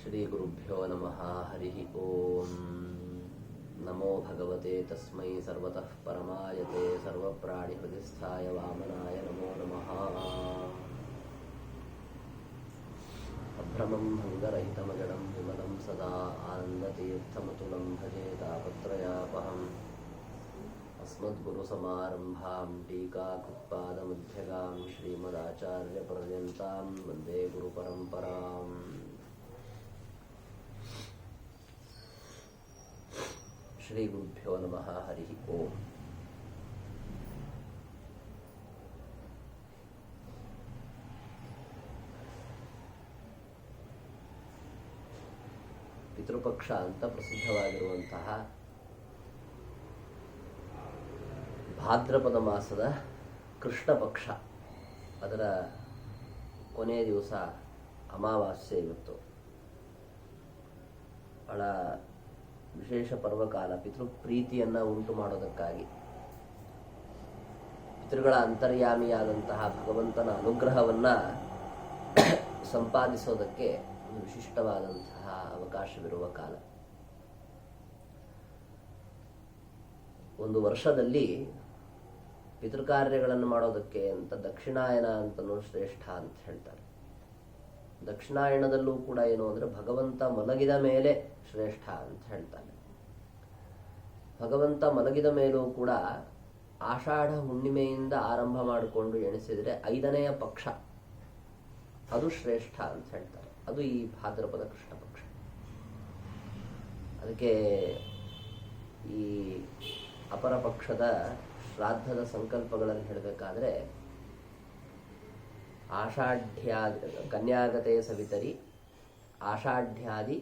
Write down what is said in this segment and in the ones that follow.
ಶ್ರೀ ಗುರುಭ್ಯೋ ನಮಃ. ಹರಿ ಓಂ. ನಮೋ ಭಗವತೆ ತಸ್ಮೈ ಸರ್ವತಃ ಪರಮಾಯತೆ ಸರ್ವಪ್ರಾಣಿ ಹೃದಯಸ್ಥಾಯ ವಾಮನಾಯ ನಮೋ ನಮಃ. ಅಭ್ರಮಂ ಭಂಗರಹಿತಮಜಡಂ ವಿಮಲಂ ಸದಾ ಆನಂದತೀರ್ಥಮತುಲಂ ಭಜೆ ತಾಪತ್ರಯಾಪಹಂ. ಅಸ್ಮದ್ಗುರುಸಮಾರಂಭಾಂ ಟೀಕಾಕೃತ್ಪಾದಮಧ್ಯಗಾಂ ಶ್ರೀಮದಾಚಾರ್ಯಪರ್ಯಂತಾಂ ವಂದೇ ಗುರುಪರಂಪರಾಂ. ಶ್ರೀ ಗುರುಭ್ಯೋ ನಮಃ. ಹರಿ ಓಂ. ಪಿತೃಪಕ್ಷ ಅಂತ ಪ್ರಸಿದ್ಧವಾಗಿರುವಂತಹ ಭಾದ್ರಪದ ಮಾಸದ ಕೃಷ್ಣ ಪಕ್ಷ, ಅದರ ಕೊನೆಯ ದಿವಸ ಅಮಾವಾಸ್ಯೆ ಇವತ್ತು. ಬಹಳ ವಿಶೇಷ ಪರ್ವಕಾಲ. ಪಿತೃಪ್ರೀತಿಯನ್ನು ಉಂಟು ಮಾಡೋದಕ್ಕಾಗಿ, ಪಿತೃಗಳ ಅಂತರ್ಯಾಮಿಯಾದಂತಹ ಭಗವಂತನ ಅನುಗ್ರಹವನ್ನು ಸಂಪಾದಿಸೋದಕ್ಕೆ ಒಂದು ವಿಶಿಷ್ಟವಾದಂತಹ ಅವಕಾಶವಿರುವ ಕಾಲ. ಒಂದು ವರ್ಷದಲ್ಲಿ ಪಿತೃಕಾರ್ಯಗಳನ್ನು ಮಾಡೋದಕ್ಕೆ ಅಂತ ದಕ್ಷಿಣಾಯನ ಅಂತನೂ ಶ್ರೇಷ್ಠ ಅಂತ ಹೇಳ್ತಾರೆ. ದಕ್ಷಿಣಾಯನದಲ್ಲೂ ಕೂಡ ಏನು ಅಂದರೆ ಭಗವಂತ ಮಲಗಿದ ಮೇಲೆ ಶ್ರೇಷ್ಠ ಅಂತ ಹೇಳ್ತಾನೆ. ಭಗವಂತ ಮಲಗಿದ ಮೇಲೂ ಕೂಡ ಆಷಾಢ ಹುಣ್ಣಿಮೆಯಿಂದ ಆರಂಭ ಮಾಡಿಕೊಂಡು ಎಣಿಸಿದರೆ 5ನೆಯ ಪಕ್ಷ ಅದು ಶ್ರೇಷ್ಠ ಅಂತ ಹೇಳ್ತಾರೆ. ಅದು ಈ ಭಾದ್ರಪದ ಕೃಷ್ಣ ಪಕ್ಷ. ಅದಕ್ಕೆ ಈ ಅಪರ ಪಕ್ಷದ ಶ್ರಾದ್ದದ ಸಂಕಲ್ಪಗಳನ್ನು ಹೇಳಬೇಕಾದ್ರೆ ಕನ್ಯಾಗತೆ ಸವಿತರಿ ಆಷಾಢ್ಯಾದಿ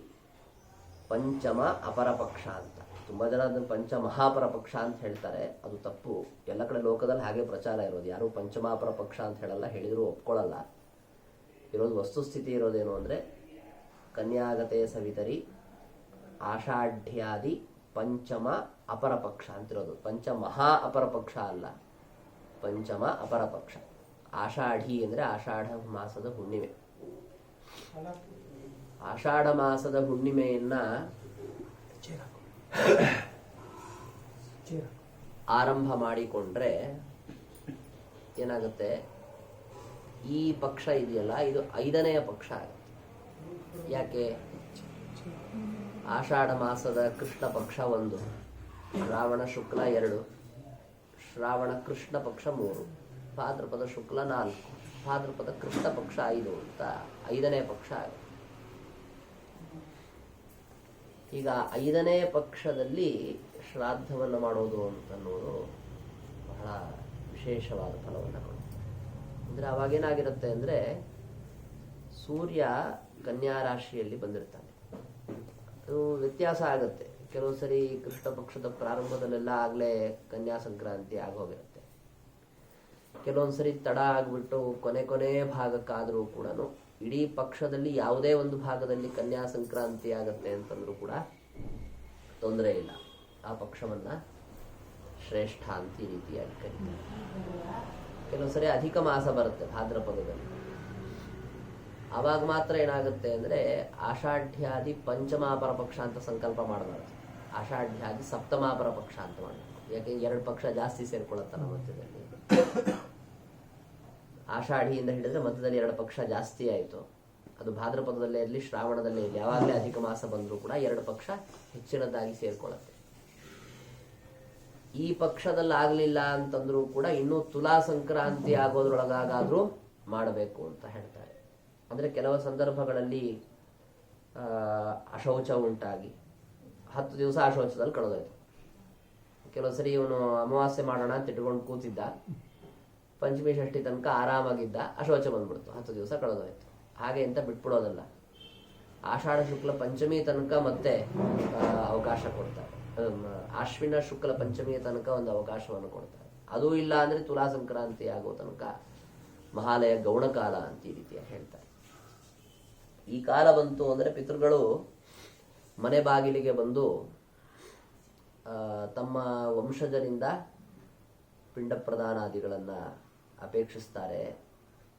ಪಂಚಮ ಅಪರ ಪಕ್ಷ ಅಂತ. ತುಂಬ ಜನ ಅದನ್ನು ಪಂಚ ಮಹಾಪರ ಪಕ್ಷ ಅಂತ ಹೇಳ್ತಾರೆ. ಅದು ತಪ್ಪು. ಎಲ್ಲ ಕಡೆ ಲೋಕದಲ್ಲಿ ಹಾಗೆ ಪ್ರಚಾರ ಇರೋದು. ಯಾರು ಪಂಚಮಾಪರ ಪಕ್ಷ ಅಂತ ಹೇಳಲ್ಲ, ಹೇಳಿದರೂ ಒಪ್ಕೊಳ್ಳಲ್ಲ. ಇರೋದು ವಸ್ತುಸ್ಥಿತಿ ಇರೋದೇನು ಅಂದರೆ ಕನ್ಯಾಗತೆ ಸವಿತರಿ ಆಷಾಢ್ಯಾದಿ ಪಂಚಮ ಅಪರ ಪಕ್ಷ ಅಂತಿರೋದು. ಪಂಚ ಮಹಾ ಅಪರ ಪಕ್ಷ ಅಲ್ಲ, ಪಂಚಮ ಅಪರ ಪಕ್ಷ. ಆಷಾಢಿ ಅಂದರೆ ಆಷಾಢ ಮಾಸದ ಹುಣ್ಣಿಮೆ. ಆಷಾಢ ಮಾಸದ ಹುಣ್ಣಿಮೆಯನ್ನ ಆರಂಭ ಮಾಡಿಕೊಂಡ್ರೆ ಏನಾಗುತ್ತೆ, ಈ ಪಕ್ಷ ಇದೆಯಲ್ಲ ಇದು 5ನೆಯ ಪಕ್ಷ ಆಗುತ್ತೆ. ಯಾಕೆ? ಆಷಾಢ ಮಾಸದ ಕೃಷ್ಣ ಪಕ್ಷ 1, ಶ್ರಾವಣ ಶುಕ್ಲ 2, ಶ್ರಾವಣ ಕೃಷ್ಣ ಪಕ್ಷ 3, ಭಾದ್ರಪದ ಶುಕ್ಲ 4, ಭಾದ್ರಪದ ಕೃಷ್ಣ ಪಕ್ಷ 5 ಅಂತ 5ನೆಯ ಪಕ್ಷ ಆಗುತ್ತೆ. ಈಗ 5ನೆಯ ಪಕ್ಷದಲ್ಲಿ ಶ್ರಾದ್ದವನ್ನು ಮಾಡೋದು ಅಂತನ್ನೋದು ಬಹಳ ವಿಶೇಷವಾದ ಫಲವನ್ನು ಕೊಡುತ್ತೆ. ಅಂದರೆ ಅವಾಗೇನಾಗಿರುತ್ತೆ ಅಂದರೆ ಸೂರ್ಯ ಕನ್ಯಾ ರಾಶಿಯಲ್ಲಿ ಬಂದಿರ್ತಾನೆ. ಅದು ವ್ಯತ್ಯಾಸ ಆಗುತ್ತೆ. ಕೆಲವು ಸರಿ ಕೃಷ್ಣ ಪಕ್ಷದ ಪ್ರಾರಂಭದಲ್ಲೆಲ್ಲ ಆಗಲೇ ಕನ್ಯಾ ಸಂಕ್ರಾಂತಿ ಆಗೋಗಿರುತ್ತೆ. ಕೆಲವೊಂದು ಸರಿ ತಡ ಆಗಿಬಿಟ್ಟು ಕೊನೆ ಭಾಗಕ್ಕಾದರೂ ಕೂಡ ಇಡೀ ಪಕ್ಷದಲ್ಲಿ ಯಾವುದೇ ಒಂದು ಭಾಗದಲ್ಲಿ ಕನ್ಯಾ ಸಂಕ್ರಾಂತಿ ಆಗತ್ತೆ ಅಂತಂದ್ರೂ ಕೂಡ ತೊಂದರೆ ಇಲ್ಲ. ಆ ಪಕ್ಷವನ್ನು ಶ್ರೇಷ್ಠ ಅಂತ ಈ ರೀತಿಯಾಗಿ ಕರೀತಾರೆ. ಕೆಲವು ಸರಿ ಅಧಿಕ ಮಾಸ ಬರುತ್ತೆ ಭಾದ್ರಪದದಲ್ಲಿ. ಆವಾಗ ಮಾತ್ರ ಏನಾಗುತ್ತೆ ಅಂದರೆ ಆಷಾಢ್ಯಾದಿ ಪಂಚಮಾಪರ ಪಕ್ಷ ಅಂತ ಸಂಕಲ್ಪ ಮಾಡಬಾರ್ದು. ಆಷಾಢ್ಯಾದಿ ಸಪ್ತಮಾಪರ ಪಕ್ಷ ಅಂತ ಮಾಡಬೇಕು. ಯಾಕೆ 2 ಪಕ್ಷ ಜಾಸ್ತಿ ಸೇರ್ಕೊಳ್ಳುತ್ತಲ್ಲ ಮಧ್ಯದಲ್ಲಿ. ಆಷಾಢಿಯಿಂದ ಹಿಡಿದ್ರೆ ಮಧ್ಯದಲ್ಲಿ 2 ಪಕ್ಷ ಜಾಸ್ತಿ ಆಯಿತು. ಅದು ಭಾದ್ರಪದದಲ್ಲೇ ಇರಲಿ ಶ್ರಾವಣದಲ್ಲೇ ಇರಲಿ, ಯಾವಾಗಲೇ ಅಧಿಕ ಮಾಸ ಬಂದರೂ ಕೂಡ 2 ಪಕ್ಷ ಹೆಚ್ಚಿನದಾಗಿ ಸೇರ್ಕೊಳ್ಳುತ್ತೆ. ಈ ಪಕ್ಷದಲ್ಲಿ ಆಗಲಿಲ್ಲ ಅಂತಂದ್ರೂ ಕೂಡ ಇನ್ನೂ ತುಲಾ ಸಂಕ್ರಾಂತಿ ಆಗೋದ್ರೊಳಗಾದ್ರೂ ಮಾಡಬೇಕು ಅಂತ ಹೇಳ್ತಾರೆ. ಅಂದರೆ ಕೆಲವು ಸಂದರ್ಭಗಳಲ್ಲಿ ಅಶೌಚ ಉಂಟಾಗಿ 10 ದಿವಸ ಅಶೌಚದಲ್ಲಿ ಕಳೆದೋಯ್ತು. ಕೆಲವು ಸರಿ ಇವನು ಅಮಾವಾಸ್ಯೆ ಮಾಡೋಣ ಅಂತ ಇಟ್ಕೊಂಡು ಕೂತಿದ್ದ, ಪಂಚಮಿ ಷಷ್ಠಿ ತನಕ ಆರಾಮಾಗಿದ್ದ, ಅಶೌಚ ಬಂದ್ಬಿಡ್ತು, 10 ದಿವಸ ಕಳೆದೋಯ್ತು. ಹಾಗೆ ಅಂತ ಬಿಟ್ಬಿಡೋದಲ್ಲ. ಆಷಾಢ ಶುಕ್ಲ ಪಂಚಮಿ ತನಕ ಮತ್ತೆ ಅವಕಾಶ ಕೊಡ್ತಾರೆ. ಆಶ್ವಿನ ಶುಕ್ಲ ಪಂಚಮಿಯ ತನಕ ಒಂದು ಅವಕಾಶವನ್ನು ಕೊಡ್ತಾರೆ. ಅದೂ ಇಲ್ಲ ಅಂದರೆ ತುಲಾ ಸಂಕ್ರಾಂತಿ ಆಗೋ ತನಕ ಮಹಾಲಯ ಗೌಣಕಾಲ ಅಂತ ಈ ರೀತಿಯಾಗಿ ಹೇಳ್ತಾರೆ. ಈ ಕಾಲ ಬಂತು ಅಂದರೆ ಪಿತೃಗಳು ಮನೆ ಬಾಗಿಲಿಗೆ ಬಂದು ತಮ್ಮ ವಂಶಜರಿಂದ ಪಿಂಡ ಪ್ರದಾನಾದಿಗಳನ್ನು ಅಪೇಕ್ಷಿಸ್ತಾರೆ.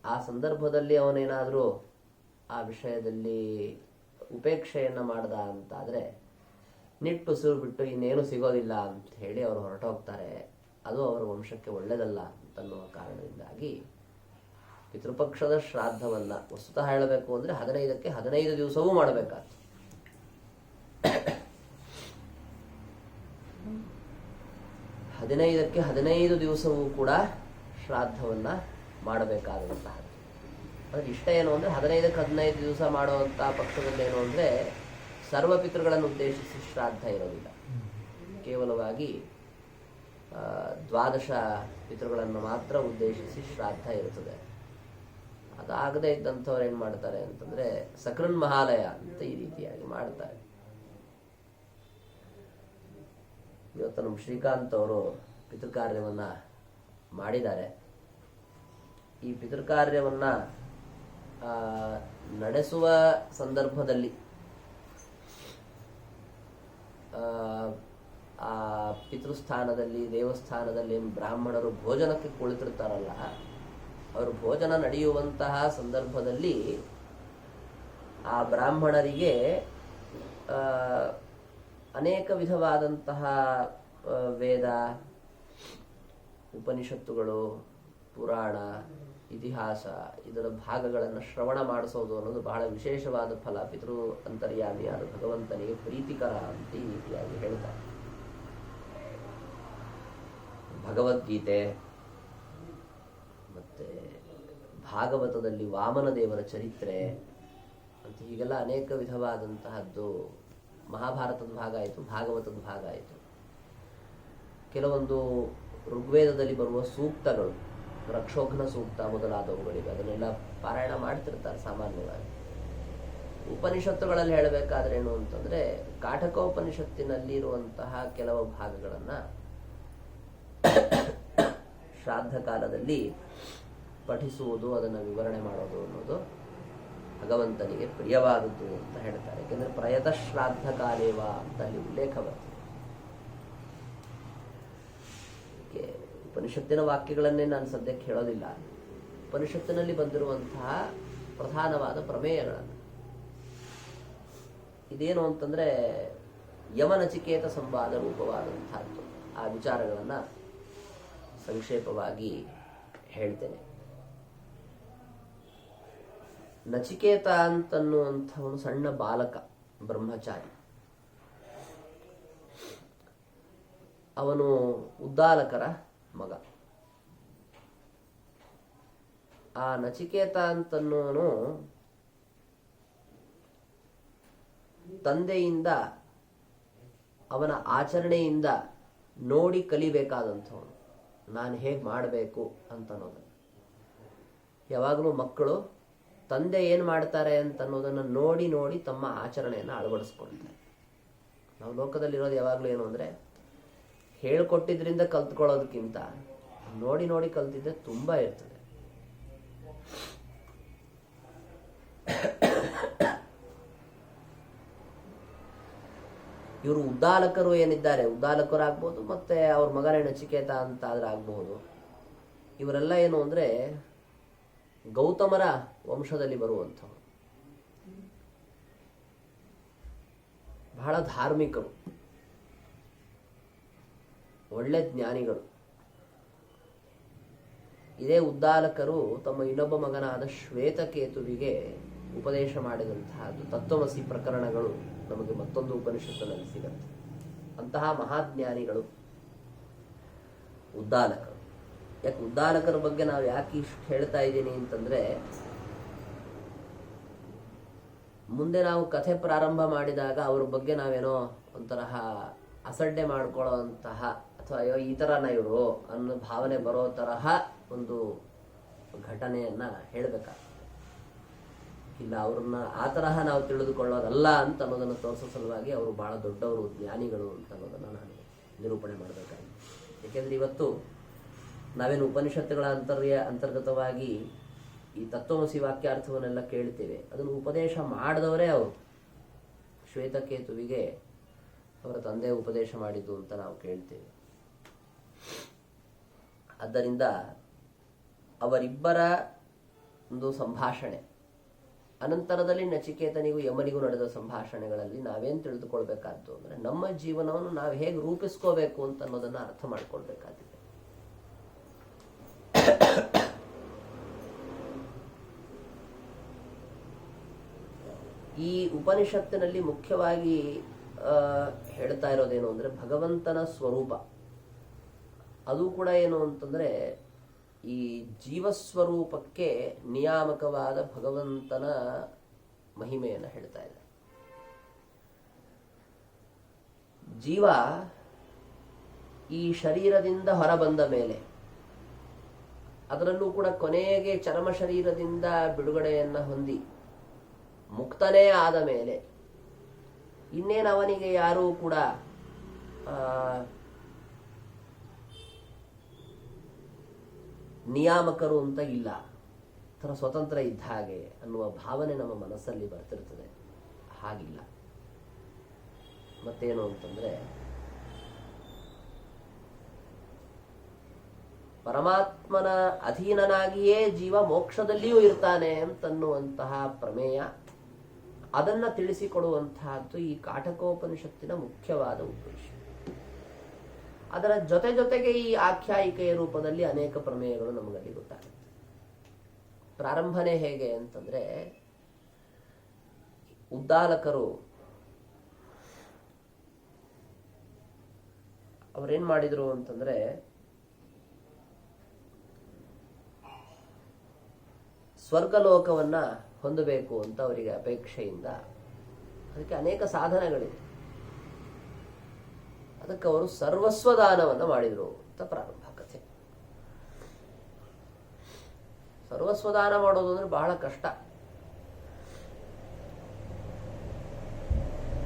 ಆ ಸಂದರ್ಭದಲ್ಲಿ ಅವನೇನಾದರೂ ಆ ವಿಷಯದಲ್ಲಿ ಉಪೇಕ್ಷೆಯನ್ನು ಮಾಡ್ದ ಅಂತಾದರೆ ನಿಟ್ಟುಸಿರು ಬಿಟ್ಟು ಇನ್ನೇನು ಸಿಗೋದಿಲ್ಲ ಅಂತ ಹೇಳಿ ಅವರು ಹೊರಟೋಗ್ತಾರೆ. ಅದು ಅವರ ವಂಶಕ್ಕೆ ಒಳ್ಳೆಯದಲ್ಲ ಅಂತನ್ನುವ ಕಾರಣದಿಂದಾಗಿ ಪಿತೃಪಕ್ಷದ ಶ್ರಾದ್ದವನ್ನು ವಸ್ತುತಃ ಹೇಳಬೇಕು ಅಂದರೆ 15ಕ್ಕೆ 15 ದಿವಸವೂ ಮಾಡಬೇಕಾಗ್ತದೆ. 15ಕ್ಕೆ 15 ದಿವಸವೂ ಕೂಡ ಶ್ರಾದ್ದವನ್ನು ಮಾಡಬೇಕಾದಂತಹದ್ದು. ಅದಕ್ಕೆ ಇಷ್ಟ ಏನು ಅಂದರೆ 15ಕ್ಕೆ 15 ದಿವಸ ಮಾಡುವಂಥ ಪಕ್ಷದಲ್ಲಿ ಏನು ಅಂದರೆ ಸರ್ವ ಪಿತೃಗಳನ್ನು ಉದ್ದೇಶಿಸಿ ಶ್ರಾದ್ದ ಇರೋದಿಲ್ಲ. ಕೇವಲವಾಗಿ 12 ಪಿತೃಗಳನ್ನು ಮಾತ್ರ ಉದ್ದೇಶಿಸಿ ಶ್ರಾದ್ದ ಇರುತ್ತದೆ. ಅದಾಗದೇ ಇದ್ದಂಥವ್ರು ಏನು ಮಾಡ್ತಾರೆ ಅಂತಂದರೆ ಸಕೃನ್ ಮಹಾಲಯ ಅಂತ ಈ ರೀತಿಯಾಗಿ ಮಾಡ್ತಾರೆ. ಇವತ್ತು ನಮ್ಮ ಶ್ರೀಕಾಂತ್ ಅವರು ಪಿತೃಕಾರ್ಯವನ್ನು ಮಾಡಿದ್ದಾರೆ. ಈ ಪಿತೃಕಾರ್ಯವನ್ನು ನಡೆಸುವ ಸಂದರ್ಭದಲ್ಲಿ ಆ ಪಿತೃಸ್ಥಾನದಲ್ಲಿ ದೇವಸ್ಥಾನದಲ್ಲಿ ಬ್ರಾಹ್ಮಣರು ಭೋಜನಕ್ಕೆ ಕುಳಿತಿರ್ತಾರಲ್ಲ, ಅವರು ಭೋಜನ ನಡೆಯುವಂತಹ ಸಂದರ್ಭದಲ್ಲಿ ಆ ಬ್ರಾಹ್ಮಣರಿಗೆ ಅನೇಕ ವಿಧವಾದಂತಹ ವೇದ, ಉಪನಿಷತ್ತುಗಳು, ಪುರಾಣ, ಇತಿಹಾಸ ಇದರ ಭಾಗಗಳನ್ನು ಶ್ರವಣ ಮಾಡಿಸೋದು ಅನ್ನೋದು ಬಹಳ ವಿಶೇಷವಾದ ಫಲ. ಪಿತೃ ಅಂತರ್ಯಾಮಿಯಾದ ಭಗವಂತನಿಗೆ ಪ್ರೀತಿಕರ ಅಂತ ಈ ರೀತಿಯಾಗಿ ಹೇಳ್ತಾರೆ. ಭಗವದ್ಗೀತೆ ಮತ್ತೆ ಭಾಗವತದಲ್ಲಿ ವಾಮನ ದೇವರ ಚರಿತ್ರೆ ಅಂತ ಹೀಗೆಲ್ಲ ಅನೇಕ ವಿಧವಾದಂತಹದ್ದು. ಮಹಾಭಾರತದ ಭಾಗ ಆಯಿತು, ಭಾಗವತದ ಭಾಗ ಆಯಿತು. ಕೆಲವೊಂದು ಋಗ್ವೇದದಲ್ಲಿ ಬರುವ ಸೂಕ್ತಗಳು, ರಕ್ಷೋಘ್ನ ಸೂಕ್ತ ಮೊದಲಾದವುಗಳಿವೆ, ಅದನ್ನೆಲ್ಲ ಪಾರಾಯಣ ಮಾಡ್ತಿರ್ತಾರೆ ಸಾಮಾನ್ಯವಾಗಿ. ಉಪನಿಷತ್ತುಗಳಲ್ಲಿ ಹೇಳಬೇಕಾದ್ರೆ ಏನು ಅಂತಂದ್ರೆ ಕಾಠಕೋಪನಿಷತ್ತಿನಲ್ಲಿ ಇರುವಂತಹ ಕೆಲವು ಭಾಗಗಳನ್ನು ಶ್ರಾದ್ದ ಕಾಲದಲ್ಲಿ ಪಠಿಸುವುದು, ಅದನ್ನು ವಿವರಣೆ ಮಾಡೋದು ಅನ್ನೋದು ಭಗವಂತನಿಗೆ ಪ್ರಿಯವಾದದ್ದು ಅಂತ ಹೇಳ್ತಾರೆ. ಯಾಕೆಂದ್ರೆ ಪ್ರಯತ ಶ್ರಾದ್ದ ಕಾಲೇವ ಅಂತ ಅಲ್ಲಿ ಉಲ್ಲೇಖ ಬರ್ತದೆ. ಉಪನಿಷತ್ತಿನ ವಾಕ್ಯಗಳನ್ನೇ ನಾನು ಸದ್ಯಕ್ಕೆ ಹೇಳೋದಿಲ್ಲ. ಉಪನಿಷತ್ತಿನಲ್ಲಿ ಬಂದಿರುವಂತಹ ಪ್ರಧಾನವಾದ ಪ್ರಮೇಯಗಳನ್ನು, ಇದೇನು ಅಂತಂದ್ರೆ ಯಮನಚಿಕೇತ ಸಂವಾದ ರೂಪವಾದಂತಹದ್ದು. ಆ ವಿಚಾರಗಳನ್ನು ಸಂಕ್ಷೇಪವಾಗಿ ಹೇಳ್ತೇನೆ. ನಚಿಕೇತ ಅಂತನ್ನುವಂಥವನು ಸಣ್ಣ ಬಾಲಕ, ಬ್ರಹ್ಮಚಾರಿ. ಅವನು ಉದ್ದಾಲಕರ ಮಗ. ಆ ನಚಿಕೇತ ಅಂತನ್ನುವನು ತಂದೆಯಿಂದ ಅವನ ಆಚರಣೆಯಿಂದ ನೋಡಿ ಕಲಿಬೇಕಾದಂಥವನು. ನಾನು ಹೇಗೆ ಮಾಡಬೇಕು ಅಂತನ್ನೋದನ್ನು ಯಾವಾಗಲೂ ಮಕ್ಕಳು ತಂದೆ ಏನು ಮಾಡ್ತಾರೆ ಅಂತನ್ನೋದನ್ನು ನೋಡಿ ನೋಡಿ ತಮ್ಮ ಆಚರಣೆಯನ್ನು ಅಳವಡಿಸ್ಕೊಳ್ತಾರೆ. ನಾವು ಲೋಕದಲ್ಲಿರೋದು ಯಾವಾಗಲೂ ಏನು ಅಂದರೆ ಹೇಳ್ಕೊಟ್ಟಿದ್ರಿಂದ ಕಲ್ತ್ಕೊಳ್ಳೋದಕ್ಕಿಂತ ನೋಡಿ ನೋಡಿ ಕಲ್ತಿದ್ದೆ ತುಂಬ ಇರ್ತದೆ. ಇವರು ಉದ್ದಾಲಕರು ಏನಿದ್ದಾರೆ, ಉದ್ದಾಲಕರಾಗ್ಬೋದು, ಮತ್ತೆ ಅವ್ರ ಮಗನೇ ನಚಿಕೇತ ಅಂತ ಆದ್ರೆ ಆಗ್ಬಹುದು. ಇವರೆಲ್ಲ ಏನು ಅಂದರೆ ಗೌತಮರ ವಂಶದಲ್ಲಿ ಬರುವಂಥವ್ರು. ಬಹಳ ಧಾರ್ಮಿಕರು, ಒಳ್ಳೆ ಜ್ಞಾನಿಗಳು. ಇದೇ ಉದ್ದಾಲಕರು ತಮ್ಮ ಇನ್ನೊಬ್ಬ ಮಗನಾದ ಶ್ವೇತಕೇತುವಿಗೆ ಉಪದೇಶ ಮಾಡಿದಂತಹದ್ದು ತತ್ವಮಸಿ ಪ್ರಕರಣಗಳು ನಮಗೆ ಮತ್ತೊಂದು ಉಪನಿಷತ್ತಿನಲ್ಲಿ ಸಿಗತ್ತೆ. ಅಂತಹ ಮಹಾಜ್ಞಾನಿಗಳು ಉದ್ದಾಲಕರು. ಯಾಕೆ ಉದ್ದಾಲಕರ ಬಗ್ಗೆ ನಾವು ಯಾಕೆ ಇಷ್ಟು ಹೇಳ್ತಾ ಇದ್ದೀನಿ ಅಂತಂದ್ರೆ, ಮುಂದೆ ನಾವು ಕಥೆ ಪ್ರಾರಂಭ ಮಾಡಿದಾಗ ಅವ್ರ ಬಗ್ಗೆ ನಾವೇನೋ ಒಂತರಹ ಅಸಡ್ಡೆ ಮಾಡ್ಕೊಳ್ಳೋಂತಹ ಅಥವಾ ಅಯ್ಯೋ ಈ ಥರನ ಇವರು ಅನ್ನೋ ಭಾವನೆ ಬರೋ ತರಹ ಒಂದು ಘಟನೆಯನ್ನ ಹೇಳಬೇಕಾಗ್ತದೆ. ಇಲ್ಲ, ಅವ್ರನ್ನ ಆ ತರಹ ನಾವು ತಿಳಿದುಕೊಳ್ಳೋದಲ್ಲ ಅಂತ ಅನ್ನೋದನ್ನು ತೋರಿಸೋ ಸಲುವಾಗಿ ಅವರು ಬಹಳ ದೊಡ್ಡವರು, ಜ್ಞಾನಿಗಳು ಅಂತ ಅನ್ನೋದನ್ನು ನಾನು ನಿರೂಪಣೆ ಮಾಡಬೇಕಾಗಿದೆ. ಯಾಕೆಂದ್ರೆ ಇವತ್ತು ನಾವೇನು ಉಪನಿಷತ್ತುಗಳ ಅಂತರ್ಗತವಾಗಿ ಈ ತತ್ವಮಸಿ ವಾಕ್ಯಾರ್ಥವನ್ನೆಲ್ಲ ಕೇಳ್ತೇವೆ, ಅದನ್ನು ಉಪದೇಶ ಮಾಡಿದವರೇ ಅವರು. ಶ್ವೇತಕೇತುವಿಗೆ ಅವರ ತಂದೆ ಉಪದೇಶ ಮಾಡಿದ್ದು ಅಂತ ನಾವು ಕೇಳ್ತೇವೆ. ಆದ್ದರಿಂದ ಅವರಿಬ್ಬರ ಒಂದು ಸಂಭಾಷಣೆ ಅನಂತರದಲ್ಲಿ ನಚಿಕೇತನಿಗೂ ಯಮನಿಗೂ ನಡೆದ ಸಂಭಾಷಣೆಗಳಲ್ಲಿ ನಾವೇನು ತಿಳಿದುಕೊಳ್ಬೇಕಾದ್ದು ಅಂದರೆ ನಮ್ಮ ಜೀವನವನ್ನು ನಾವು ಹೇಗೆ ರೂಪಿಸ್ಕೋಬೇಕು ಅಂತ ಅನ್ನೋದನ್ನು ಅರ್ಥ ಮಾಡ್ಕೊಳ್ಬೇಕಾಗಿದೆ. ಈ ಉಪನಿಷತ್ತಿನಲ್ಲಿ ಮುಖ್ಯವಾಗಿ ಹೇಳ್ತಾ ಇರೋದೇನು ಅಂದರೆ ಭಗವಂತನ ಸ್ವರೂಪ. ಅದು ಕೂಡ ಏನು ಅಂತಂದರೆ ಈ ಜೀವಸ್ವರೂಪಕ್ಕೆ ನಿಯಾಮಕವಾದ ಭಗವಂತನ ಮಹಿಮೆಯನ್ನು ಹೇಳ್ತಾ ಇದೆ. ಜೀವ ಈ ಶರೀರದಿಂದ ಹೊರಬಂದ ಮೇಲೆ, ಅದರಲ್ಲೂ ಕೂಡ ಕೊನೆಗೆ ಚರ್ಮ ಶರೀರದಿಂದ ಬಿಡುಗಡೆಯನ್ನು ಹೊಂದಿ ಮುಕ್ತನೇ ಆದ ಮೇಲೆ ಇನ್ನೇನು ಅವನಿಗೆ ಯಾರೂ ಕೂಡ ನಿಯಾಮಕರು ಅಂತ ಇಲ್ಲ, ಥರ ಸ್ವತಂತ್ರ ಇದ್ದ ಹಾಗೆ ಅನ್ನುವ ಭಾವನೆ ನಮ್ಮ ಮನಸ್ಸಲ್ಲಿ ಬರ್ತಿರ್ತದೆ. ಹಾಗಿಲ್ಲ. ಮತ್ತೇನು ಅಂತಂದ್ರೆ ಪರಮಾತ್ಮನ ಅಧೀನನಾಗಿಯೇ ಜೀವ ಮೋಕ್ಷದಲ್ಲಿಯೂ ಇರ್ತಾನೆ ಅಂತನ್ನುವಂತಹ ಪ್ರಮೇಯ, ಅದನ್ನ ತಿಳಿಸಿಕೊಡುವಂತಹದ್ದು ಈ ಕಾಠಕೋಪನಿಷತ್ತಿನ ಮುಖ್ಯವಾದ ಉದ್ದೇಶ. ಅದರ ಜೊತೆಗೆ ಈ ಆಖ್ಯಾಯಿಕೆಯ ರೂಪದಲ್ಲಿ ಅನೇಕ ಪ್ರಮೇಯಗಳು ನಮಗಲ್ಲಿ ಗೊತ್ತಾಗುತ್ತೆ. ಪ್ರಾರಂಭನೆ ಹೇಗೆ ಅಂತಂದ್ರೆ, ಉದ್ದಾಲಕರು ಅವರೇನ್ ಮಾಡಿದ್ರು ಅಂತಂದ್ರೆ, ಸ್ವರ್ಗಲೋಕವನ್ನ ಹೊಂದಬೇಕು ಅಂತ ಅವರಿಗೆ ಅಪೇಕ್ಷೆಯಿಂದ, ಅದಕ್ಕೆ ಅನೇಕ ಸಾಧನಗಳಿವೆ, ಅದಕ್ಕೆ ಅವರು ಸರ್ವಸ್ವದಾನವನ್ನು ಮಾಡಿದ್ರು ಅಂತ ಪ್ರಾರಂಭ ಕಥೆ. ಸರ್ವಸ್ವದಾನ ಮಾಡೋದು ಅಂದ್ರೆ ಬಹಳ ಕಷ್ಟ.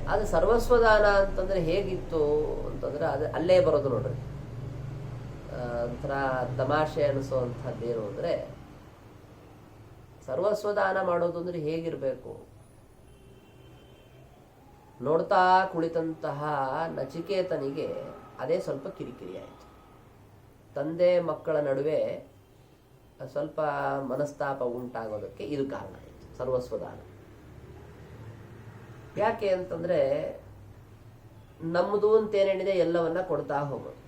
ಆದ್ರೆ ಸರ್ವಸ್ವದಾನ ಅಂತಂದ್ರೆ ಹೇಗಿತ್ತು ಅಂತಂದ್ರೆ ಅಲ್ಲೇ ಬರೋದು ನೋಡ್ರಿ. ಒಂಥರ ತಮಾಷೆ ಅನಿಸುವಂಥದ್ದೇನು ಅಂದ್ರೆ, ಸರ್ವಸ್ವದಾನ ಮಾಡೋದು ಅಂದ್ರೆ ಹೇಗಿರ್ಬೇಕು? ನೋಡ್ತಾ ಕುಳಿತಂತಹ ನಚಿಕೇತನಿಗೆ ಅದೇ ಸ್ವಲ್ಪ ಕಿರಿಕಿರಿ ಆಯಿತು. ತಂದೆ ಮಕ್ಕಳ ನಡುವೆ ಸ್ವಲ್ಪ ಮನಸ್ತಾಪ ಉಂಟಾಗೋದಕ್ಕೆ ಇದು ಕಾರಣ ಆಯಿತು, ಸರ್ವಸ್ವದಾನ. ಯಾಕೆ ಅಂತಂದ್ರೆ, ನಮ್ಮದು ಅಂತೇನೇನಿದೆ ಎಲ್ಲವನ್ನ ಕೊಡ್ತಾ ಹೋಗೋದು.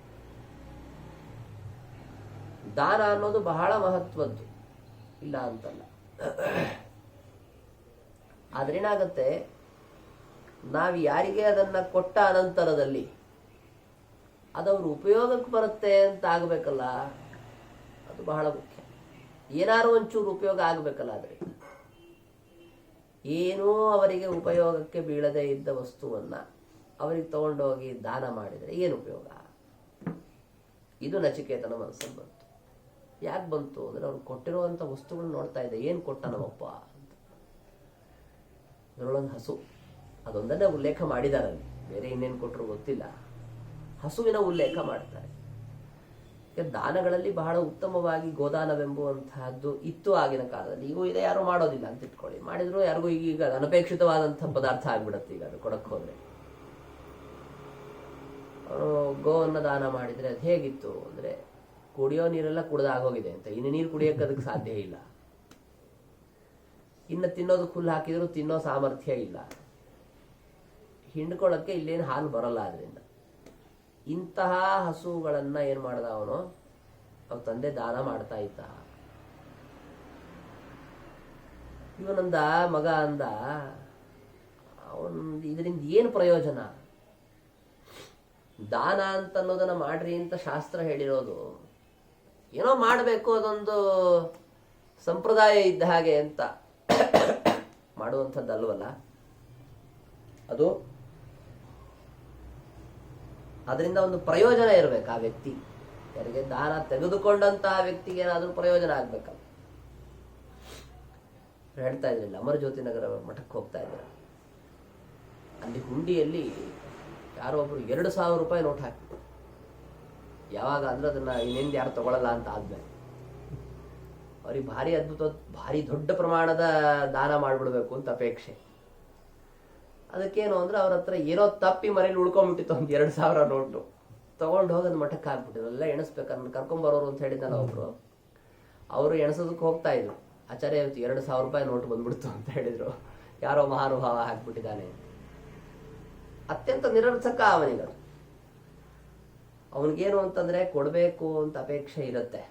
ದಾನ ಅನ್ನೋದು ಬಹಳ ಮಹತ್ವದ್ದು, ಇಲ್ಲ ಅಂತಲ್ಲ. ಆದ್ರೇನಾಗತ್ತೆ, ನಾವು ಯಾರಿಗೆ ಅದನ್ನ ಕೊಟ್ಟ ಅನಂತರದಲ್ಲಿ ಅದವ್ರ ಉಪಯೋಗಕ್ಕೆ ಬರುತ್ತೆ ಅಂತ ಆಗ್ಬೇಕಲ್ಲ, ಅದು ಬಹಳ ಮುಖ್ಯ. ಏನಾರು ಒಂಚೂರು ಉಪಯೋಗ ಆಗ್ಬೇಕಲ್ಲ. ಅದರಿಂದ ಏನೂ ಅವರಿಗೆ ಉಪಯೋಗಕ್ಕೆ ಬೀಳದೇ ಇದ್ದ ವಸ್ತುವನ್ನ ಅವರಿಗೆ ತಗೊಂಡೋಗಿ ದಾನ ಮಾಡಿದರೆ ಏನು ಉಪಯೋಗ? ಇದು ನಚಿಕೇತನ ಮನಸ್ಸಲ್ಲಿ ಬಂತು. ಯಾಕೆ ಬಂತು ಅಂದ್ರೆ, ಅವ್ರು ಕೊಟ್ಟಿರುವಂತ ವಸ್ತುಗಳು ನೋಡ್ತಾ ಇದೆ, ಏನ್ ಕೊಟ್ಟ ನಮ್ಮಪ್ಪ ಅಂತ. ಅದರೊಳಗೆ ಹಸು, ಅದೊಂದನ್ನೇ ಉಲ್ಲೇಖ ಮಾಡಿದಾರಲ್ಲಿ, ಬೇರೆ ಇನ್ನೇನು ಕೊಟ್ಟರು ಗೊತ್ತಿಲ್ಲ. ಹಸುವಿನ ಉಲ್ಲೇಖ ಮಾಡ್ತಾರೆ. ದಾನಗಳಲ್ಲಿ ಬಹಳ ಉತ್ತಮವಾಗಿ ಗೋದಾನವೆಂಬುವಂತಹದ್ದು ಇತ್ತು ಆಗಿನ ಕಾಲದಲ್ಲಿ. ಈಗೂ ಇದೆ, ಯಾರು ಮಾಡೋದಿಲ್ಲ ಅಂತ ಇಟ್ಕೊಳ್ಳಿ. ಮಾಡಿದ್ರು ಯಾರಿಗೂ ಈಗ ಅನಪೇಕ್ಷಿತವಾದಂತಹ ಪದಾರ್ಥ ಆಗ್ಬಿಡತ್ತೆ. ಈಗ ಅದು ಕೊಡಕ್ ಹೋದ್ರೆ, ಅವನು ಗೋವನ್ನು ದಾನ ಮಾಡಿದ್ರೆ ಅದು ಹೇಗಿತ್ತು ಅಂದ್ರೆ, ಕುಡಿಯೋ ನೀರೆಲ್ಲ ಕುಡ್ದಾಗೋಗಿದೆ ಅಂತ, ಇನ್ನು ನೀರು ಕುಡಿಯೋಕೆ ಅದಕ್ಕೆ ಸಾಧ್ಯ ಇಲ್ಲ. ಇನ್ನು ತಿನ್ನೋದಕ್ಕೆ ಹುಲ್ಲು ಹಾಕಿದ್ರು ತಿನ್ನೋ ಸಾಮರ್ಥ್ಯ ಇಲ್ಲ. ಹಿಂಡ್ಕೊಳ್ಳಕ್ಕೆ ಇಲ್ಲೇನು ಹಾಲು ಬರಲ್ಲ. ಆದ್ರಿಂದ ಇಂತಹ ಹಸುಗಳನ್ನ ಏನ್ ಮಾಡ್ದ ಅವನು, ಅವ್ರ ತಂದೆ ದಾನ ಮಾಡ್ತಾ ಇದ್ದ. ಇವನಂದ, ಮಗ ಅಂದ, ಅವನ್ ಇದರಿಂದ ಏನು ಪ್ರಯೋಜನ? ದಾನ ಅಂತ ಅನ್ನೋದನ್ನ ಮಾಡ್ರಿ ಅಂತ ಶಾಸ್ತ್ರ ಹೇಳಿರೋದು, ಏನೋ ಮಾಡಬೇಕು, ಅದೊಂದು ಸಂಪ್ರದಾಯ ಇದ್ದ ಹಾಗೆ ಅಂತ ಮಾಡುವಂಥದ್ದಲ್ವಲ್ಲ ಅದು. ಅದರಿಂದ ಒಂದು ಪ್ರಯೋಜನ ಇರಬೇಕು ಆ ವ್ಯಕ್ತಿ, ಯಾರಿಗೆ ದಾನ ತೆಗೆದುಕೊಂಡಂತಹ ವ್ಯಕ್ತಿಗೆ ಏನಾದ್ರೂ ಪ್ರಯೋಜನ ಆಗ್ಬೇಕಲ್ಲ. ಹೇಳ್ತಾ ಇದ್ರಿಲ್ಲ, ಅಮರಜ್ಯೋತಿ ನಗರ ಮಠಕ್ಕೆ ಹೋಗ್ತಾ ಇದ್ದಾರೆ. ಅಲ್ಲಿ ಹುಂಡಿಯಲ್ಲಿ ಯಾರೋ ಒಬ್ರು 2,000 ರೂಪಾಯಿ ನೋಟ್ ಹಾಕಿದ್ರು. ಯಾವಾಗ ಅಂದ್ರೆ ಅದನ್ನ ಇನ್ನೆಂದು ಯಾರು ತಗೊಳ್ಳಲ್ಲ ಅಂತ ಆದ್ಮೇಲೆ ಅವ್ರಿಗೆ ಭಾರಿ ಅದ್ಭುತ, ಭಾರಿ ದೊಡ್ಡ ಪ್ರಮಾಣದ ದಾನ ಮಾಡ್ಬಿಡ್ಬೇಕು ಅಂತ ಅಪೇಕ್ಷೆ. ಅದಕ್ಕೇನು ಅಂದ್ರೆ ಅವ್ರ ಹತ್ರ ಏನೋ ತಪ್ಪಿ ಮನೇಲಿ ಉಳ್ಕೊಂಡ್ಬಿಟ್ಟಿತ್ತು ಒಂದು 2,000 ನೋಟು. ತಗೊಂಡು ಹೋಗೋದು ಮಠಕ್ಕೆ ಹಾಕ್ಬಿಟ್ಟಿದ್ರು. ಎಲ್ಲ ಎಣಿಸ್ಬೇಕನ್ನ ಕರ್ಕೊಂಬರೋರು ಅಂತ ಹೇಳಿದ್ದಲ್ಲ ಒಬ್ರು, ಅವರು ಎಣಿಸೋದಕ್ಕೆ ಹೋಗ್ತಾ ಇದ್ರು. ಆಚಾರ್ಯ ಇವತ್ತು 2,000 ರೂಪಾಯಿ ನೋಟು ಬಂದ್ಬಿಡ್ತು ಅಂತ ಹೇಳಿದ್ರು. ಯಾರೋ ಮಹಾನುಭಾವ ಹಾಕ್ಬಿಟ್ಟಿದ್ದಾನೆ. ಅತ್ಯಂತ ನಿರರ್ಥಕ ಅವನಿಗದು. ಅವನಿಗೇನು ಅಂತಂದ್ರೆ ಕೊಡಬೇಕು ಅಂತ ಅಪೇಕ್ಷೆ ಇರುತ್ತೆ,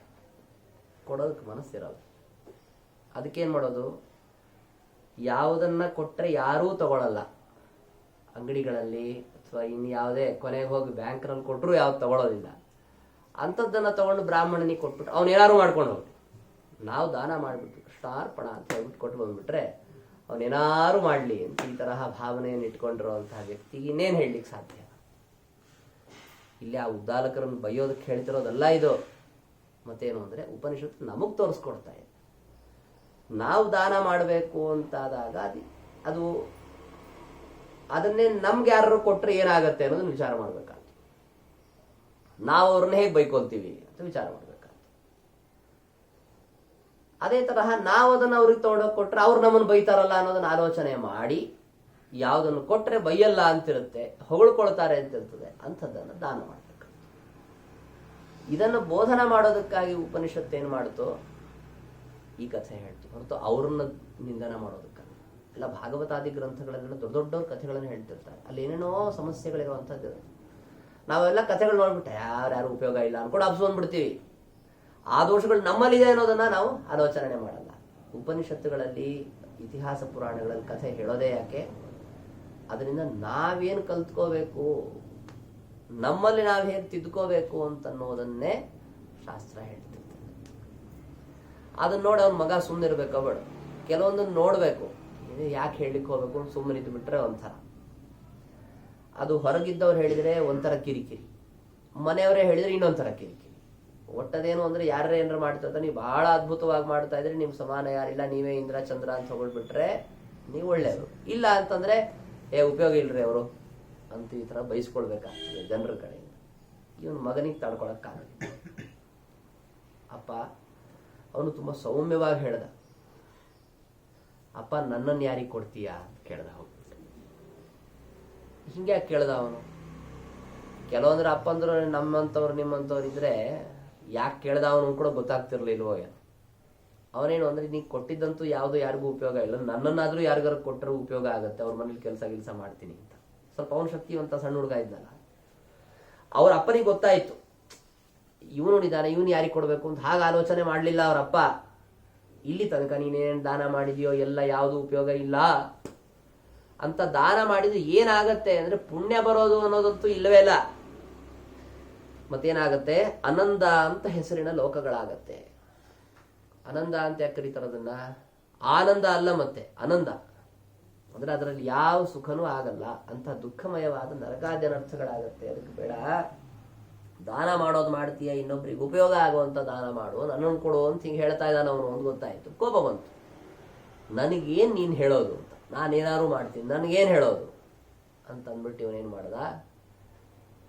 ಕೊಡೋದಕ್ಕೆ ಮನಸ್ಸಿರಲ್ಲ. ಅದಕ್ಕೇನು ಮಾಡೋದು, ಯಾವುದನ್ನ ಕೊಟ್ಟರೆ ಯಾರೂ ತಗೊಳ್ಳಲ್ಲ, ಅಂಗಡಿಗಳಲ್ಲಿ ಅಥವಾ ಇನ್ಯಾವುದೇ ಕೊನೆಗೆ ಹೋಗಿ ಬ್ಯಾಂಕ್ನಲ್ಲಿ ಕೊಟ್ಟರು ಯಾವ್ದು ತಗೊಳ್ಳೋದಿಲ್ಲ. ಅಂಥದ್ದನ್ನು ತಗೊಂಡು ಬ್ರಾಹ್ಮಣನಿಗೆ ಕೊಟ್ಬಿಟ್ಟು ಅವನೇನಾರು ಮಾಡ್ಕೊಂಡು ಹೋಗ್ಲಿ. ನಾವು ದಾನ ಮಾಡಿಬಿಟ್ಟು ಕೃಷ್ಣಾರ್ಪಣ ಅಂತ ಹೇಳ್ಬಿಟ್ಟು ಕೊಟ್ಟು ಬಂದ್ಬಿಟ್ರೆ ಅವನೇನಾರು ಮಾಡಲಿ ಅಂತ ಈ ತರಹ ಭಾವನೆಯನ್ನು ಇಟ್ಕೊಂಡಿರುವಂತಹ ವ್ಯಕ್ತಿಗೆ ಇನ್ನೇನು ಹೇಳಲಿಕ್ಕೆ ಸಾಧ್ಯ? ಇಲ್ಲಿ ಆ ಉದ್ದಾಲಕರನ್ನು ಬೈಯೋದಕ್ಕೆ ಹೇಳ್ತಿರೋದಲ್ಲ ಇದು. ಮತ್ತೇನು ಅಂದರೆ ಉಪನಿಷತ್ತು ನಮಗೆ ತೋರಿಸ್ಕೊಡ್ತಾ ಇದೆ. ನಾವು ದಾನ ಮಾಡಬೇಕು ಅಂತಾದಾಗ ಅದು ಅದನ್ನೇ ನಮ್ಗೆ ಯಾರು ಕೊಟ್ಟರೆ ಏನಾಗತ್ತೆ ಅನ್ನೋದನ್ನ ವಿಚಾರ ಮಾಡ್ಬೇಕಾಗ್ತದೆ. ನಾವು ಅವ್ರನ್ನ ಹೇಗೆ ಬೈಕೊಂತೀವಿ ಅಂತ ವಿಚಾರ ಮಾಡ್ಬೇಕಾಗ್ತದೆ. ಅದೇ ತರಹ ನಾವು ಅದನ್ನು ಅವ್ರಿಗೆ ತಗೊಂಡೋಗಿ ಕೊಟ್ಟರೆ ಅವ್ರು ನಮ್ಮನ್ನು ಬೈತಾರಲ್ಲ ಅನ್ನೋದನ್ನ ಆಲೋಚನೆ ಮಾಡಿ, ಯಾವುದನ್ನು ಕೊಟ್ಟರೆ ಬೈಯಲ್ಲ ಅಂತಿರುತ್ತೆ, ಹೊಗಳ್ಕೊಳ್ತಾರೆ ಅಂತಿರ್ತದೆ, ಅಂಥದ್ದನ್ನು ದಾನ ಮಾಡಬೇಕು. ಇದನ್ನು ಬೋಧನ ಮಾಡೋದಕ್ಕಾಗಿ ಉಪನಿಷತ್ತು ಏನು ಮಾಡ್ತೋ ಈ ಕಥೆ ಹೇಳ್ತು ಹೊರತು ಅವ್ರನ್ನ ನಿಂದನ ಮಾಡೋದಕ್ಕಲ್ಲ. ಎಲ್ಲ ಭಾಗವತಾದಿ ಗ್ರಂಥಗಳಲ್ಲೆಲ್ಲ ದೊಡ್ಡ ದೊಡ್ಡವ್ರ ಕಥೆಗಳನ್ನು ಹೇಳ್ತಿರ್ತಾರೆ. ಅಲ್ಲಿ ಏನೇನೋ ಸಮಸ್ಯೆಗಳಿರುವಂಥದ್ದು. ನಾವೆಲ್ಲ ಕಥೆಗಳು ನೋಡ್ಬಿಟ್ಟೆ ಯಾರ್ಯಾರು ಉಪಯೋಗ ಇಲ್ಲ ಅನ್ಕೊಂಡು ಅಬ್ಸ್ಕೊಂಡ್ಬಿಡ್ತೀವಿ. ಆ ದೋಷಗಳು ನಮ್ಮಲ್ಲಿದೆ ಅನ್ನೋದನ್ನ ನಾವು ಆಲೋಚನೆ ಮಾಡಲ್ಲ. ಉಪನಿಷತ್ತುಗಳಲ್ಲಿ, ಇತಿಹಾಸ ಪುರಾಣಗಳಲ್ಲಿ ಕಥೆ ಹೇಳೋದೇ ಯಾಕೆ? ಅದರಿಂದ ನಾವೇನು ಕಲ್ತ್ಕೋಬೇಕು, ನಮ್ಮಲ್ಲಿ ನಾವು ಹೇಗೆ ತಿದ್ಕೋಬೇಕು ಅಂತನ್ನೋದನ್ನೇ ಶಾಸ್ತ್ರ ಹೇಳ್ತಿರ್ತದೆ. ಅದನ್ನ ನೋಡಿ ಅವ್ನ ಮಗ ಸುಮ್ಮನೆ ಇರ್ಬೇಕು ಬೇಡ, ಕೆಲವೊಂದನ್ನು ನೋಡ್ಬೇಕು. ಯಾಕೆ ಹೇಳಲಿಕ್ಕೆ ಹೋಗ್ಬೇಕು, ಸುಮ್ಮನೆ ಇದ್ದು ಬಿಟ್ರೆ ಒಂಥರ ಅದು. ಹೊರಗಿದ್ದವ್ರು ಹೇಳಿದ್ರೆ ಒಂಥರ ಕಿರಿಕಿರಿ, ಮನೆಯವರೇ ಹೇಳಿದ್ರೆ ಇನ್ನೊಂಥರ ಕಿರಿಕಿರಿ. ಒಟ್ಟದೇನು ಅಂದ್ರೆ ಯಾರೇ ಏನಾರು ಮಾಡ್ತಾ ನೀವು ಬಹಳ ಅದ್ಭುತವಾಗಿ ಮಾಡ್ತಾ ಇದ್ರೆ ನಿಮ್ ಸಮಾನ ಯಾರಿಲ್ಲ, ನೀವೇ ಇಂದ್ರ ಚಂದ್ರ ಅಂತ ಹೊಗಳ್ಬಿಟ್ರೆ ನೀವು ಒಳ್ಳೆಯವರು. ಇಲ್ಲ ಅಂತಂದ್ರೆ ಉಪಯೋಗ ಇಲ್ರಿ ಅವರು ಅಂತ ಈ ತರ ಬಯಸ್ಕೊಳ್ಬೇಕಾಗ್ತದೆ ಜನರ ಕಡೆಯಿಂದ. ಇವನು ಮಗನಿಗೆ ತಡ್ಕೊಳಕ್ಕಾಗಲ್ಲ. ಅಪ್ಪ ಅವನು ತುಂಬಾ ಸೌಮ್ಯವಾಗಿ ಹೇಳ್ದ, ಅಪ್ಪ ನನ್ನನ್ನು ಯಾರಿಗೆ ಕೊಡ್ತೀಯಾ ಅಂತ ಕೇಳ್ದ. ಹೋಗ್ಬಿಟ್ಟು ಹಿಂಗೆ ಕೇಳ್ದ ಅವನು. ಕೆಲವೊಂದ್ರೆ ಅಪ್ಪಂದ್ರು ನಮ್ಮಂತವ್ರು ನಿಮ್ಮಂತವ್ರು ಇದ್ರೆ ಯಾಕೆ ಕೇಳ್ದ ಅವನು ಕೂಡ ಗೊತ್ತಾಗ್ತಿರ್ಲಿಲ್ವೋ ಏನೋ. ಅವನೇನು ಅಂದ್ರೆ ನೀ ಕೊಟ್ಟಿದ್ದಂತೂ ಯಾವುದು ಯಾರಿಗೂ ಉಪಯೋಗ ಇಲ್ಲ, ನನ್ನನ್ನಾದ್ರೂ ಯಾರಿಗಾರು ಕೊಟ್ಟರೆ ಉಪಯೋಗ ಆಗತ್ತೆ, ಅವ್ರ ಮನೇಲಿ ಕೆಲಸ ಮಾಡ್ತೀನಿ ಅಂತ. ಸ್ವಲ್ಪ ಅವನ ಶಕ್ತಿವಂತ ಸಣ್ಣ ಹುಡುಗ ಇದ್ನಲ್ಲ, ಅವ್ರ ಅಪ್ಪನಿಗೆ ಗೊತ್ತಾಯ್ತು ಇವನು ಇದ್ದಾನೆ, ಇವನು ಯಾರಿಗೆ ಕೊಡ್ಬೇಕು ಅಂತ. ಹಾಗೆ ಆಲೋಚನೆ ಮಾಡ್ಲಿಲ್ಲ ಅವರಪ್ಪ. ಇಲ್ಲಿ ತನಕ ನೀನೇನು ದಾನ ಮಾಡಿದ್ಯೋ ಎಲ್ಲ ಯಾವುದು ಉಪಯೋಗ ಇಲ್ಲ ಅಂತ. ದಾನ ಮಾಡಿದ್ರೆ ಏನಾಗತ್ತೆ ಅಂದ್ರೆ ಪುಣ್ಯ ಬರೋದು ಅನ್ನೋದಂತೂ ಇಲ್ಲವೇ ಇಲ್ಲ. ಮತ್ತೇನಾಗತ್ತೆ, ಆನಂದ ಅಂತ ಹೆಸರಿನ ಲೋಕಗಳಾಗತ್ತೆ. ಆನಂದ ಅಂತ ಯಾಕೆ ಕರೀತಾರೆ ಅದನ್ನ? ಆನಂದ ಅಲ್ಲ, ಮತ್ತೆ ಆನಂದ ಅಂದ್ರೆ ಅದರಲ್ಲಿ ಯಾವ ಸುಖನೂ ಆಗಲ್ಲ ಅಂತ ದುಃಖಮಯವಾದ ನರಕಾದ್ಯನರ್ಥಗಳಾಗತ್ತೆ. ಅದಕ್ಕೆ ಬೇಡ, ದಾನ ಮಾಡೋದು ಮಾಡ್ತೀಯ, ಇನ್ನೊಬ್ರಿಗೆ ಉಪಯೋಗ ಆಗುವಂತ ದಾನ ಮಾಡು, ನನ್ನನ್ನು ಕೊಡು ಅಂತ ಹಿಂಗೆ ಹೇಳ್ತಾ ಇದ್ದಾನೆ ಅವನು. ಒಂದು ಗೊತ್ತಾಯ್ತು, ಕೋಪ ಬಂತು. ನನಗೇನು ನೀನು ಹೇಳೋದು ಅಂತ, ನಾನೇನಾದ್ರು ಮಾಡ್ತೀನಿ, ನನಗೇನು ಹೇಳೋದು ಅಂತ ಅಂದ್ಬಿಟ್ಟು ಇವನೇನು ಮಾಡ್ದ,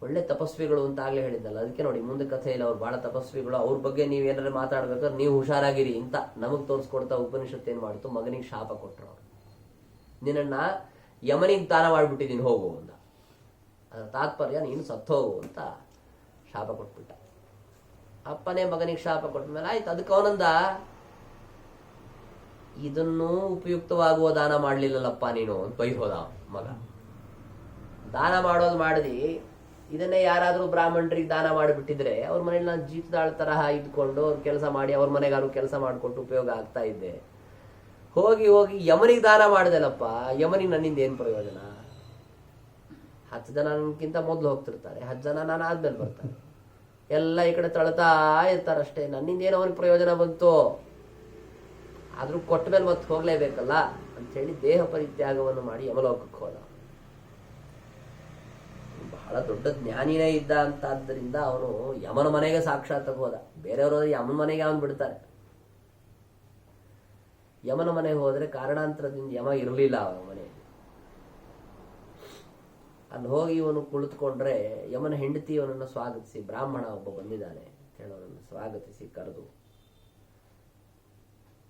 ಒಳ್ಳೆ ತಪಸ್ವಿಗಳು ಅಂತ ಆಗ್ಲೇ ಹೇಳಿದ್ದಲ್ಲ, ಅದಕ್ಕೆ ನೋಡಿ ಮುಂದೆ ಕಥೆಯಲ್ಲಿ ಅವ್ರು ಬಹಳ ತಪಸ್ವಿಗಳು, ಅವ್ರ ಬಗ್ಗೆ ನೀವೇನಾದ್ರು ಮಾತಾಡ್ಬೇಕಾದ್ರೆ ನೀವು ಹುಷಾರಾಗಿರಿ ಅಂತ ನಮಗ್ ತೋರಿಸ್ಕೊಡ್ತಾ ಉಪನಿಷತ್ತು ಏನ್ ಮಾಡ್ತು, ಮಗನಿಗೆ ಶಾಪ ಕೊಟ್ರು. ಅವ್ರು ನಿನ್ನ ಯಮನಿಗೆ ದಾನ ಮಾಡ್ಬಿಟ್ಟಿದ್ದೀನಿ ಹೋಗು ಅಂತ. ಅದರ ತಾತ್ಪರ್ಯ ನೀನು ಸತ್ತೋಗು ಅಂತ ಶಾಪ ಕೊಟ್ಬಿಟ್ಟ. ಅಪ್ಪನೇ ಮಗನಿಗೆ ಶಾಪ ಕೊಟ್ಟ ಆಯ್ತು, ಅದಕ್ಕೆ ಅವನಂದ, ಇದನ್ನೂ ಉಪಯುಕ್ತವಾಗುವ ದಾನ ಮಾಡ್ಲಿಲ್ಲಲ್ಲಪ್ಪ ನೀನು ಅಂತ ಬೈಹೋದ ಮಗ. ದಾನ ಮಾಡೋದು ಮಾಡಿದಿ, ಇದನ್ನೇ ಯಾರಾದ್ರೂ ಬ್ರಾಹ್ಮಣರಿಗೆ ದಾನ ಮಾಡಿಬಿಟ್ಟಿದ್ರೆ ಅವ್ರ ಮನೇಲಿ ನಾನು ಜೀತದಾಳ ತರಹ ಇದ್ಕೊಂಡು ಅವ್ರ ಕೆಲಸ ಮಾಡಿ ಅವ್ರ ಮನೆಗಾರು ಕೆಲಸ ಮಾಡಿಕೊಟ್ಟು ಉಪಯೋಗ ಆಗ್ತಾ ಇದ್ದೆ. ಹೋಗಿ ಹೋಗಿ ಯಮನಿಗೆ ದಾನ ಮಾಡಿದೆಲ್ಲಪ್ಪ, ಯಮನಿಗೆ ನನ್ನಿಂದ ಏನ್ ಪ್ರಯೋಜನ? 10 ಜನ ನನ್ಗಿಂತ ಮೊದಲು ಹೋಗ್ತಿರ್ತಾರೆ, 10 ಜನ ನಾನು ಆದ್ಮೇಲೆ ಬರ್ತಾರೆ, ಎಲ್ಲ ಈ ಕಡೆ ತಳ್ತಾ ಇರ್ತಾರಷ್ಟೇ. ನನ್ನಿಂದ ಏನೋ ಅವನಿಗೆ ಪ್ರಯೋಜನ ಬಂತು? ಆದ್ರೂ ಕೊಟ್ಟ ಮೇಲೆ ಮತ್ತೆ ಹೋಗ್ಲೇಬೇಕಲ್ಲ ಅಂತ ಹೇಳಿ ದೇಹ ಪರಿತ್ಯಾಗವನ್ನು ಮಾಡಿ ಯಮಲೋಕಕ್ಕೆ ಹೋದ. ಬಹಳ ದೊಡ್ಡ ಜ್ಞಾನಿನೇ ಇದ್ದ ಅಂತಾದ್ದರಿಂದ ಅವನು ಯಮನ ಮನೆಗೆ ಸಾಕ್ಷಾತ್ ಹೋದ. ಬೇರೆಯವರು ಯಮನ ಮನೆಗೆ ಅವನು ಬಿಡ್ತಾರೆ. ಯಮನ ಮನೆಗೆ ಹೋದ್ರೆ ಕಾರಣಾಂತರದಿಂದ ಯಮ ಇರಲಿಲ್ಲ ಅವನ ಮನೆಯಲ್ಲಿ. ಅಲ್ಲಿ ಹೋಗಿ ಇವನು ಕುಳಿತುಕೊಂಡ್ರೆ ಯಮನ ಹೆಂಡತಿ ಅವನನ್ನು ಸ್ವಾಗತಿಸಿ, ಬ್ರಾಹ್ಮಣ ಒಬ್ಬ ಬಂದಿದ್ದಾನೆ ಹೇಳೋನನ್ನು ಸ್ವಾಗತಿಸಿ ಕರೆದು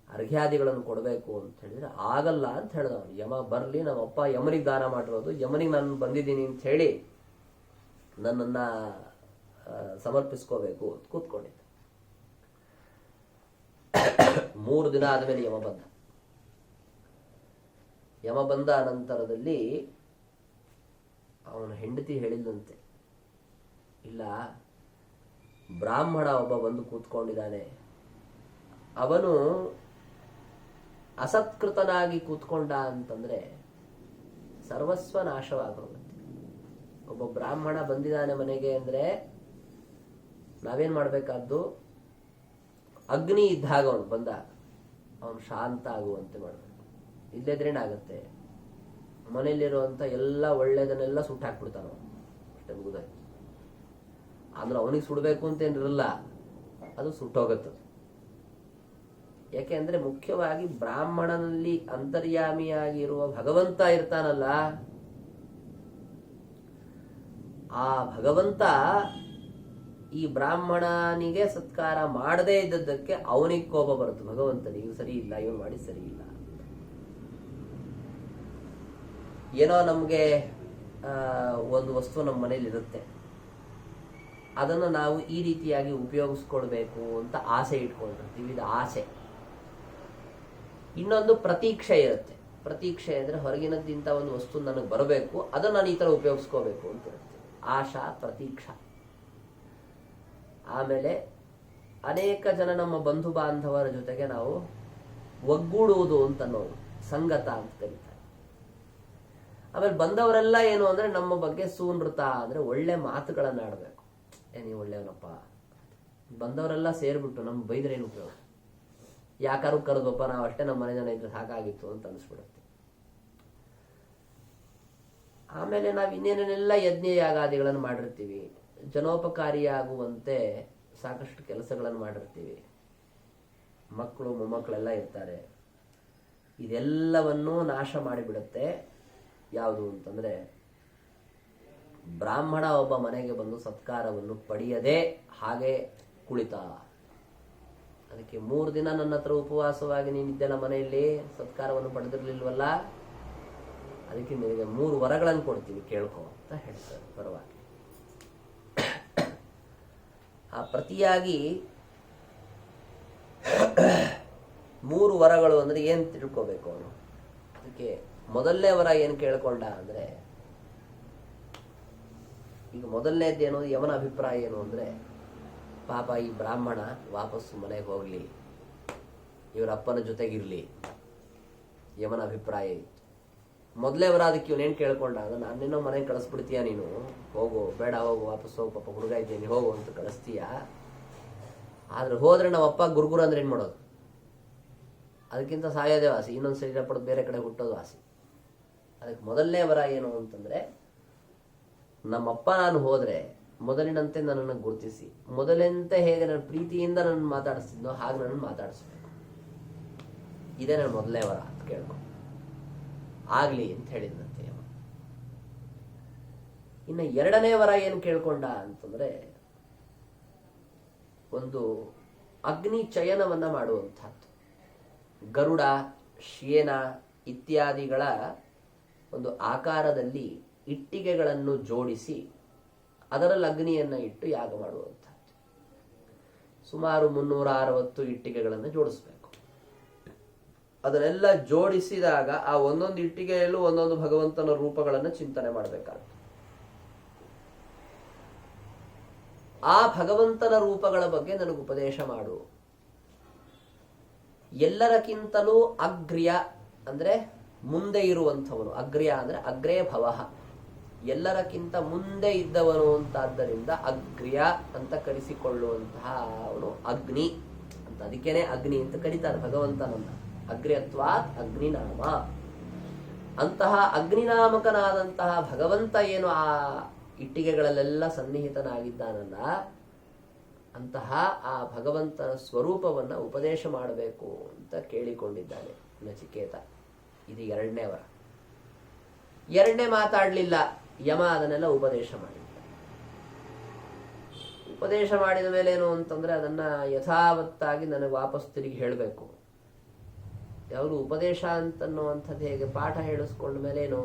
ಅರ್ಘ್ಯಾದಿಗಳನ್ನು ಕೊಡಬೇಕು ಅಂತ ಹೇಳಿದ್ರೆ ಆಗಲ್ಲ ಅಂತ ಹೇಳ್ದ ಅವನು. ಯಮ ಬರ್ಲಿ, ನಮ್ಮಪ್ಪ ಯಮನಿಗೆ ದಾನ ಮಾಡಿರೋದು, ಯಮನಿಗೆ ನಾನು ಬಂದಿದ್ದೀನಿ ಅಂತ ಹೇಳಿ ನನ್ನನ್ನ ಸಮರ್ಪಿಸ್ಕೋಬೇಕು ಅಂತ ಕೂತ್ಕೊಂಡಿದ್ದ. 3 ದಿನ ಆದಮೇಲೆ ಯಮ ಬಂದ ನಂತರದಲ್ಲಿ ಅವನ ಹೆಂಡತಿ ಹೇಳಿದಂತೆ, ಇಲ್ಲ, ಬ್ರಾಹ್ಮಣ ಒಬ್ಬ ಬಂದು ಕೂತ್ಕೊಂಡಿದ್ದಾನೆ, ಅವನು ಅಸತ್ಕೃತನಾಗಿ ಕೂತ್ಕೊಂಡ ಅಂತಂದ್ರೆ ಸರ್ವಸ್ವ ನಾಶವಾಗೋಗುತ್ತೆ. ಒಬ್ಬ ಬ್ರಾಹ್ಮಣ ಬಂದಿದ್ದಾನೆ ಮನೆಗೆ ಅಂದ್ರೆ ನಾವೇನ್ ಮಾಡ್ಬೇಕಾದ್ದು, ಅಗ್ನಿ ಇದ್ದಾಗ ಅವನು ಬಂದಾಗ ಅವನು ಶಾಂತ ಆಗುವಂತೆ ಮಾಡ್ಬೇಕು. ಇಲ್ಲದ್ರೇನಾಗತ್ತೆ, ಮನೆಯಲ್ಲಿರುವಂತ ಎಲ್ಲ ಒಳ್ಳೇದನ್ನೆಲ್ಲ ಸುಟ್ಟಾಕ್ಬಿಡ್ತಾನ, ಅಷ್ಟೇ ಮುಗಿದಾಯ್ತು. ಆದ್ರೆ ಅವನಿಗೆ ಸುಡಬೇಕು ಅಂತೇನಿರಲ್ಲ, ಅದು ಸುಟ್ಟೋಗತ್ತದು. ಯಾಕೆ ಅಂದ್ರೆ ಮುಖ್ಯವಾಗಿ ಬ್ರಾಹ್ಮಣನಲ್ಲಿ ಅಂತರ್ಯಾಮಿಯಾಗಿರುವ ಭಗವಂತ ಇರ್ತಾನಲ್ಲ, ಆ ಭಗವಂತ ಈ ಬ್ರಾಹ್ಮಣನಿಗೆ ಸತ್ಕಾರ ಮಾಡದೇ ಇದ್ದದ್ದಕ್ಕೆ ಅವನಿಗೆ ಕೋಪ ಬರುತ್ತೆ. ಭಗವಂತನಿಗೆ ಸರಿ ಇಲ್ಲ, ಇವನು ಮಾಡಿ ಸರಿ ಇಲ್ಲ. ಏನೋ ನಮ್ಗೆ ಒಂದು ವಸ್ತು ನಮ್ಮ ಮನೇಲಿ ಇರುತ್ತೆ, ಅದನ್ನು ನಾವು ಈ ರೀತಿಯಾಗಿ ಉಪಯೋಗಿಸ್ಕೊಳ್ಬೇಕು ಅಂತ ಆಸೆ ಇಟ್ಕೊಂಡಿರ್ತೀವಿ. ಇದು ಆಸೆ. ಇನ್ನೊಂದು ಪ್ರತೀಕ್ಷೆ ಇರುತ್ತೆ. ಪ್ರತೀಕ್ಷೆ ಅಂದ್ರೆ ಹೊರಗಿನದ್ದಿಂತ ಒಂದು ವಸ್ತು ನನಗೆ ಬರಬೇಕು, ಅದನ್ನು ನಾನು ಈ ತರ ಉಪಯೋಗಿಸ್ಕೋಬೇಕು ಅಂತ ಇರುತ್ತೆ. ಆಶಾ, ಪ್ರತೀಕ್ಷಾ. ಆಮೇಲೆ ಅನೇಕ ಜನ ನಮ್ಮ ಬಂಧು ಬಾಂಧವರ ಜೊತೆಗೆ ನಾವು ಒಗ್ಗೂಡುವುದು ಅಂತ ಅನ್ನೋದು ಸಂಗತ ಅಂತ ಕರೀತಾರೆ. ಆಮೇಲೆ ಬಂದವರೆಲ್ಲ ಏನು ಅಂದ್ರೆ ನಮ್ಮ ಬಗ್ಗೆ ಸೂನೃತ ಅಂದ್ರೆ ಒಳ್ಳೆ ಮಾತುಗಳನ್ನ ಆಡ್ಬೇಕು. ನೀವು ಒಳ್ಳೆಯವನಪ್ಪ. ಬಂದವರೆಲ್ಲ ಸೇರ್ಬಿಟ್ಟು ನಮ್ಗೆ ಬೈದ್ರೆ ಏನು ಉಪಯೋಗ? ಯಾಕಾರು ಕರೆದಪ್ಪ, ನಾವು ಅಷ್ಟೇ ನಮ್ಮ ಮನೆ ಜನ ಇದ್ರೆ ಸಾಕಾಗಿತ್ತು ಅಂತ ಅನಿಸ್ಬಿಡುತ್ತೆ. ಆಮೇಲೆ ನಾವು ಇನ್ನೇನೆಲ್ಲ ಯಜ್ಞ ಯಾಗಾದಿಗಳನ್ನು ಮಾಡಿರ್ತೀವಿ, ಜನೋಪಕಾರಿಯಾಗುವಂತೆ ಸಾಕಷ್ಟು ಕೆಲಸಗಳನ್ನು ಮಾಡಿರ್ತೀವಿ, ಮಕ್ಕಳು ಮೊಮ್ಮಕ್ಕಳೆಲ್ಲ ಇರ್ತಾರೆ. ಇದೆಲ್ಲವನ್ನೂ ನಾಶ ಮಾಡಿಬಿಡುತ್ತೆ. ಯಾವುದು ಅಂತಂದ್ರೆ ಬ್ರಾಹ್ಮಣ ಒಬ್ಬ ಮನೆಗೆ ಬಂದು ಸತ್ಕಾರವನ್ನು ಪಡೆಯದೆ ಹಾಗೆ ಕುಳಿತ. ಅದಕ್ಕೆ 3 ದಿನ ನನ್ನ ಹತ್ರ ಉಪವಾಸವಾಗಿ ನೀನಿದ್ದೆಲ್ಲ ಮನೆಯಲ್ಲಿ ಸತ್ಕಾರವನ್ನು ಪಡೆದಿರ್ಲಿಲ್ವಲ್ಲ, ಅದಕ್ಕೆ ನಿನಗೆ 3 ವರಗಳನ್ನು ಕೊಡ್ತೀನಿ, ಕೇಳ್ಕೊ ಅಂತ ಹೇಳ್ತಾರೆ. ಪರವಾಗಿ ಆ ಪ್ರತಿಯಾಗಿ 3 ವರಗಳು ಅಂದ್ರೆ ಏನ್ ತಿಳ್ಕೋಬೇಕು ಅವನು. ಅದಕ್ಕೆ ಮೊದಲನೇ ವರ ಏನ್ ಕೇಳ್ಕೊಂಡ ಅಂದ್ರೆ, ಈಗ ಮೊದಲನೇದ್ದೇನು, ಯಮನ ಅಭಿಪ್ರಾಯ ಏನು ಅಂದ್ರೆ, ಪಾಪ ಈ ಬ್ರಾಹ್ಮಣ ವಾಪಸ್ಸು ಮನೆಗೆ ಹೋಗ್ಲಿ, ಇವರ ಅಪ್ಪನ ಜೊತೆಗಿರ್ಲಿ, ಯಮನ ಅಭಿಪ್ರಾಯ ಇತ್ತು. ಮೊದಲೇ ವರ ಅದಕ್ಕೆ ಇವನೇನ್ ಕೇಳ್ಕೊಂಡ ಅಂದ್ರೆ, ನಾನು ನಿನ್ನೋ ಮನೆಗೆ ಕಳಿಸ್ಬಿಡ್ತೀಯ, ನೀನು ಹೋಗು, ಬೇಡ ಹೋಗು, ವಾಪಸ್ ಹೋಗು, ಪಾಪ ಹುಡುಗ ಇದ್ದೀನಿ, ಹೋಗು ಅಂತ ಕಳಿಸ್ತೀಯ. ಆದ್ರೆ ಹೋದ್ರೆ ನಮ್ಮ ಅಪ್ಪ ಗುರುಗುರು ಅಂದ್ರೆ ಏನ್ ಮಾಡೋದು? ಅದಕ್ಕಿಂತ ಸಾಯೋದೇ ವಾಸಿ, ಇನ್ನೊಂದು ಶರೀರ ಪಡೆದು ಬೇರೆ ಕಡೆ ಹುಟ್ಟೋದು ವಾಸಿ. ಅದಕ್ಕೆ ಮೊದಲನೇ ವರ ಏನು ಅಂತಂದ್ರೆ, ನಮ್ಮಪ್ಪ ನಾನು ಹೋದ್ರೆ ಮೊದಲಿನಂತೆ ನನ್ನನ್ನು ಗುರುತಿಸಿ, ಮೊದಲಿನಂತೆ ಹೇಗೆ ನನ್ನ ಪ್ರೀತಿಯಿಂದ ನನ್ನ ಮಾತಾಡಿಸ್ತಿದ್ನೋ ಹಾಗೆ ನನ್ನ ಮಾತಾಡಿಸ್ಬೇಕು. ಇದೇ ನನ್ನ ಮೊದಲನೇ ವರ ಅಂತ ಕೇಳ್ಕೊ, ಆಗ್ಲಿ ಅಂತ ಹೇಳಿದಂತೆ. ಇನ್ನು 2ನೇ ವರ ಏನು ಕೇಳ್ಕೊಂಡ ಅಂತಂದ್ರೆ, ಒಂದು ಅಗ್ನಿ ಚಯನವನ್ನ ಮಾಡುವಂತಹದ್ದು. ಗರುಡ, ಶೇನ ಇತ್ಯಾದಿಗಳ ಒಂದು ಆಕಾರದಲ್ಲಿ ಇಟ್ಟಿಗೆಗಳನ್ನು ಜೋಡಿಸಿ ಅದರಲ್ಲಿ ಅಗ್ನಿಯನ್ನ ಇಟ್ಟು ಯಾಗ ಮಾಡುವಂತಹದ್ದು. ಸುಮಾರು 360 ಇಟ್ಟಿಗೆಗಳನ್ನು ಜೋಡಿಸ್ಬೇಕು. ಅದನ್ನೆಲ್ಲ ಜೋಡಿಸಿದಾಗ ಆ ಒಂದೊಂದು ಇಟ್ಟಿಗೆಯಲ್ಲೂ ಒಂದೊಂದು ಭಗವಂತನ ರೂಪಗಳನ್ನು ಚಿಂತನೆ ಮಾಡಬೇಕಾಗುತ್ತೆ. ಆ ಭಗವಂತನ ರೂಪಗಳ ಬಗ್ಗೆ ನನಗೆ ಉಪದೇಶ ಮಾಡು. ಎಲ್ಲರಕ್ಕಿಂತಲೂ ಅಗ್ರ್ಯ ಅಂದ್ರೆ ಮುಂದೆ ಇರುವಂಥವನು. ಅಗ್ರ್ಯ ಅಂದ್ರೆ ಅಗ್ರೇ ಭವಃ, ಎಲ್ಲರಕ್ಕಿಂತ ಮುಂದೆ ಇದ್ದವನು ಅಂತಾದ್ದರಿಂದ ಅಗ್ರ್ಯ ಅಂತ ಕರೆಸಿಕೊಳ್ಳುವಂತಹ ಅವನು ಅಗ್ನಿ ಅಂತ. ಅದಕ್ಕೇನೆ ಅಗ್ನಿ ಅಂತ ಕರೀತಾರೆ ಭಗವಂತನನ್ನ. ಅಗ್ರ್ಯತ್ವಾತ್ ಅಗ್ನಿನಾಮ. ಅಂತಹ ಅಗ್ನಿನಾಮಕನಾದಂತಹ ಭಗವಂತ ಏನು ಆ ಇಟ್ಟಿಗೆಗಳಲ್ಲೆಲ್ಲ ಸನ್ನಿಹಿತನಾಗಿದ್ದಾನಲ್ಲ, ಅಂತಹ ಆ ಭಗವಂತನ ಸ್ವರೂಪವನ್ನ ಉಪದೇಶ ಮಾಡಬೇಕು ಅಂತ ಕೇಳಿಕೊಂಡಿದ್ದಾನೆ ನಚಿಕೇತ. ಇದು 2ನೇ ವರ. 2ನೇ ಮಾತಾಡ್ಲಿಲ್ಲ ಯಮ, ಅದನ್ನೆಲ್ಲ ಉಪದೇಶ ಮಾಡಿದ್ದ. ಉಪದೇಶ ಮಾಡಿದ ಮೇಲೆ ಏನು ಅಂತಂದ್ರೆ, ಅದನ್ನ ಯಥಾವತ್ತಾಗಿ ನನಗೆ ವಾಪಸ್ ತಿರುಗಿ ಹೇಳಬೇಕು. ಯಾವುದು ಉಪದೇಶ ಅಂತನ್ನುವಂಥದ್ದು ಹೇಗೆ, ಪಾಠ ಹೇಳಿಸ್ಕೊಂಡ ಮೇಲೇನು,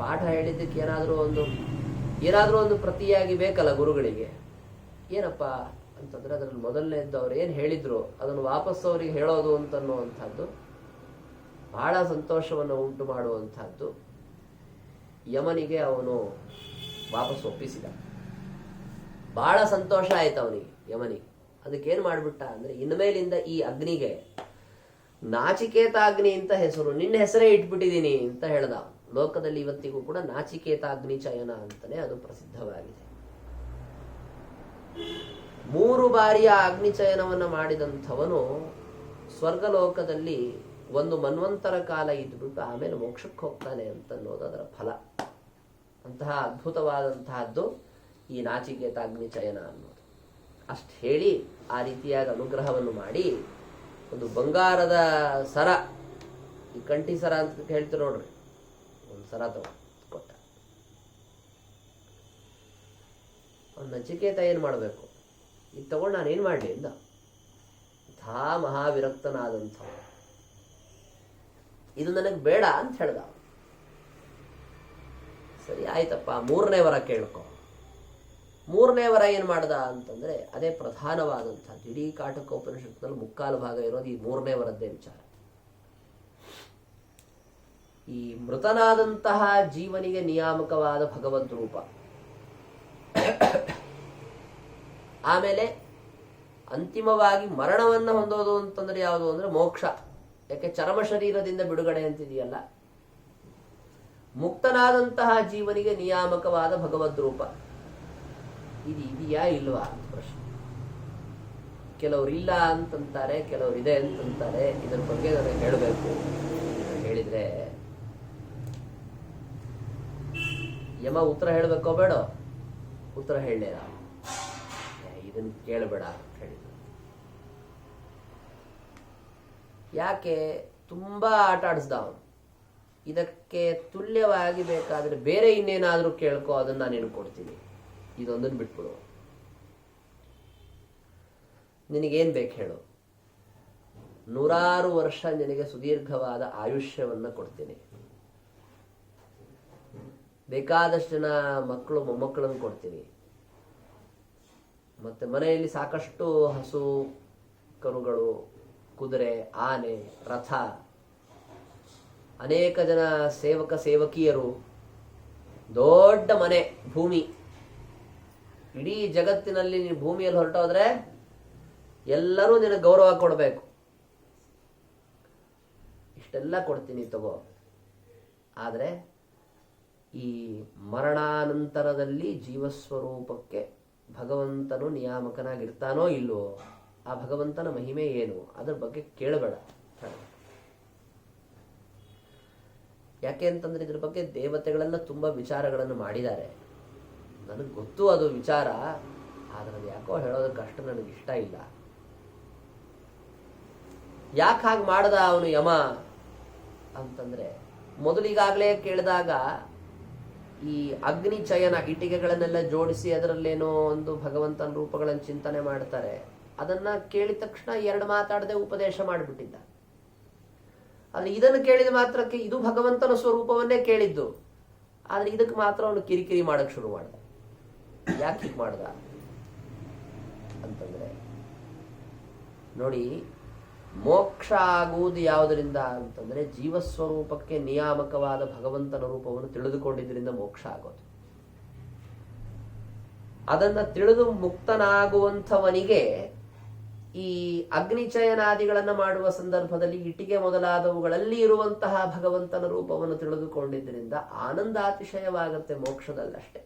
ಪಾಠ ಹೇಳಿದ್ದಕ್ಕೆ ಏನಾದ್ರೂ ಒಂದು ಪ್ರತಿಯಾಗಿ ಬೇಕಲ್ಲ ಗುರುಗಳಿಗೆ. ಏನಪ್ಪ ಅಂತಂದ್ರೆ ಅದರಲ್ಲಿ ಮೊದಲನೇದ್ದು ಅವ್ರು ಏನು ಹೇಳಿದ್ರು ಅದನ್ನು ವಾಪಸ್ ಅವರಿಗೆ ಹೇಳೋದು ಅಂತನ್ನುವಂಥದ್ದು ಬಹಳ ಸಂತೋಷವನ್ನು ಉಂಟು ಮಾಡುವಂಥದ್ದು. ಯಮನಿಗೆ ಅವನು ವಾಪಸ್ ಒಪ್ಪಿಸಿದ. ಬಹಳ ಸಂತೋಷ ಆಯ್ತು ಅವನಿಗೆ, ಯಮನಿಗೆ. ಅದಕ್ಕೇನು ಮಾಡಿಬಿಟ್ಟ ಅಂದರೆ, ಇನ್ಮೇಲಿಂದ ಈ ಅಗ್ನಿಗೆ ನಾಚಿಕೇತಾಗ್ನಿ ಅಂತ ಹೆಸರು, ನಿನ್ನ ಹೆಸರೇ ಇಟ್ಬಿಟ್ಟಿದ್ದೀನಿ ಅಂತ ಹೇಳ್ದ. ಲೋಕದಲ್ಲಿ ಇವತ್ತಿಗೂ ಕೂಡ ನಾಚಿಕೇತಾಗ್ನಿ ಚಯನ ಅಂತಲೇ ಅದು ಪ್ರಸಿದ್ಧವಾಗಿದೆ. 3 ಬಾರಿಯ ಅಗ್ನಿಚಯನವನ್ನು ಮಾಡಿದಂಥವನು ಸ್ವರ್ಗಲೋಕದಲ್ಲಿ 1 ಮನ್ವಂತರ ಕಾಲ ಇದ್ಬಿಟ್ಟು ಆಮೇಲೆ ಮೋಕ್ಷಕ್ಕೆ ಹೋಗ್ತಾನೆ ಅಂತನ್ನೋದು ಅದರ ಫಲ. ಅಂತಹ ಅದ್ಭುತವಾದಂತಹದ್ದು ಈ ನಾಚಿಕೇತಾಗ್ನಿಚಯನ ಅನ್ನೋದು. ಅಷ್ಟು ಹೇಳಿ ಆ ರೀತಿಯಾಗಿ ಅನುಗ್ರಹವನ್ನು ಮಾಡಿ ಒಂದು ಬಂಗಾರದ ಸರ, ಈ ಕಂಠಿ ಸರ ಅಂತ ಹೇಳ್ತೀವಿ ನೋಡ್ರಿ, ಒಂದು ಸರ ಕೊಟ್ಟ. ನಚಿಕೇತ ಏನು ಮಾಡಬೇಕು, ಇದು ತಗೊಂಡು ನಾನೇನು ಮಾಡಲಿ ಅಂದ. ಅಂಥ ಮಹಾವಿರಕ್ತನಾದಂಥವ, ಇದು ನನಗೆ ಬೇಡ ಅಂತ ಹೇಳ್ದ. ಸರಿ ಆಯ್ತಪ್ಪ, 3ನೇ ವರ ಕೇಳ್ಕೊ. 3ನೇ ವರ ಏನು ಮಾಡ್ದ ಅಂತಂದ್ರೆ, ಅದೇ ಪ್ರಧಾನವಾದಂಥದ್ದು. ಇಡೀ ಕಾಟಕ ಉಪನಿಷತ್ನಲ್ಲಿ 3/4 ಭಾಗ ಇರೋದು ಈ 3ನೇ ವರದ್ದೇ ವಿಚಾರ. ಈ ಮೃತನಾದಂತಹ ಜೀವನಿಗೆ ನಿಯಾಮಕವಾದ ಭಗವದ್ ರೂಪ, ಆಮೇಲೆ ಅಂತಿಮವಾಗಿ ಮರಣವನ್ನು ಹೊಂದೋದು ಅಂತಂದ್ರೆ ಯಾವುದು ಅಂದ್ರೆ ಮೋಕ್ಷ. ಯಾಕೆ ಚರ್ಮ ಶರೀರದಿಂದ ಬಿಡುಗಡೆ ಅಂತಿದೆಯಲ್ಲ, ಮುಕ್ತನಾದಂತಹ ಜೀವನಿಗೆ ನಿಯಾಮಕವಾದ ಭಗವದ್ ರೂಪ ಇದು ಇದೆಯಾ ಇಲ್ವಾ ಅಂತ ಪ್ರಶ್ನೆ. ಕೆಲವರು ಇಲ್ಲ ಅಂತಂತಾರೆ, ಕೆಲವರು ಇದೆ ಅಂತಂತಾರೆ. ಇದರ ಬಗ್ಗೆ ನನಗೆ ಹೇಳಬೇಕು. ಹೇಳಿದ್ರೆ ಯಮ ಉತ್ತರ ಹೇಳಬೇಕೋ ಬೇಡ, ಉತ್ತರ ಹೇಳಲಿಲ್ಲ. ಇದನ್ನ ಕೇಳಬೇಡ ಅಂತ ಹೇಳಿದ್ರು. ಯಾಕೆ? ತುಂಬಾ ಆಟ ಆಡಿಸ್ದ ಅವನು. ಇದಕ್ಕೆ ತುಲ್ಯವಾಗಿ ಬೇಕಾದ್ರೆ ಬೇರೆ ಇನ್ನೇನಾದ್ರೂ ಕೇಳ್ಕೊ, ಅದನ್ನ ನಾನು ಹೇಳ್ಕೊಡ್ತೀನಿ, ಇದೊಂದನ್ನು ಬಿಟ್ಬಿಡು. ನಿನಗೇನ್ ಬೇಕು ಹೇಳು, 100 ವರ್ಷ ನಿನಗೆ ಸುದೀರ್ಘವಾದ ಆಯುಷ್ಯವನ್ನ ಕೊಡ್ತೀನಿ, ಬೇಕಾದಷ್ಟು ಜನ ಮಕ್ಕಳು ಮೊಮ್ಮಕ್ಕಳನ್ನು ಕೊಡ್ತೀನಿ, ಮತ್ತೆ ಮನೆಯಲ್ಲಿ ಸಾಕಷ್ಟು ಹಸು ಕರುಗಳು, ಕುದುರೆ, ಆನೆ, ರಥ, ಅನೇಕ ಜನ ಸೇವಕ ಸೇವಕಿಯರು, ದೊಡ್ಡ ಮನೆ, ಭೂಮಿ. ಇಡೀ ಜಗತ್ತಿನಲ್ಲಿ ನೀನು ಭೂಮಿಯಲ್ಲಿ ಹೊರಟೋದ್ರೆ ಎಲ್ಲರೂ ನಿನಗೆ ಗೌರವ ಕೊಡಬೇಕು. ಇಷ್ಟೆಲ್ಲ ಕೊಡ್ತೀನಿ ತಗೋ. ಆದರೆ ಈ ಮರಣಾನಂತರದಲ್ಲಿ ಜೀವಸ್ವರೂಪಕ್ಕೆ ಭಗವಂತನು ನಿಯಾಮಕನಾಗಿರ್ತಾನೋ ಇಲ್ವೋ, ಆ ಭಗವಂತನ ಮಹಿಮೆ ಏನು, ಅದ್ರ ಬಗ್ಗೆ ಕೇಳಬೇಡ. ಯಾಕೆ ಅಂತಂದ್ರೆ ಇದ್ರ ಬಗ್ಗೆ ದೇವತೆಗಳೆಲ್ಲ ತುಂಬಾ ವಿಚಾರಗಳನ್ನು ಮಾಡಿದ್ದಾರೆ. ನನಗೆ ಗೊತ್ತು ಅದು ವಿಚಾರ, ಆದ್ರೆ ಅದು ಯಾಕೋ ಹೇಳೋದಕ್ಕೆ ಅಷ್ಟು ನನಗೆ ಇಷ್ಟ ಇಲ್ಲ. ಯಾಕೆ ಹಾಗೆ ಮಾಡ್ದ ಅವನು ಯಮ ಅಂತಂದ್ರೆ, ಮೊದಲಿಗಾಗಲೇ ಕೇಳಿದಾಗ ಈ ಅಗ್ನಿ ಚಯನ ಇಟ್ಟಿಗೆಗಳನ್ನೆಲ್ಲ ಜೋಡಿಸಿ ಅದರಲ್ಲೇನೋ ಒಂದು ಭಗವಂತನ ರೂಪಗಳನ್ನು ಚಿಂತನೆ ಮಾಡ್ತಾರೆ. ಅದನ್ನ ಕೇಳಿದ ತಕ್ಷಣ 2 ಮಾತಾಡದೆ ಉಪದೇಶ ಮಾಡಿಬಿಟ್ಟಿದ್ದ. ಆದ್ರೆ ಇದನ್ನು ಕೇಳಿದ ಮಾತ್ರಕ್ಕೆ ಇದು ಭಗವಂತನ ಸ್ವರೂಪವನ್ನೇ ಕೇಳಿದ್ದು, ಆದ್ರೆ ಇದಕ್ಕೆ ಮಾತ್ರ ಅವನು ಕಿರಿಕಿರಿ ಮಾಡಕ್ ಶುರು ಮಾಡ್ದ. ಯಾಕೆ ಹೀಗೆ ಮಾಡ್ದ ಅಂತಂದ್ರೆ, ನೋಡಿ, ಮೋಕ್ಷ ಆಗುವುದು ಯಾವುದರಿಂದ ಅಂತಂದ್ರೆ ಜೀವಸ್ವರೂಪಕ್ಕೆ ನಿಯಾಮಕವಾದ ಭಗವಂತನ ರೂಪವನ್ನು ತಿಳಿದುಕೊಂಡಿದ್ರಿಂದ ಮೋಕ್ಷ ಆಗೋದು. ಅದನ್ನ ತಿಳಿದು ಮುಕ್ತನಾಗುವಂಥವನಿಗೆ ಈ ಅಗ್ನಿಚಯನಾದಿಗಳನ್ನ ಮಾಡುವ ಸಂದರ್ಭದಲ್ಲಿ ಇಟ್ಟಿಗೆ ಮೊದಲಾದವುಗಳಲ್ಲಿ ಇರುವಂತಹ ಭಗವಂತನ ರೂಪವನ್ನು ತಿಳಿದುಕೊಂಡಿದ್ದರಿಂದ ಆನಂದಾತಿಶಯವಾಗುತ್ತೆ ಮೋಕ್ಷದಲ್ಲಷ್ಟೇ.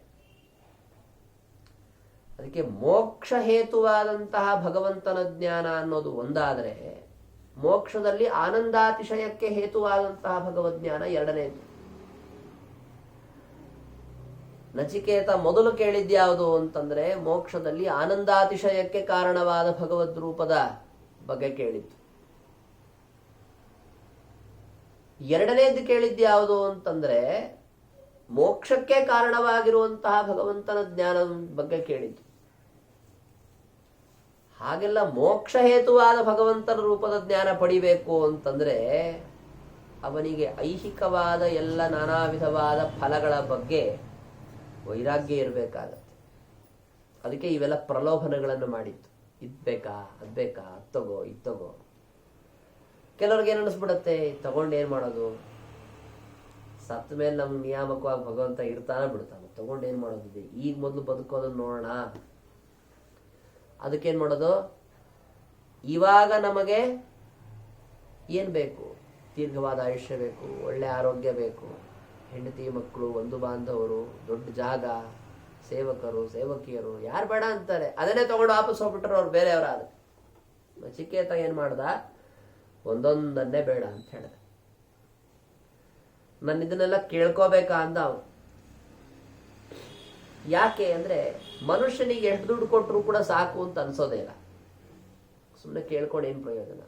ಅದಕ್ಕೆ ಮೋಕ್ಷ ಹೇತುವಾದಂತಹ ಭಗವಂತನ ಜ್ಞಾನ ಅನ್ನೋದು ಒಂದಾದರೆ, ಮೋಕ್ಷದಲ್ಲಿ ಆನಂದಾತಿಶಯಕ್ಕೆ ಹೇತುವಾದಂತಹ ಭಗವದ್ಜ್ಞಾನ ಎರಡನೇದು. ನಚಿಕೇತ ಮೊದಲು ಕೇಳಿದ್ಯಾವುದು ಅಂತಂದ್ರೆ ಮೋಕ್ಷದಲ್ಲಿ ಆನಂದಾತಿಶಯಕ್ಕೆ ಕಾರಣವಾದ ಭಗವದ್ ರೂಪದ ಬಗ್ಗೆ ಕೇಳಿದ್ದು. ಎರಡನೇದು ಕೇಳಿದ್ಯಾವುದು ಅಂತಂದ್ರೆ ಮೋಕ್ಷಕ್ಕೆ ಕಾರಣವಾಗಿರುವಂತಹ ಭಗವಂತನ ಜ್ಞಾನದ ಬಗ್ಗೆ ಕೇಳಿದ್ದು. ಹಾಗೆಲ್ಲ ಮೋಕ್ಷ ಹೇತುವಾದ ಭಗವಂತನ ರೂಪದ ಜ್ಞಾನ ಪಡಿಬೇಕು ಅಂತಂದ್ರೆ ಅವನಿಗೆ ಐಹಿಕವಾದ ಎಲ್ಲ ನಾನಾ ವಿಧವಾದ ಫಲಗಳ ಬಗ್ಗೆ ವೈರಾಗ್ಯ ಇರಬೇಕಾಗತ್ತೆ. ಅದಕ್ಕೆ ಇವೆಲ್ಲ ಪ್ರಲೋಭನೆಗಳನ್ನು ಮಾಡಿತ್ತು. ಇದ್ ಬೇಕಾ ಅದ್ ಬೇಕಾ ಅದ್ ತಗೋ ಇದ್ ತಗೋ. ಕೆಲವ್ರಿಗೆ ಏನು ಅನಿಸ್ಬಿಡತ್ತೆ, ತಗೊಂಡು ಏನು ಮಾಡೋದು, ಸತ್ತ ಮೇಲೆ ನಮ್ಗೆ ನಿಯಾಮಕವಾಗಿ ಭಗವಂತ ಇರ್ತಾನ ಬಿಡ್ತಾನೆ, ತಗೊಂಡು ಏನು ಮಾಡೋದಿದೆ, ಈಗ ಮೊದಲು ಬದುಕೋದನ್ನ ನೋಡೋಣ. ಅದಕ್ಕೇನು ಮಾಡೋದು, ಇವಾಗ ನಮಗೆ ಏನು ಬೇಕು, ದೀರ್ಘವಾದ ಆಯುಷ್ಯ ಬೇಕು, ಒಳ್ಳೆ ಆರೋಗ್ಯ ಬೇಕು, ಹೆಂಡತಿ ಮಕ್ಕಳು ಬಂಧು ಬಾಂಧವರು, ದೊಡ್ಡ ಜಾಗ, ಸೇವಕರು ಸೇವಕಿಯರು, ಯಾರು ಬೇಡ ಅಂತಾರೆ. ಅದನ್ನೇ ತಗೊಂಡು ವಾಪಸ್ ಹೋಗ್ಬಿಟ್ರು ಅವ್ರು ಬೇರೆಯವರಾದ. ನಚಿಕೇತ ಏನು ಮಾಡ್ದ, ಒಂದೊಂದನ್ನೇ ಬೇಡ ಅಂತ ಹೇಳಿದ. ನಾನು ಇದನ್ನೆಲ್ಲ ಕೇಳ್ಕೋಬೇಕಾ ಅಂದ ಅವನು. ಯಾಕೆ ಅಂದ್ರೆ ಮನುಷ್ಯನಿಗೆ ಎಷ್ಟು ದುಡ್ಡು ಕೊಟ್ಟರು ಕೂಡ ಸಾಕು ಅಂತ ಅನ್ಸೋದೇ ಇಲ್ಲ. ಸುಮ್ಮನೆ ಕೇಳ್ಕೊಂಡು ಏನು ಪ್ರಯೋಜನ.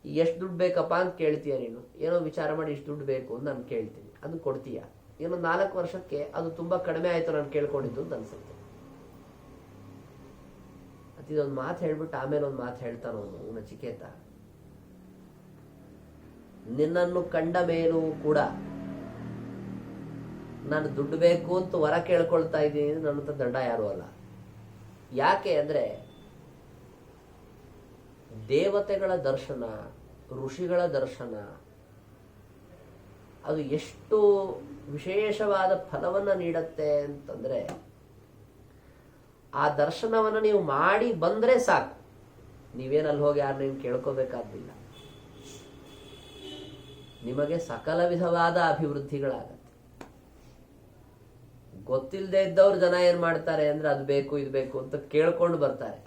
ಎಷ್ಟು ದುಡ್ಡು ಬೇಕಪ್ಪ ಅಂತ ಕೇಳ್ತೀಯ ನೀನು, ಏನೋ ವಿಚಾರ ಮಾಡಿ ಇಷ್ಟು ದುಡ್ಡು ಬೇಕು ಅಂತ ನಾನು ಕೇಳ್ತೀನಿ, ಅದನ್ನ ಕೊಡ್ತೀಯ. ಏನೋ 4 ವರ್ಷಕ್ಕೆ ಅದು ತುಂಬಾ ಕಡಿಮೆ ಆಯ್ತು ನಾನು ಕೇಳ್ಕೊಂಡಿದ್ದು ಅಂತ ಅನ್ಸುತ್ತೆ. ಇದೊಂದು ಮಾತು ಹೇಳ್ಬಿಟ್ಟು ಆಮೇಲೆ ಒಂದು ಮಾತು ಹೇಳ್ತಾನವನು ನಚಿಕೇತ. ನಿನ್ನನ್ನು ಕಂಡ ಮೇಲೂ ಕೂಡ ನಾನು ದುಡ್ಡು ಬೇಕು ಅಂತ ವರ ಕೇಳ್ಕೊಳ್ತಾ ಇದ್ದೀನಿ, ನನ್ನಂತ ದಂಡ ಯಾರು ಅಲ್ಲ. ಯಾಕೆ ಅಂದ್ರೆ ದೇವತೆಗಳ ದರ್ಶನ, ಋಷಿಗಳ ದರ್ಶನ, ಅದು ಎಷ್ಟು ವಿಶೇಷವಾದ ಫಲವನ್ನ ನೀಡತ್ತೆ ಅಂತಂದ್ರೆ, ಆ ದರ್ಶನವನ್ನು ನೀವು ಮಾಡಿ ಬಂದ್ರೆ ಸಾಕು, ನೀವೇನಲ್ಲಿ ಹೋಗಿ ಯಾರನ್ನ ಕೇಳ್ಕೋಬೇಕಾದಿಲ್ಲ. ನಿಮಗೆ ಸಕಲ ವಿಧವಾದ ಅಭಿವೃದ್ಧಿಗಳಾಗತ್ತೆ. ಗೊತ್ತಿಲ್ಲದೆ ಇದ್ದವ್ರು ಜನ ಏನ್ ಮಾಡ್ತಾರೆ ಅಂದ್ರೆ ಅದು ಬೇಕು ಇದು ಬೇಕು ಅಂತ ಕೇಳ್ಕೊಂಡು ಬರ್ತಾರೆ.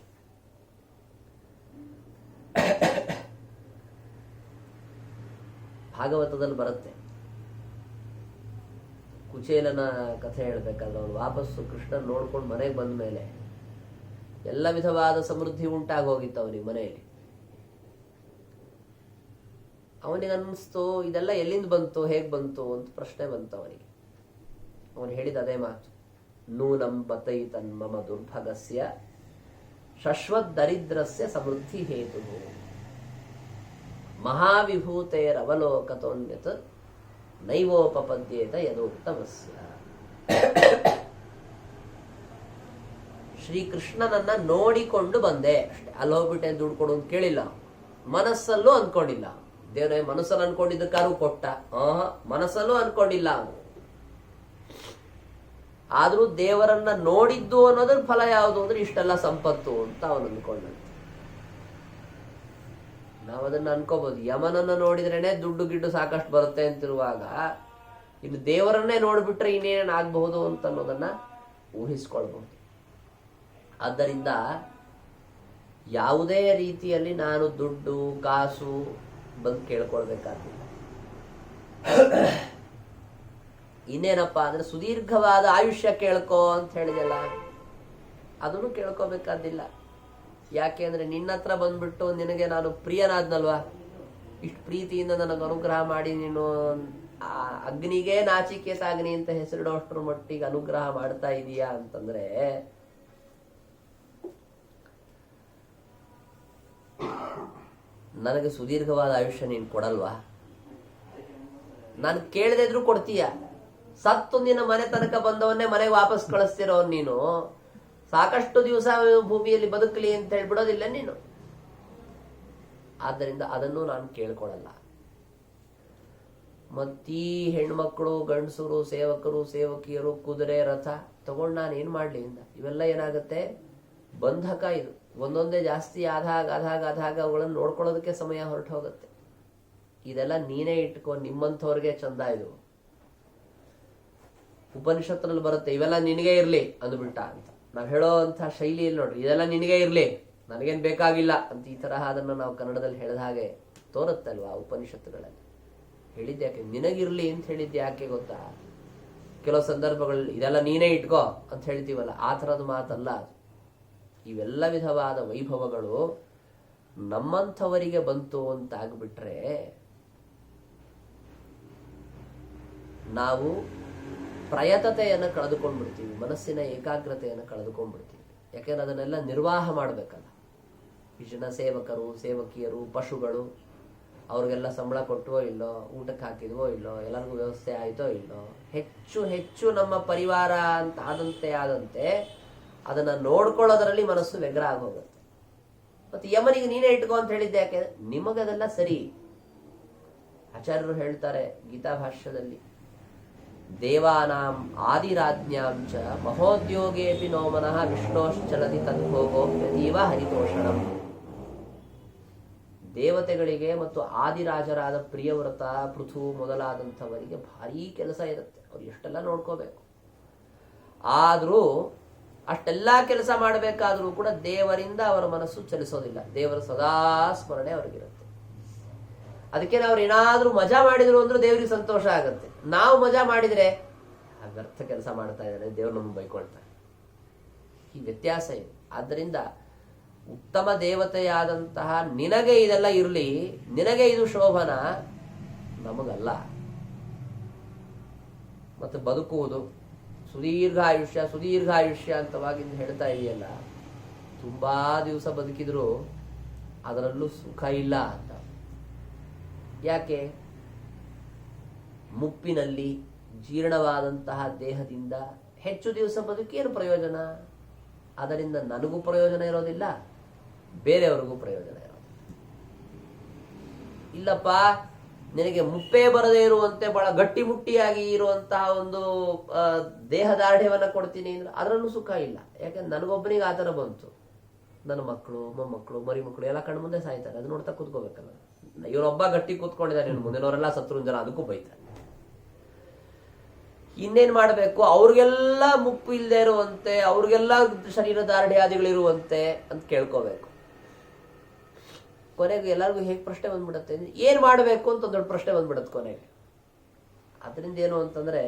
ಭಾಗವತದಲ್ಲಿ ಬರುತ್ತೆ, ಕುಚೇಲನ ಕಥೆ ಹೇಳ್ಬೇಕಾದ್ರೆ ಅವನು ವಾಪಸ್ಸು ಕೃಷ್ಣ ನೋಡ್ಕೊಂಡು ಮನೆಗೆ ಬಂದ ಮೇಲೆ ಎಲ್ಲ ವಿಧವಾದ ಸಮೃದ್ಧಿ ಉಂಟಾಗಿ ಹೋಗಿತ್ತು ಅವನಿಗೆ ಮನೆಯಲ್ಲಿ. ಅವನಿಗೆ ಅನ್ನಿಸ್ತು ಇದೆಲ್ಲ ಎಲ್ಲಿಂದ ಬಂತು, ಹೇಗ್ ಬಂತು ಅಂತ ಪ್ರಶ್ನೆ ಬಂತು ಅವನಿಗೆ. ಅವನು ಹೇಳಿದ ಅದೇ ಮಾತು, ನೂನಂ ಬತೈತನ್ ಮಮ ದುರ್ಭಗಸ್ಯ ಶಶ್ವತ್ ದರಿದ್ರಸ್ಯ ಸಮೃದ್ಧಿ ಹೇತು ಮಹಾವಿಭೂತೇರವಲೋಕತೋನ್ಯತ್ ನೈವೋಪಪದ್ಯೇತ ಯದೋಕ್ತಮಸ್ಯ. ಶ್ರೀಕೃಷ್ಣನನ್ನ ನೋಡಿಕೊಂಡು ಬಂದೆ ಅಷ್ಟೇ, ಅಲ್ಲಿ ಹೋಗ್ಬಿಟ್ಟೆ ದುಡ್ಡು ಕೊಡು ಅಂತ ಕೇಳಿಲ್ಲ, ಮನಸ್ಸಲ್ಲೂ ಅನ್ಕೊಂಡಿಲ್ಲ. ದೇವ್ರ ಮನಸ್ಸಲ್ಲಿ ಅನ್ಕೊಂಡಿದ್ದಕ್ಕಾರು ಕೊಟ್ಟ, ಮನಸ್ಸಲ್ಲೂ ಅನ್ಕೊಂಡಿಲ್ಲ ಅವನು. ಆದ್ರೂ ದೇವರನ್ನ ನೋಡಿದ್ದು ಅನ್ನೋದ್ರ ಫಲ ಯಾವುದು ಅಂದ್ರೆ ಇಷ್ಟೆಲ್ಲ ಸಂಪತ್ತು ಅಂತ ಅವನು ಅನ್ಕೊಂಡಂತೆ. ನಾವು ಅದನ್ನ ಅನ್ಕೋಬಹುದು, ಯಮನನ್ನ ನೋಡಿದ್ರೇನೆ ದುಡ್ಡು ಗಿಡ್ಡು ಸಾಕಷ್ಟು ಬರುತ್ತೆ ಅಂತಿರುವಾಗ ಇನ್ನು ದೇವರನ್ನೇ ನೋಡ್ಬಿಟ್ರೆ ಇನ್ನೇನೇನು ಆಗ್ಬಹುದು ಅಂತ ಅನ್ನೋದನ್ನ ಊಹಿಸ್ಕೊಳ್ಬಹುದು. ಆದ್ದರಿಂದ ಯಾವುದೇ ರೀತಿಯಲ್ಲಿ ನಾನು ದುಡ್ಡು ಕಾಸು ಬಂದು ಕೇಳ್ಕೊಳ್ಬೇಕಾಗಿಲ್ಲ. ಇನ್ನೇನಪ್ಪಾ ಅಂದ್ರೆ ಸುದೀರ್ಘವಾದ ಆಯುಷ್ಯ ಕೇಳ್ಕೋ ಅಂತ ಹೇಳಿದೆಲ್ಲ, ಅದನ್ನು ಕೇಳ್ಕೋಬೇಕಾದಿಲ್ಲ. ಯಾಕೆ ಅಂದ್ರೆ ನಿನ್ನ ಹತ್ರ ಬಂದ್ಬಿಟ್ಟು ನಿನಗೆ ನಾನು ಪ್ರಿಯನಾದ್ನಲ್ವಾ, ಇಷ್ಟು ಪ್ರೀತಿಯಿಂದ ನನಗೆ ಅನುಗ್ರಹ ಮಾಡಿ ನೀನು ಆ ಅಗ್ನಿಗೆ ನಾಚಿಕೇತ ಅಗ್ನಿ ಅಂತ ಹೆಸರಿಡೋಷ್ಟ್ರ ಮಟ್ಟಿಗೆ ಅನುಗ್ರಹ ಮಾಡ್ತಾ ಇದೀಯಾ ಅಂತಂದ್ರೆ ನನಗೆ ಸುದೀರ್ಘವಾದ ಆಯುಷ್ಯ ನೀನು ಕೊಡಲ್ವಾ? ನಾನು ಕೇಳದೆ ಇದ್ರೂ ಕೊಡ್ತೀಯ. ಸತ್ತು ನಿನ್ನ ಮನೆ ತನಕ ಬಂದವನ್ನೇ ಮನೆಗೆ ವಾಪಸ್ ಕಳಿಸ್ತಿರೋ ನೀನು ಸಾಕಷ್ಟು ದಿವಸ ಭೂಮಿಯಲ್ಲಿ ಬದುಕಲಿ ಅಂತ ಹೇಳ್ಬಿಡೋದಿಲ್ಲ ನೀನು. ಆದ್ದರಿಂದ ಅದನ್ನು ನಾನು ಕೇಳ್ಕೊಳಲ್ಲ. ಮತ್ತೀ ಹೆಣ್ಮಕ್ಳು ಗಂಡಸರು ಸೇವಕರು ಸೇವಕಿಯರು ಕುದುರೆ ರಥ ತಗೊಂಡು ನಾನು ಏನ್ ಮಾಡ್ಲಿ ಇಂದ ಇವೆಲ್ಲ ಏನಾಗುತ್ತೆ, ಬಂಧಕ. ಇದು ಒಂದೊಂದೇ ಜಾಸ್ತಿ ಆದಾಗ ಅವುಗಳನ್ನು ನೋಡ್ಕೊಳ್ಳೋದಕ್ಕೆ ಸಮಯ ಹೊರಟು ಹೋಗುತ್ತೆ. ಇದೆಲ್ಲ ನೀನೇ ಇಟ್ಕೊ, ನಿಮ್ಮಂಥವ್ರಿಗೆ ಚಂದ. ಇದು ಉಪನಿಷತ್ನಲ್ಲಿ ಬರುತ್ತೆ, ಇವೆಲ್ಲ ನಿನಗೆ ಇರ್ಲಿ ಅಂದ್ಬಿಟ್ಟ ಅಂತ. ನಾವ್ ಹೇಳೋ ಅಂತ ಶೈಲಿಯಲ್ಲಿ ನೋಡ್ರಿ, ಇದೆಲ್ಲ ನಿನಗೆ ಇರ್ಲಿ ನನಗೇನ್ ಬೇಕಾಗಿಲ್ಲ ಅಂತ ಈ ತರಹ ಅದನ್ನ ನಾವು ಕನ್ನಡದಲ್ಲಿ ಹೇಳಿದ ಹಾಗೆ ತೋರುತ್ತಲ್ವಾ ಉಪನಿಷತ್ತುಗಳಲ್ಲಿ. ಹೇಳಿದ್ಯಾಕೆ ನಿನಗಿರ್ಲಿ ಅಂತ ಹೇಳಿದ್ಯಾಕೆ ಗೊತ್ತಾ? ಕೆಲವು ಸಂದರ್ಭಗಳಲ್ಲಿ ಇದೆಲ್ಲ ನೀನೇ ಇಟ್ಕೋ ಅಂತ ಹೇಳ್ತೀವಲ್ಲ, ಆ ಥರದ ಮಾತಲ್ಲ ಅದು. ಇವೆಲ್ಲ ವಿಧವಾದ ವೈಭವಗಳು ನಮ್ಮಂಥವರಿಗೆ ಬಂತು ಅಂತ ಆಗ್ಬಿಟ್ರೆ ನಾವು ಪ್ರಯತತೆಯನ್ನು ಕಳೆದುಕೊಂಡ್ಬಿಡ್ತೀವಿ, ಮನಸ್ಸಿನ ಏಕಾಗ್ರತೆಯನ್ನು ಕಳೆದುಕೊಂಡ್ಬಿಡ್ತೀವಿ. ಯಾಕೆಂದ್ರೆ ಅದನ್ನೆಲ್ಲ ನಿರ್ವಾಹ ಮಾಡಬೇಕಲ್ಲ. ಈ ಜನ ಸೇವಕರು ಸೇವಕಿಯರು ಪಶುಗಳು, ಅವ್ರಿಗೆಲ್ಲ ಸಂಬಳ ಕೊಟ್ಟವೋ ಇಲ್ಲೋ, ಊಟಕ್ಕೆ ಹಾಕಿದ್ವೋ ಇಲ್ಲೋ, ಎಲ್ಲರಿಗೂ ವ್ಯವಸ್ಥೆ ಆಯ್ತೋ ಇಲ್ಲೋ, ಹೆಚ್ಚು ಹೆಚ್ಚು ನಮ್ಮ ಪರಿವಾರ ಅಂತ ಆದಂತೆ ಅದನ್ನ ನೋಡ್ಕೊಳ್ಳೋದ್ರಲ್ಲಿ ಮನಸ್ಸು ವ್ಯಗ್ರ ಆಗೋಗುತ್ತೆ. ಮತ್ತೆ ಯಮನಿಗೆ ನೀನೇ ಇಟ್ಕೋ ಅಂತ ಹೇಳಿದ್ದೆ ಯಾಕೆ? ನಿಮಗದೆಲ್ಲ ಸರಿ. ಆಚಾರ್ಯರು ಹೇಳ್ತಾರೆ ಗೀತಾ ಭಾಷ್ಯದಲ್ಲಿ, ದೇವಾನಾಂ ಆದಿರಾಜ್ಞಾಂ ಚ ಮಹೋದ್ಯೋಗೇಪಿ ನೋ ಮನಃ ವಿಷ್ಣೋಶ್ಚಲತಿ ತದ್ಭೋಗೋ ಯತೀವ ಹರಿತೋಷಣಂ. ದೇವತೆಗಳಿಗೆ ಮತ್ತು ಆದಿರಾಜರಾದ ಪ್ರಿಯವ್ರತ, ಪೃಥು ಮೊದಲಾದಂಥವರಿಗೆ ಭಾರೀ ಕೆಲಸ ಇರುತ್ತೆ. ಅವ್ರು ಎಷ್ಟೆಲ್ಲ ನೋಡ್ಕೋಬೇಕು. ಆದರೂ ಅಷ್ಟೆಲ್ಲ ಕೆಲಸ ಮಾಡಬೇಕಾದ್ರೂ ಕೂಡ ದೇವರಿಂದ ಅವರ ಮನಸ್ಸು ಚಲಿಸೋದಿಲ್ಲ. ದೇವರ ಸದಾ ಸ್ಮರಣೆ ಅವ್ರಿಗಿರುತ್ತೆ. ಅದಕ್ಕೆ ನಾವು ಏನಾದ್ರೂ ಮಜಾ ಮಾಡಿದ್ರು ಅಂದ್ರೆ ದೇವರಿಗೆ ಸಂತೋಷ ಆಗುತ್ತೆ. ನಾವು ಮಜಾ ಮಾಡಿದ್ರೆ ವ್ಯರ್ಥ ಕೆಲಸ ಮಾಡ್ತಾ ಇದ್ದಾರೆ, ದೇವ್ರು ನಮ್ಗೆ ಬೈಕೊಳ್ತಾರೆ. ಈ ವ್ಯತ್ಯಾಸ ಇದೆ. ಆದ್ದರಿಂದ ಉತ್ತಮ ದೇವತೆಯಾದಂತಹ ನಿನಗೆ ಇದೆಲ್ಲ ಇರಲಿ, ನಿನಗೆ ಇದು ಶೋಭನ, ನಮಗಲ್ಲ. ಮತ್ತು ಬದುಕುವುದು ಸುದೀರ್ಘಾಯುಷ್ಯ ಅಂತವಾಗಿಂದ ಹೇಳ್ತಾ ಇದೆಯಲ್ಲ, ತುಂಬಾ ದಿವಸ ಬದುಕಿದ್ರು ಅದರಲ್ಲೂ ಸುಖ ಇಲ್ಲ ಅಂತ. ಯಾಕೆ? ಮುಪ್ಪಿನಲ್ಲಿ ಜೀರ್ಣವಾದಂತಹ ದೇಹದಿಂದ ಹೆಚ್ಚು ದಿವಸ ಬದುಕಿ ಏನು ಪ್ರಯೋಜನ? ಅದರಿಂದ ನನಗೂ ಪ್ರಯೋಜನ ಇರೋದಿಲ್ಲ, ಬೇರೆಯವ್ರಿಗೂ ಪ್ರಯೋಜನ ಇರೋದಿಲ್ಲ. ಇಲ್ಲಪ್ಪ, ನಿನಗೆ ಮುಪ್ಪೇ ಬರದೇ ಇರುವಂತೆ ಬಹಳ ಗಟ್ಟಿಮುಟ್ಟಿಯಾಗಿ ಇರುವಂತಹ ಒಂದು ದೇಹದಾರ್ಢ್ಯವನ್ನ ಕೊಡ್ತೀನಿ ಅಂದ್ರೆ ಅದರಲ್ಲೂ ಸುಖ ಇಲ್ಲ. ಯಾಕಂದ್ರೆ ನನಗೊಬ್ಬನಿಗೆ ಆ ಥರ ಬಂತು. ನನ್ನ ಮಕ್ಕಳು, ಮೊಮ್ಮಕ್ಕಳು, ಮರಿ ಮಕ್ಕಳು ಎಲ್ಲ ಕಣ್ಣು ಮುಂದೆ ಸಾಯ್ತಾರೆ. ಅದು ನೋಡ್ತಾ ಕೂತ್ಕೋಬೇಕಲ್ಲ. ಇವನೊಬ್ಬ ಗಟ್ಟಿ ಕೂತ್ಕೊಂಡಿದ್ದಾನೆ, ಇನ್ನು ಮುಂದಿನವರೆಲ್ಲ ಸತ್ರುಂಜನ, ಅದಕ್ಕೂ ಬೈತಾರೆ. ಇನ್ನೇನ್ ಮಾಡಬೇಕು? ಅವ್ರಿಗೆಲ್ಲ ಮುಪ್ಪು ಇಲ್ಲದೆ ಇರುವಂತೆ, ಅವ್ರಿಗೆಲ್ಲ ಶರೀರ ದಾರ್ಢ್ಯಾದಿಗಳಿರುವಂತೆ ಅಂತ ಕೇಳ್ಕೋಬೇಕು. ಕೊನೆಗೆ ಎಲ್ಲರಿಗೂ ಹೇಗೆ ಪ್ರಶ್ನೆ ಬಂದ್ಬಿಡುತ್ತೆ, ಏನ್ ಮಾಡಬೇಕು ಅಂತ ದೊಡ್ಡ ಪ್ರಶ್ನೆ ಬಂದ್ಬಿಡುತ್ತೆ ಕೊನೆಗೆ. ಅದರಿಂದ ಏನು ಅಂತಂದ್ರೆ,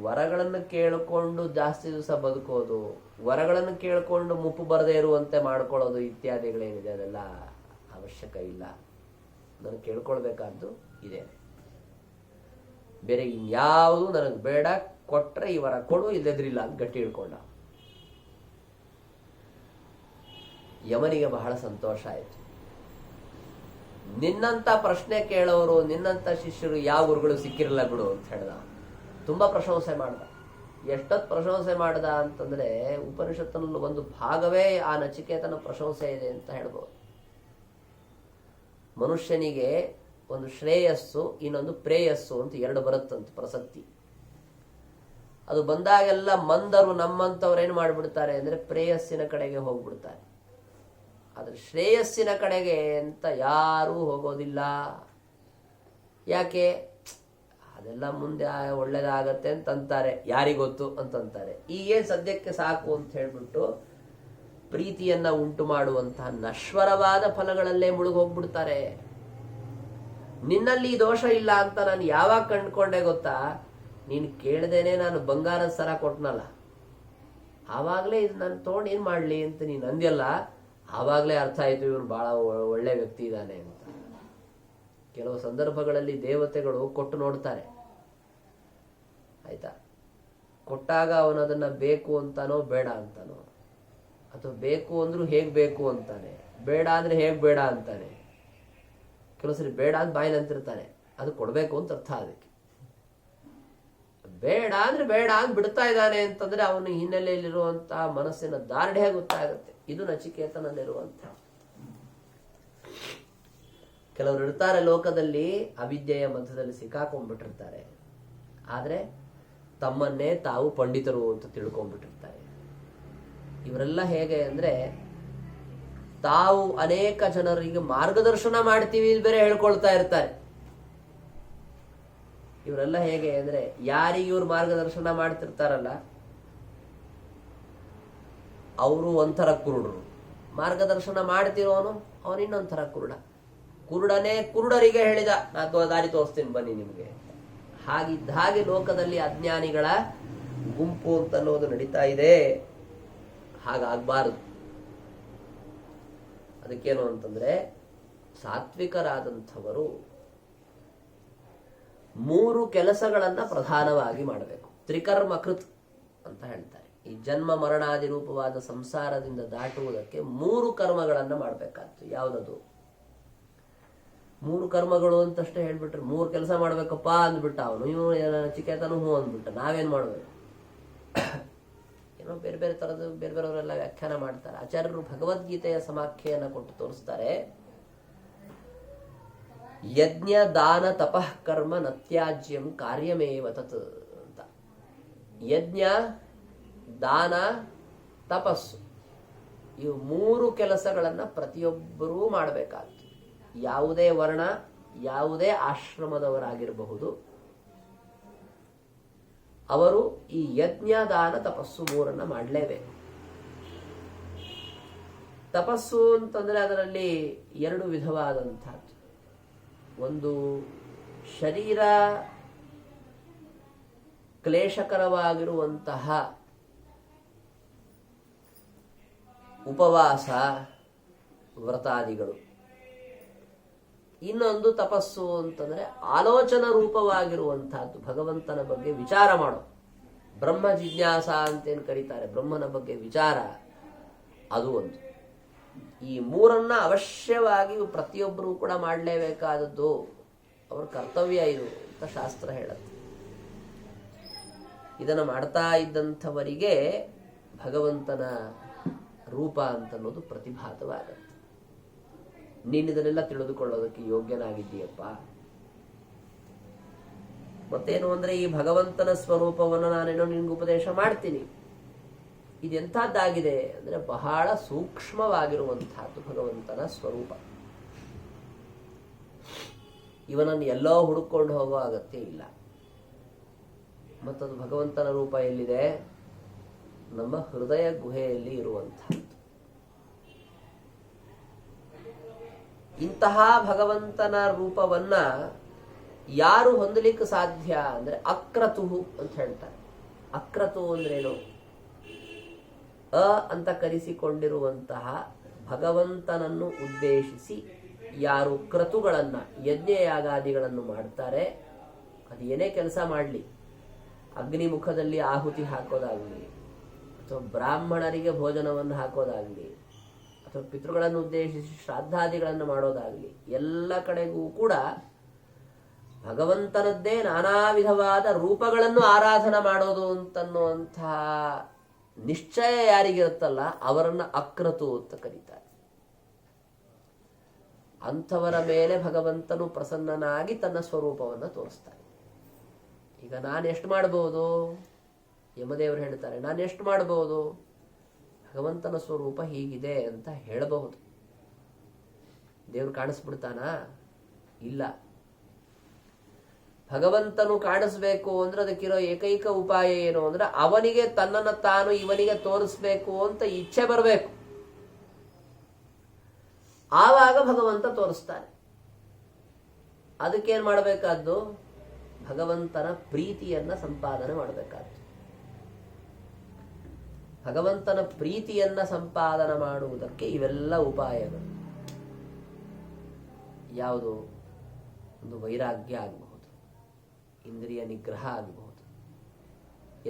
ವರಗಳನ್ನು ಕೇಳಿಕೊಂಡು ಜಾಸ್ತಿ ದಿವಸ ಬದುಕೋದು, ವರಗಳನ್ನು ಕೇಳಿಕೊಂಡು ಮುಪ್ಪು ಬರದೇ ಇರುವಂತೆ ಮಾಡ್ಕೊಳ್ಳೋದು ಇತ್ಯಾದಿಗಳೇನಿದೆ ಅದೆಲ್ಲ ಅವಶ್ಯಕ ಇಲ್ಲ. ನಾನು ಕೇಳ್ಕೊಳ್ಬೇಕಾದ್ದು ಇದೆ. ಬೇರೆ ಇನ್ಯಾವುದು ನನಗೆ ಬೇಡ, ಕೊಟ್ರೆ ಈ ವರ ಕೊಡು, ಇಲ್ಲದ್ರಿಲ್ಲ ಅಂತ ಗಟ್ಟಿ ಹಿಡ್ಕೊಂಡ. ಯಮನಿಗೆ ಬಹಳ ಸಂತೋಷ ಆಯಿತು. ನಿನ್ನಂತ ಪ್ರಶ್ನೆ ಕೇಳೋರು, ನಿನ್ನಂತ ಶಿಷ್ಯರು ಯಾವ ಗುರುಗಳು ಸಿಕ್ಕಿರಲ್ಲ ಬಿಡು ಅಂತ ಹೇಳ್ದ. ತುಂಬಾ ಪ್ರಶಂಸೆ ಮಾಡ್ದ. ಎಷ್ಟೊತ್ತು ಪ್ರಶಂಸೆ ಮಾಡ್ದ ಅಂತಂದ್ರೆ, ಉಪನಿಷತ್ತಿನಲ್ಲಿ ಒಂದು ಭಾಗವೇ ಆ ನಚಿಕೇತನ ಪ್ರಶಂಸೆ ಇದೆ ಅಂತ ಹೇಳ್ಬೋದು. ಮನುಷ್ಯನಿಗೆ ಒಂದು ಶ್ರೇಯಸ್ಸು, ಇನ್ನೊಂದು ಪ್ರೇಯಸ್ಸು ಅಂತ ಎರಡು ಬರುತ್ತಂತ ಪ್ರಸಕ್ತಿ. ಅದು ಬಂದಾಗೆಲ್ಲ ಮಂದರು ನಮ್ಮಂತವ್ರು ಏನ್ ಮಾಡ್ಬಿಡ್ತಾರೆ ಅಂದ್ರೆ ಪ್ರೇಯಸ್ಸಿನ ಕಡೆಗೆ ಹೋಗ್ಬಿಡ್ತಾರೆ. ಆದ್ರೆ ಶ್ರೇಯಸ್ಸಿನ ಕಡೆಗೆ ಅಂತ ಯಾರೂ ಹೋಗೋದಿಲ್ಲ. ಯಾಕೆ? ಅದೆಲ್ಲ ಮುಂದೆ ಒಳ್ಳೇದಾಗತ್ತೆ ಅಂತಂತಾರೆ, ಯಾರಿಗೊತ್ತು ಅಂತಂತಾರೆ. ಈಗೇನ್ ಸದ್ಯಕ್ಕೆ ಸಾಕು ಅಂತ ಹೇಳ್ಬಿಟ್ಟು ಪ್ರೀತಿಯನ್ನ ಉಂಟು ಮಾಡುವಂತಹ ನಶ್ವರವಾದ ಫಲಗಳಲ್ಲೇ ಮುಳುಗೋಗ್ಬಿಡ್ತಾರೆ. ನಿನ್ನಲ್ಲಿ ದೋಷ ಇಲ್ಲ ಅಂತ ನಾನು ಯಾವಾಗ ಕಂಡ್ಕೊಂಡೆ ಗೊತ್ತಾ? ನೀನು ಕೇಳ್ದೇನೆ ನಾನು ಬಂಗಾರದ ಸರ ಕೊಟ್ನಲ್ಲ, ಆವಾಗ್ಲೇ ಇದು ನಾನು ತಗೊಂಡು ಏನ್ ಮಾಡ್ಲಿ ಅಂತ ನೀನು ಅಂದ್ಯಲ್ಲ, ಆವಾಗ್ಲೇ ಅರ್ಥ ಆಯ್ತು ಇವನು ಬಹಳ ಒಳ್ಳೆ ವ್ಯಕ್ತಿ ಇದ್ದಾನೆ ಅಂತ. ಕೆಲವು ಸಂದರ್ಭಗಳಲ್ಲಿ ದೇವತೆಗಳು ಕೊಟ್ಟು ನೋಡ್ತಾರೆ, ಆಯ್ತಾ? ಕೊಟ್ಟಾಗ ಅವನದನ್ನ ಬೇಕು ಅಂತಾನೋ ಬೇಡ ಅಂತಾನೋ, ಅಥವಾ ಬೇಕು ಅಂದ್ರೂ ಹೇಗ್ ಬೇಕು ಅಂತಾನೆ, ಬೇಡ ಅಂದ್ರೆ ಹೇಗ್ ಬೇಡ ಅಂತಾನೆ. ಕೆಲವು ಸರಿ ಬೇಡ ಅಂತ ಬಾಯಿಲ್ ಅಂತಿರ್ತಾನೆ, ಅದು ಕೊಡ್ಬೇಕು ಅಂತ ಅರ್ಥ. ಅದಕ್ಕೆ ಬೇಡ ಅಂದ್ರೆ ಬೇಡ ಅಂತ ಬಿಡ್ತಾ ಇದ್ದಾನೆ ಅಂತಂದ್ರೆ ಅವನ ಹಿನ್ನೆಲೆಯಲ್ಲಿರುವಂತಹ ಮನಸ್ಸಿನ ದಾರ್ಢ್ಯ ಗೊತ್ತಾಗುತ್ತೆ. ಇದು ನಚಿಕೇತನಲ್ಲಿರುವಂತ. ಕೆಲವರು ಇರ್ತಾರೆ ಲೋಕದಲ್ಲಿ, ಅವಿದ್ಯೆಯ ಮಧ್ಯದಲ್ಲಿ ಸಿಕ್ಕಾಕೊಂಡ್ಬಿಟ್ಟಿರ್ತಾರೆ, ಆದ್ರೆ ತಮ್ಮನ್ನೇ ತಾವು ಪಂಡಿತರು ಅಂತ ತಿಳ್ಕೊಂಡ್ಬಿಟ್ಟಿರ್ತಾರೆ. ಇವರೆಲ್ಲ ಹೇಗೆ ಅಂದ್ರೆ, ತಾವು ಅನೇಕ ಜನರಿಗೆ ಮಾರ್ಗದರ್ಶನ ಮಾಡ್ತೀವಿ ಬೇರೆ ಹೇಳ್ಕೊಳ್ತಾ ಇರ್ತಾರೆ. ಇವರೆಲ್ಲ ಹೇಗೆ ಅಂದ್ರೆ, ಯಾರಿಗೆ ಇವ್ರು ಮಾರ್ಗದರ್ಶನ ಮಾಡ್ತಿರ್ತಾರಲ್ಲ ಅವರು ಒಂಥರ ಕುರುಡರು, ಮಾರ್ಗದರ್ಶನ ಮಾಡ್ತಿರೋನು ಅವನು ಇನ್ನೊಂಥರ ಕುರುಡ. ಕುರುಡನೇ ಕುರುಡರಿಗೆ ಹೇಳಿದ, ನಾ ದಾರಿ ತೋರಿಸ್ತೀನಿ ಬನ್ನಿ ನಿಮ್ಗೆ. ಹಾಗಿದ್ದ ಹಾಗೆ ಲೋಕದಲ್ಲಿ ಅಜ್ಞಾನಿಗಳ ಗುಂಪು ಅಂತ ಅನ್ನೋದು ನಡೀತಾ ಇದೆ. ಹಾಗಾಗಬಾರದು. ಅದಕ್ಕೇನು ಅಂತಂದ್ರೆ, ಸಾತ್ವಿಕರಾದಂಥವರು 3 ಕೆಲಸಗಳನ್ನ ಪ್ರಧಾನವಾಗಿ ಮಾಡಬೇಕು. ತ್ರಿಕರ್ಮಕೃತ್ ಅಂತ ಹೇಳ್ತಾರೆ. ಈ ಜನ್ಮ ಮರಣಾದಿ ರೂಪವಾದ ಸಂಸಾರದಿಂದ ದಾಟುವುದಕ್ಕೆ 3 ಕರ್ಮಗಳನ್ನ ಮಾಡ್ಬೇಕಾಗ್ತದೆ. ಯಾವ್ದದು? 3 ಕರ್ಮಗಳು ಅಂತಷ್ಟೇ ಹೇಳ್ಬಿಟ್ರೆ, 3 ಕೆಲಸ ಮಾಡ್ಬೇಕಪ್ಪ ಅಂದ್ಬಿಟ್ಟ ಅವನು. ಇವನು ಚಿಕೇತನು ಹೂ ಅಂದ್ಬಿಟ್ಟ. ನಾವೇನ್ ಮಾಡ್ಬೇಕು? ಏನೋ ಬೇರೆ ಬೇರೆ ಥರದ ಬೇರೆ ಬೇರೆಯವರೆಲ್ಲ ವ್ಯಾಖ್ಯಾನ ಮಾಡ್ತಾರೆ. ಆಚಾರ್ಯರು ಭಗವದ್ಗೀತೆಯ ಸಮಾಖ್ಯೆಯನ್ನು ಕೊಟ್ಟು ತೋರಿಸ್ತಾರೆ. ಯಜ್ಞ ದಾನ ತಪಃ ಕರ್ಮ ನತ್ಯಾಜ್ಯಂ ಕಾರ್ಯಮೇವ ತತ್ ಅಂತ. ಯಜ್ಞ, ದಾನ, ತಪಸ್ಸು, ಇವು ಮೂರು ಕೆಲಸಗಳನ್ನು ಪ್ರತಿಯೊಬ್ಬರೂ ಮಾಡಬೇಕಾಗ್ತದೆ. ಯಾವುದೇ ವರ್ಣ, ಯಾವುದೇ ಆಶ್ರಮದವರಾಗಿರಬಹುದು, ಅವರು ಈ ಯಜ್ಞ, ದಾನ, ತಪಸ್ಸು ಮೂರನ್ನ ಮಾಡಲೇಬೇಕು. ತಪಸ್ಸು ಅಂತಂದ್ರೆ ಅದರಲ್ಲಿ ಎರಡು ವಿಧವಾದಂಥದ್ದು. ಒಂದು ಶರೀರ ಕ್ಲೇಶಕರವಾಗಿರುವಂತಹ ಉಪವಾಸ ವ್ರತಾದಿಗಳು. ಇನ್ನೊಂದು ತಪಸ್ಸು ಅಂತಂದ್ರೆ ಆಲೋಚನಾ ರೂಪವಾಗಿರುವಂತಹದ್ದು, ಭಗವಂತನ ಬಗ್ಗೆ ವಿಚಾರ ಮಾಡೋ, ಬ್ರಹ್ಮ ಜಿಜ್ಞಾಸ ಅಂತೇನು ಕರೀತಾರೆ, ಬ್ರಹ್ಮನ ಬಗ್ಗೆ ವಿಚಾರ, ಅದು ಒಂದು. ಈ ಮೂರನ್ನ ಅವಶ್ಯವಾಗಿ ಪ್ರತಿಯೊಬ್ಬರೂ ಕೂಡ ಮಾಡಲೇಬೇಕಾದದ್ದು, ಅವ್ರ ಕರ್ತವ್ಯ ಇದು ಅಂತ ಶಾಸ್ತ್ರ ಹೇಳುತ್ತೆ. ಇದನ್ನು ಮಾಡ್ತಾ ಇದ್ದಂಥವರಿಗೆ ಭಗವಂತನ ರೂಪ ಅಂತನ್ನೋದು ಪ್ರತಿಭಾತವಾಗತ್ತೆ. ನೀನು ಇದನ್ನೆಲ್ಲ ತಿಳಿದುಕೊಳ್ಳೋದಕ್ಕೆ ಯೋಗ್ಯನಾಗಿದ್ದೀಯಪ್ಪ. ಮತ್ತೇನು ಅಂದ್ರೆ, ಈ ಭಗವಂತನ ಸ್ವರೂಪವನ್ನು ನಾನೇನೋ ನಿನ್ಗೆ ಉಪದೇಶ ಮಾಡ್ತೀನಿ. ಇದೆಂಥದ್ದಾಗಿದೆ ಅಂದ್ರೆ ಬಹಳ ಸೂಕ್ಷ್ಮವಾಗಿರುವಂತಹದ್ದು ಭಗವಂತನ ಸ್ವರೂಪ. ಇವನನ್ನು ಎಲ್ಲೋ ಹುಡುಕೊಂಡು ಹೋಗೋ ಅಗತ್ಯ ಇಲ್ಲ. ಮತ್ತದು ಭಗವಂತನ ರೂಪ ಎಲ್ಲಿದೆ? ನಮ್ಮ ಹೃದಯ ಗುಹೆಯಲ್ಲಿ ಇರುವಂತಹದ್ದು. ಇಂತಹ ಭಗವಂತನ ರೂಪವನ್ನ ಯಾರು ಹೊಂದಲಿಕ್ಕೆ ಸಾಧ್ಯ ಅಂದ್ರೆ ಅಕ್ರತುಹು ಅಂತ ಹೇಳ್ತಾರೆ. ಅಕ್ರತು ಅಂದ್ರೇನು? ಅಂತ ಕರೆಸಿಕೊಂಡಿರುವಂತಹ ಭಗವಂತನನ್ನು ಉದ್ದೇಶಿಸಿ ಯಾರು ಕ್ರತುಗಳನ್ನ, ಯಜ್ಞಯಾಗಾದಿಗಳನ್ನು ಮಾಡ್ತಾರೆ, ಅದು ಏನೇ ಕೆಲಸ ಮಾಡಲಿ, ಅಗ್ನಿಮುಖದಲ್ಲಿ ಆಹುತಿ ಹಾಕೋದಾಗ್ಲಿ, ಅಥವಾ ಬ್ರಾಹ್ಮಣರಿಗೆ ಭೋಜನವನ್ನು ಹಾಕೋದಾಗ್ಲಿ, ಅಥವಾ ಪಿತೃಗಳನ್ನು ಉದ್ದೇಶಿಸಿ ಶ್ರಾದ್ದಾದಿಗಳನ್ನು ಮಾಡೋದಾಗ್ಲಿ, ಎಲ್ಲ ಕಡೆಗೂ ಕೂಡ ಭಗವಂತನದ್ದೇ ನಾನಾ ವಿಧವಾದ ರೂಪಗಳನ್ನು ಆರಾಧನೆ ಮಾಡೋದು ಅಂತನ್ನುವಂತಹ ನಿಶ್ಚಯ ಯಾರಿಗಿರುತ್ತಲ್ಲ ಅವರನ್ನ ಅಕ್ರತು ಅಂತ ಕರೀತಾರೆ. ಅಂಥವರ ಮೇಲೆ ಭಗವಂತನು ಪ್ರಸನ್ನನಾಗಿ ತನ್ನ ಸ್ವರೂಪವನ್ನು ತೋರಿಸ್ತಾನೆ. ಈಗ ನಾನು ಎಷ್ಟು ಮಾಡಬಹುದು? ಯಮದೇವರು ಹೇಳ್ತಾರೆ, ನಾನು ಎಷ್ಟು ಮಾಡಬಹುದು? ಭಗವಂತನ ಸ್ವರೂಪ ಹೀಗಿದೆ ಅಂತ ಹೇಳಬಹುದು. ದೇವರು ಕಾಣಿಸ್ಬಿಡ್ತಾನಾ? ಇಲ್ಲ. ಭಗವಂತನು ಕಾಣಿಸ್ಬೇಕು ಅಂದ್ರೆ ಅದಕ್ಕಿರೋ ಏಕೈಕ ಉಪಾಯ ಏನು ಅಂದ್ರೆ ಅವನಿಗೆ ತನ್ನನ್ನು ತಾನು ಇವನಿಗೆ ತೋರಿಸ್ಬೇಕು ಅಂತ ಇಚ್ಛೆ ಬರಬೇಕು. ಆವಾಗ ಭಗವಂತ ತೋರಿಸ್ತಾನೆ. ಅದಕ್ಕೇನ್ ಮಾಡಬೇಕಾದ್ದು? ಭಗವಂತನ ಪ್ರೀತಿಯನ್ನ ಸಂಪಾದನೆ ಮಾಡಬೇಕಾದ್ದು. ಭಗವಂತನ ಪ್ರೀತಿಯನ್ನ ಸಂಪಾದನೆ ಮಾಡುವುದಕ್ಕೆ ಇವೆಲ್ಲ ಉಪಾಯಗಳು. ಯಾವುದು? ಒಂದು ವೈರಾಗ್ಯ ಆಗಬಹುದು, ಇಂದ್ರಿಯ ನಿಗ್ರಹ ಆಗಬಹುದು,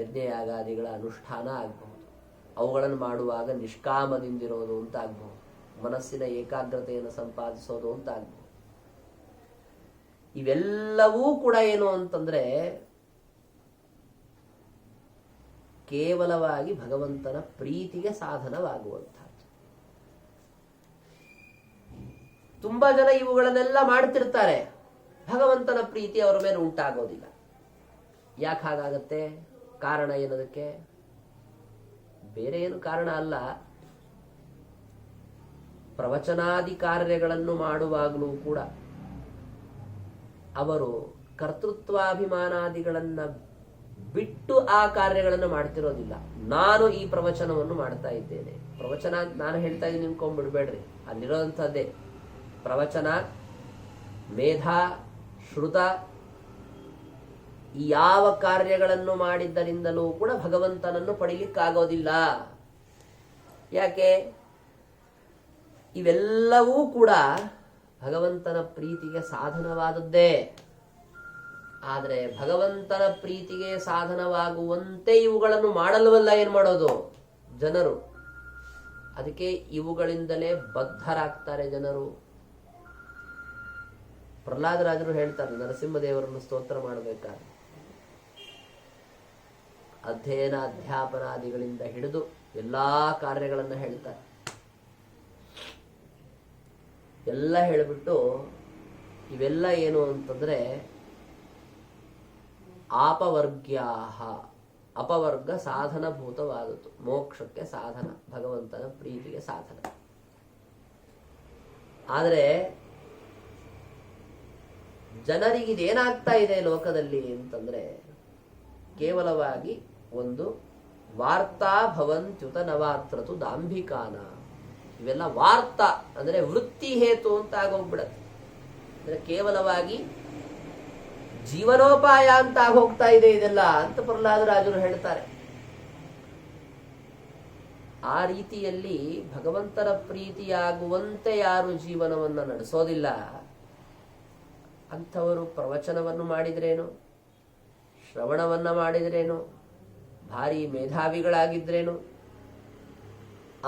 ಯಜ್ಞಯಾಗಾದಿಗಳ ಅನುಷ್ಠಾನ ಆಗಬಹುದು, ಅವುಗಳನ್ನು ಮಾಡುವಾಗ ನಿಷ್ಕಾಮದಿಂದಿರೋದು ಅಂತ ಆಗಬಹುದು, ಮನಸ್ಸಿನ ಏಕಾಗ್ರತೆಯನ್ನು ಸಂಪಾದಿಸೋದು ಅಂತ ಆಗಬಹುದು. ಇವೆಲ್ಲವೂ ಕೂಡ ಏನು ಅಂತಂದ್ರೆ ಕೇವಲವಾಗಿ ಭಗವಂತನ ಪ್ರೀತಿಗೆ ಸಾಧನವಾಗುವಂತಹದ್ದು. ತುಂಬಾ ಜನ ಇವುಗಳನ್ನೆಲ್ಲ ಮಾಡ್ತಿರ್ತಾರೆ, ಭಗವಂತನ ಪ್ರೀತಿ ಅವರ ಮೇಲೆ ಉಂಟಾಗೋದಿಲ್ಲ. ಯಾಕೆ ಹಾಗಾಗತ್ತೆ? ಕಾರಣ ಏನದಕ್ಕೆ? ಬೇರೆ ಏನು ಕಾರಣ ಅಲ್ಲ. ಪ್ರವಚನಾದಿ ಕಾರ್ಯಗಳನ್ನು ಮಾಡುವಾಗಲೂ ಕೂಡ ಅವರು ಕರ್ತೃತ್ವಾಭಿಮಾನಾದಿಗಳನ್ನ ಬಿಟ್ಟು ಆ ಕಾರ್ಯಗಳನ್ನು ಮಾಡ್ತಿರೋದಿಲ್ಲ. ನಾನು ಈ ಪ್ರವಚನವನ್ನು ಮಾಡ್ತಾ ಇದ್ದೇನೆ, ಪ್ರವಚನ ನಾನು ಹೇಳ್ತಾ ಇದ್ದೀನಿ ನಿಂತ್ಕೊಂಡ್ಬಿಡ್ಬೇಡ್ರಿ, ಅಲ್ಲಿರೋಂಥದ್ದೇ ಪ್ರವಚನ, ಮೇಧ, ಶ್ರುತ, ಈ ಯಾವ ಕಾರ್ಯಗಳನ್ನು ಮಾಡಿದ್ದರಿಂದಲೂ ಕೂಡ ಭಗವಂತನನ್ನು ಪಡೀಲಿಕ್ಕಾಗೋದಿಲ್ಲ. ಯಾಕೆ? ಇವೆಲ್ಲವೂ ಕೂಡ ಭಗವಂತನ ಪ್ರೀತಿಗೆ ಸಾಧನವಾದದ್ದೇ. ಆದರೆ ಭಗವಂತನ ಪ್ರೀತಿಗೆ ಸಾಧನವಾಗುವಂತೆ ಇವುಗಳನ್ನು ಮಾಡಲ್ವಲ್ಲ ಏನ್ ಮಾಡೋದು ಜನರು. ಅದಕ್ಕೆ ಇವುಗಳಿಂದಲೇ ಬದ್ಧರಾಗ್ತಾರೆ ಜನರು. ಪ್ರಹ್ಲಾದರಾಜರು ಹೇಳ್ತಾರೆ, ನರಸಿಂಹದೇವರನ್ನು ಸ್ತೋತ್ರ ಮಾಡಬೇಕಾದ್ರೆ ಅಧ್ಯಯನ ಅಧ್ಯಾಪನಾದಿಗಳಿಂದ ಹಿಡಿದು ಎಲ್ಲ ಕಾರ್ಯಗಳನ್ನು ಹೇಳ್ತಾರೆ. ಎಲ್ಲ ಹೇಳಿಬಿಟ್ಟು ಇವೆಲ್ಲ ಏನು ಅಂತಂದ್ರೆ ಆಪವರ್ಗ್ಯಾಹ, ಅಪವರ್ಗ ಸಾಧನಭೂತವಾದದ್ದು, ಮೋಕ್ಷಕ್ಕೆ ಸಾಧನ, ಭಗವಂತನ ಪ್ರೀತಿಗೆ ಸಾಧನ. ಆದರೆ ಜನರಿಗಿದೇನಾಗ್ತಾ ಇದೆ ಲೋಕದಲ್ಲಿ ಅಂತಂದ್ರೆ ಕೇವಲವಾಗಿ ಒಂದು ವಾರ್ತಾ ಭವಂತ್ಯುತ ನವಾತ್ರತು ದಾಂಭಿಕಾನ, ಇವೆಲ್ಲ ವಾರ್ತಾ ಅಂದ್ರೆ ವೃತ್ತಿ ಹೇತು ಅಂತ ಆಗೋಗ್ಬಿಡತ್ತೆ. ಅಂದ್ರೆ ಕೇವಲವಾಗಿ ಜೀವನೋಪಾಯ ಅಂತ ಹೋಗ್ತಾ ಇದೆ ಇದೆಲ್ಲ ಅಂತ ಪ್ರಹ್ಲಾದರಾಜರು ಹೇಳ್ತಾರೆ. ಆ ರೀತಿಯಲ್ಲಿ ಭಗವಂತನ ಪ್ರೀತಿಯಾಗುವಂತೆ ಯಾರು ಜೀವನವನ್ನ ನಡೆಸೋದಿಲ್ಲ ಅಂಥವರು ಪ್ರವಚನವನ್ನು ಮಾಡಿದ್ರೇನು, ಶ್ರವಣವನ್ನ ಮಾಡಿದ್ರೇನು, ಭಾರಿ ಮೇಧಾವಿಗಳಾಗಿದ್ರೇನು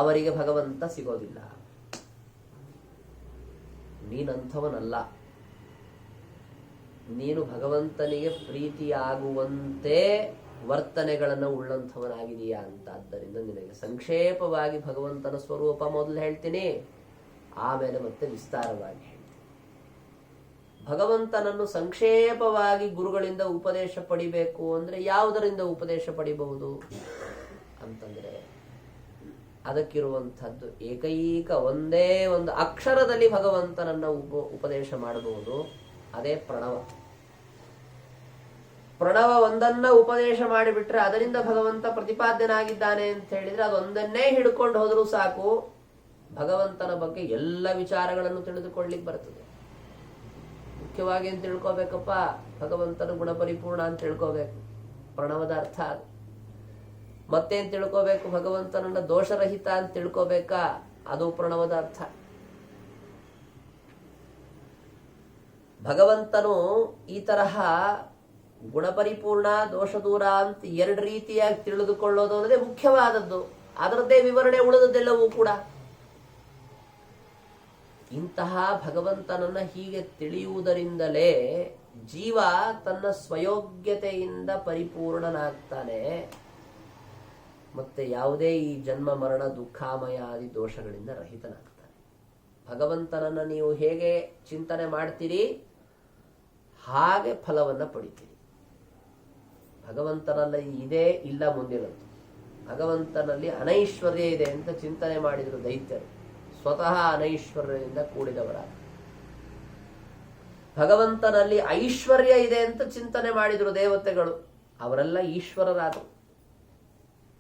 ಅವರಿಗೆ ಭಗವಂತ ಸಿಗೋದಿಲ್ಲ. ನೀನಂಥವನಲ್ಲ. ನೀನು ಭಗವಂತನಿಗೆ ಪ್ರೀತಿಯಾಗುವಂತೆ ವರ್ತನೆಗಳನ್ನು ಉಳ್ಳಂಥವನಾಗಿದೆಯಾ ಅಂತ. ಆದ್ದರಿಂದ ನಿನಗೆ ಸಂಕ್ಷೇಪವಾಗಿ ಭಗವಂತನ ಸ್ವರೂಪ ಮೊದಲು ಹೇಳ್ತೀನಿ, ಆಮೇಲೆ ಮತ್ತೆ ವಿಸ್ತಾರವಾಗಿ ಹೇಳ್ತೀನಿ. ಭಗವಂತನನ್ನು ಸಂಕ್ಷೇಪವಾಗಿ ಗುರುಗಳಿಂದ ಉಪದೇಶ ಪಡಿಬೇಕು ಅಂದ್ರೆ ಯಾವುದರಿಂದ ಉಪದೇಶ ಪಡಿಬಹುದು ಅಂತಂದ್ರೆ ಅದಕ್ಕಿರುವಂಥದ್ದು ಏಕೈಕ ಒಂದೇ ಒಂದು ಅಕ್ಷರದಲ್ಲಿ ಭಗವಂತನನ್ನ ಉಪದೇಶ ಮಾಡಬಹುದು. ಅದೇ ಪ್ರಣವ. ಪ್ರಣವ ಒಂದನ್ನ ಉಪದೇಶ ಮಾಡಿಬಿಟ್ರೆ ಅದರಿಂದ ಭಗವಂತ ಪ್ರತಿಪಾದ್ಯನಾಗಿದ್ದಾನೆ ಅಂತ ಹೇಳಿದ್ರೆ ಅದೊಂದನ್ನೇ ಹಿಡ್ಕೊಂಡು ಹೋದ್ರೂ ಸಾಕು, ಭಗವಂತನ ಬಗ್ಗೆ ಎಲ್ಲ ವಿಚಾರಗಳನ್ನು ತಿಳಿದುಕೊಳ್ಳಿಕ್ಕೆ ಬರ್ತದೆ. ಮುಖ್ಯವಾಗಿ ಅಂತ ತಿಳ್ಕೋಬೇಕಪ್ಪ, ಭಗವಂತನ ಗುಣಪರಿಪೂರ್ಣ ಅಂತ ತಿಳ್ಕೋಬೇಕು, ಪ್ರಣವದ ಅರ್ಥ ಅದು. ಮತ್ತೇನ್ ತಿಳ್ಕೋಬೇಕು, ಭಗವಂತನನ್ನ ದೋಷರಹಿತ ಅಂತ ತಿಳ್ಕೋಬೇಕಾ, ಅದು ಪ್ರಣವದ ಅರ್ಥ. ಭಗವಂತನು ಈ ತರಹ ಗುಣಪರಿಪೂರ್ಣ ದೋಷ ದೂರ ಅಂತ ಎರಡು ರೀತಿಯಾಗಿ ತಿಳಿದುಕೊಳ್ಳೋದು ಅನ್ನೋದೇ ಮುಖ್ಯವಾದದ್ದು. ಅದರದ್ದೇ ವಿವರಣೆ ಉಳಿದದ್ದೆಲ್ಲವೂ ಕೂಡ. ಇಂತಹ ಭಗವಂತನನ್ನ ಹೀಗೆ ತಿಳಿಯುವುದರಿಂದಲೇ ಜೀವ ತನ್ನ ಸ್ವಯೋಗ್ಯತೆಯಿಂದ ಪರಿಪೂರ್ಣನಾಗ್ತಾನೆ. ಮತ್ತೆ ಯಾವುದೇ ಈ ಜನ್ಮ ಮರಣ ದುಃಖಾಮಯಾದಿ ದೋಷಗಳಿಂದ ರಹಿತನಾಗ್ತಾನೆ. ಭಗವಂತನನ್ನ ನೀವು ಹೇಗೆ ಚಿಂತನೆ ಮಾಡ್ತೀರಿ ಹಾಗೆ ಫಲವನ್ನ ಪಡಿತೀರಿ. ಭಗವಂತನಲ್ಲಿ ಇದೇ ಇಲ್ಲ ಮುಂದಿನದ್ದು. ಭಗವಂತನಲ್ಲಿ ಅನೈಶ್ವರ್ಯ ಇದೆ ಅಂತ ಚಿಂತನೆ ಮಾಡಿದ್ರು ದೈತ್ಯರು, ಸ್ವತಃ ಅನೈಶ್ವರ್ಯದಿಂದ ಕೂಡಿದವರ. ಭಗವಂತನಲ್ಲಿ ಐಶ್ವರ್ಯ ಇದೆ ಅಂತ ಚಿಂತನೆ ಮಾಡಿದ್ರು ದೇವತೆಗಳು, ಅವರೆಲ್ಲ ಈಶ್ವರರಾದರು.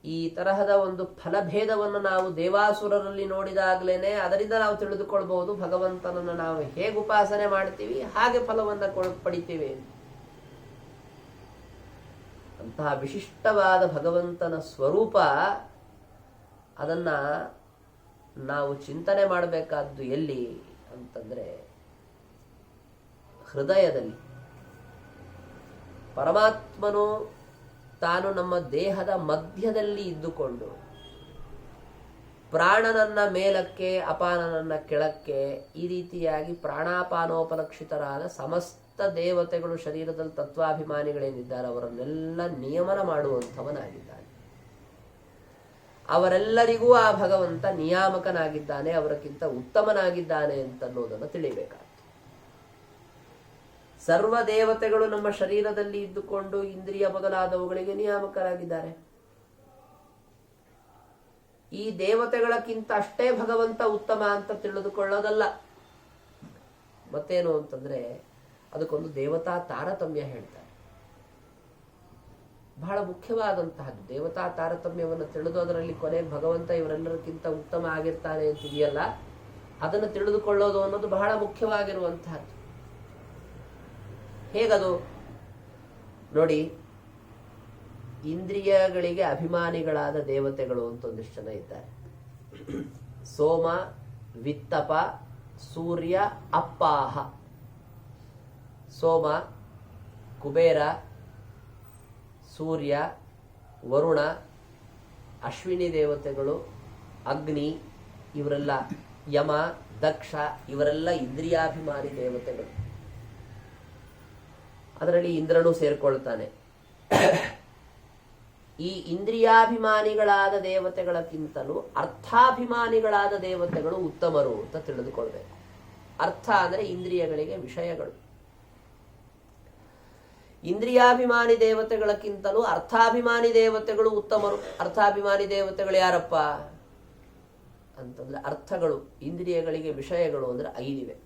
ಈ ತರಹದ ಒಂದು ಫಲಭೇದವನ್ನು ನಾವು ದೇವಾಸುರರಲ್ಲಿ ನೋಡಿದಾಗ್ಲೇನೆ ಅದರಿಂದ ನಾವು ತಿಳಿದುಕೊಳ್ಬಹುದು ಭಗವಂತನನ್ನು ನಾವು ಹೇಗೆ ಉಪಾಸನೆ ಮಾಡ್ತೀವಿ ಹಾಗೆ ಫಲವನ್ನ ಪಡಿತೀವಿ. ಅಂತಹ ವಿಶಿಷ್ಟವಾದ ಭಗವಂತನ ಸ್ವರೂಪ, ಅದನ್ನ ನಾವು ಚಿಂತನೆ ಮಾಡಬೇಕಾದ್ದು ಎಲ್ಲಿ ಅಂತಂದ್ರೆ ಹೃದಯದಲ್ಲಿ. ಪರಮಾತ್ಮನು ತಾನು ನಮ್ಮ ದೇಹದ ಮಧ್ಯದಲ್ಲಿ ಇದ್ದುಕೊಂಡು ಪ್ರಾಣನನ್ನ ಮೇಲಕ್ಕೆ ಅಪಾನನನ್ನ ಕೆಳಕ್ಕೆ ಈ ರೀತಿಯಾಗಿ ಪ್ರಾಣಾಪಾನೋಪಲಕ್ಷಿತರಾದ ಸಮಸ್ತ ದೇವತೆಗಳು ಶರೀರದಲ್ಲಿ ತತ್ವಾಭಿಮಾನಿಗಳೇನಿದ್ದಾರೆ ಅವರನ್ನೆಲ್ಲ ನಿಯಮನ ಮಾಡುವಂಥವನಾಗಿದ್ದಾನೆ. ಅವರೆಲ್ಲರಿಗೂ ಆ ಭಗವಂತ ನಿಯಾಮಕನಾಗಿದ್ದಾನೆ, ಅವರಕ್ಕಿಂತ ಉತ್ತಮನಾಗಿದ್ದಾನೆ ಅಂತನ್ನೋದನ್ನು ತಿಳಿಬೇಕಾಗ್ತದೆ. ಸರ್ವ ದೇವತೆಗಳು ನಮ್ಮ ಶರೀರದಲ್ಲಿ ಇದ್ದುಕೊಂಡು ಇಂದ್ರಿಯ ಮೊದಲಾದವುಗಳಿಗೆ ನಿಯಾಮಕರಾಗಿದ್ದಾರೆ. ಈ ದೇವತೆಗಳಕ್ಕಿಂತ ಅಷ್ಟೇ ಭಗವಂತ ಉತ್ತಮ ಅಂತ ತಿಳಿದುಕೊಳ್ಳೋದಲ್ಲ. ಮತ್ತೇನು ಅಂತಂದ್ರೆ ಅದಕ್ಕೊಂದು ದೇವತಾ ತಾರತಮ್ಯ ಹೇಳ್ತಾರೆ. ಬಹಳ ಮುಖ್ಯವಾದಂತಹದ್ದು ದೇವತಾ ತಾರತಮ್ಯವನ್ನು ತಿಳಿದು ಅದರಲ್ಲಿ ಕೊನೆಗೆ ಭಗವಂತ ಇವರೆಲ್ಲರಿಗಿಂತ ಉತ್ತಮ ಆಗಿರ್ತಾನೆ ಅಂತಿದೆಯಲ್ಲ, ಅದನ್ನು ತಿಳಿದುಕೊಳ್ಳೋದು ಅನ್ನೋದು ಬಹಳ ಮುಖ್ಯವಾಗಿರುವಂತಹದ್ದು. ಹೇಗದು ನೋಡಿ, ಇಂದ್ರಿಯಗಳಿಗೆ ಅಭಿಮಾನಿಗಳಾದ ದೇವತೆಗಳು ಅಂತ ಒಂದಿಷ್ಟು ಜನ ಇದ್ದಾರೆ. ಸೋಮ, ವಿತ್ತಪ, ಸೂರ್ಯ, ಅಪ್ಪಾಹ. ಸೋಮ, ಕುಬೇರ, ಸೂರ್ಯ, ವರುಣ, ಅಶ್ವಿನಿ ದೇವತೆಗಳು, ಅಗ್ನಿ, ಇವರೆಲ್ಲ ಯಮ, ದಕ್ಷ, ಇವರೆಲ್ಲ ಇಂದ್ರಿಯಾಭಿಮಾನಿ ದೇವತೆಗಳು. ಅದರಲ್ಲಿ ಇಂದ್ರನು ಸೇರ್ಕೊಳ್ತಾನೆ. ಈ ಇಂದ್ರಿಯಾಭಿಮಾನಿಗಳಾದ ದೇವತೆಗಳಕ್ಕಿಂತಲೂ ಅರ್ಥಾಭಿಮಾನಿಗಳಾದ ದೇವತೆಗಳು ಉತ್ತಮರು ಅಂತ ತಿಳಿದುಕೊಳ್ಬೇಕು. ಅರ್ಥ ಅಂದರೆ ಇಂದ್ರಿಯಗಳಿಗೆ ವಿಷಯಗಳು. ಇಂದ್ರಿಯಾಭಿಮಾನಿ ದೇವತೆಗಳಕ್ಕಿಂತಲೂ ಅರ್ಥಾಭಿಮಾನಿ ದೇವತೆಗಳು ಉತ್ತಮರು. ಅರ್ಥಾಭಿಮಾನಿ ದೇವತೆಗಳು ಯಾರಪ್ಪ ಅಂತಂದ್ರೆ ಅರ್ಥಗಳು, ಇಂದ್ರಿಯಗಳಿಗೆ ವಿಷಯಗಳು ಅಂದ್ರೆ 5 ಇವೆ.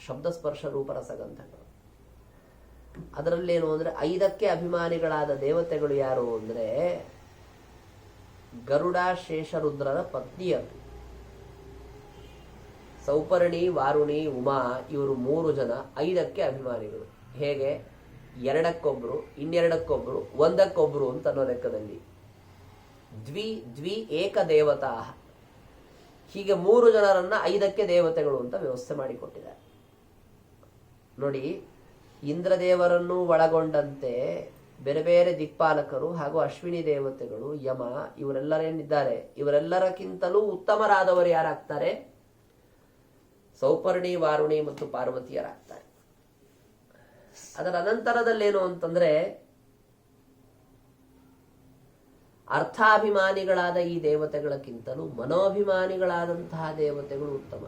ಶಬ್ದ ಸ್ಪರ್ಶ ರೂಪ ರಸಗಂಧಗಳು. ಅದರಲ್ಲೇನು ಅಂದ್ರೆ 5ಕ್ಕೆ ಅಭಿಮಾನಿಗಳಾದ ದೇವತೆಗಳು ಯಾರು ಅಂದ್ರೆ ಗರುಡ ಶೇಷರುದ್ರರ ಪತ್ನಿಯರು. ಸೌಪರ್ಣಿ, ವಾರುಣಿ, ಉಮಾ ಇವರು 3 ಜನ 5ಕ್ಕೆ ಅಭಿಮಾನಿಗಳು. ಹೇಗೆ? 2ಕ್ಕೊಬ್ರು, ಇನ್ನೆರಡಕ್ಕೊಬ್ರು, 1ಕ್ಕೊಬ್ರು ಅಂತ ಅನ್ನೋ ಲೆಕ್ಕದಲ್ಲಿ ದ್ವಿ ಏಕ ದೇವತಾ. ಹೀಗೆ 3 ಜನರನ್ನ 5ಕ್ಕೆ ದೇವತೆಗಳು ಅಂತ ವ್ಯವಸ್ಥೆ ಮಾಡಿಕೊಟ್ಟಿದ್ದಾರೆ. ನೋಡಿ, ಇಂದ್ರದೇವರನ್ನು ಒಳಗೊಂಡಂತೆ ಬೇರೆ ಬೇರೆ ದಿಕ್ಪಾಲಕರು ಹಾಗೂ ಅಶ್ವಿನಿ ದೇವತೆಗಳು, ಯಮ ಇವರೆಲ್ಲರೇನಿದ್ದಾರೆ ಇವರೆಲ್ಲರಕ್ಕಿಂತಲೂ ಉತ್ತಮರಾದವರು ಯಾರಾಗ್ತಾರೆ? ಸೌಪರ್ಣಿ, ವಾರುಣಿ ಮತ್ತು ಪಾರ್ವತಿಯರಾಗ್ತಾರೆ. ಅದರ ಅನಂತರದಲ್ಲೇನು ಅಂತಂದ್ರೆ ಅರ್ಥಾಭಿಮಾನಿಗಳಾದ ಈ ದೇವತೆಗಳಕ್ಕಿಂತಲೂ ಮನೋಭಿಮಾನಿಗಳಾದಂತಹ ದೇವತೆಗಳು ಉತ್ತಮ.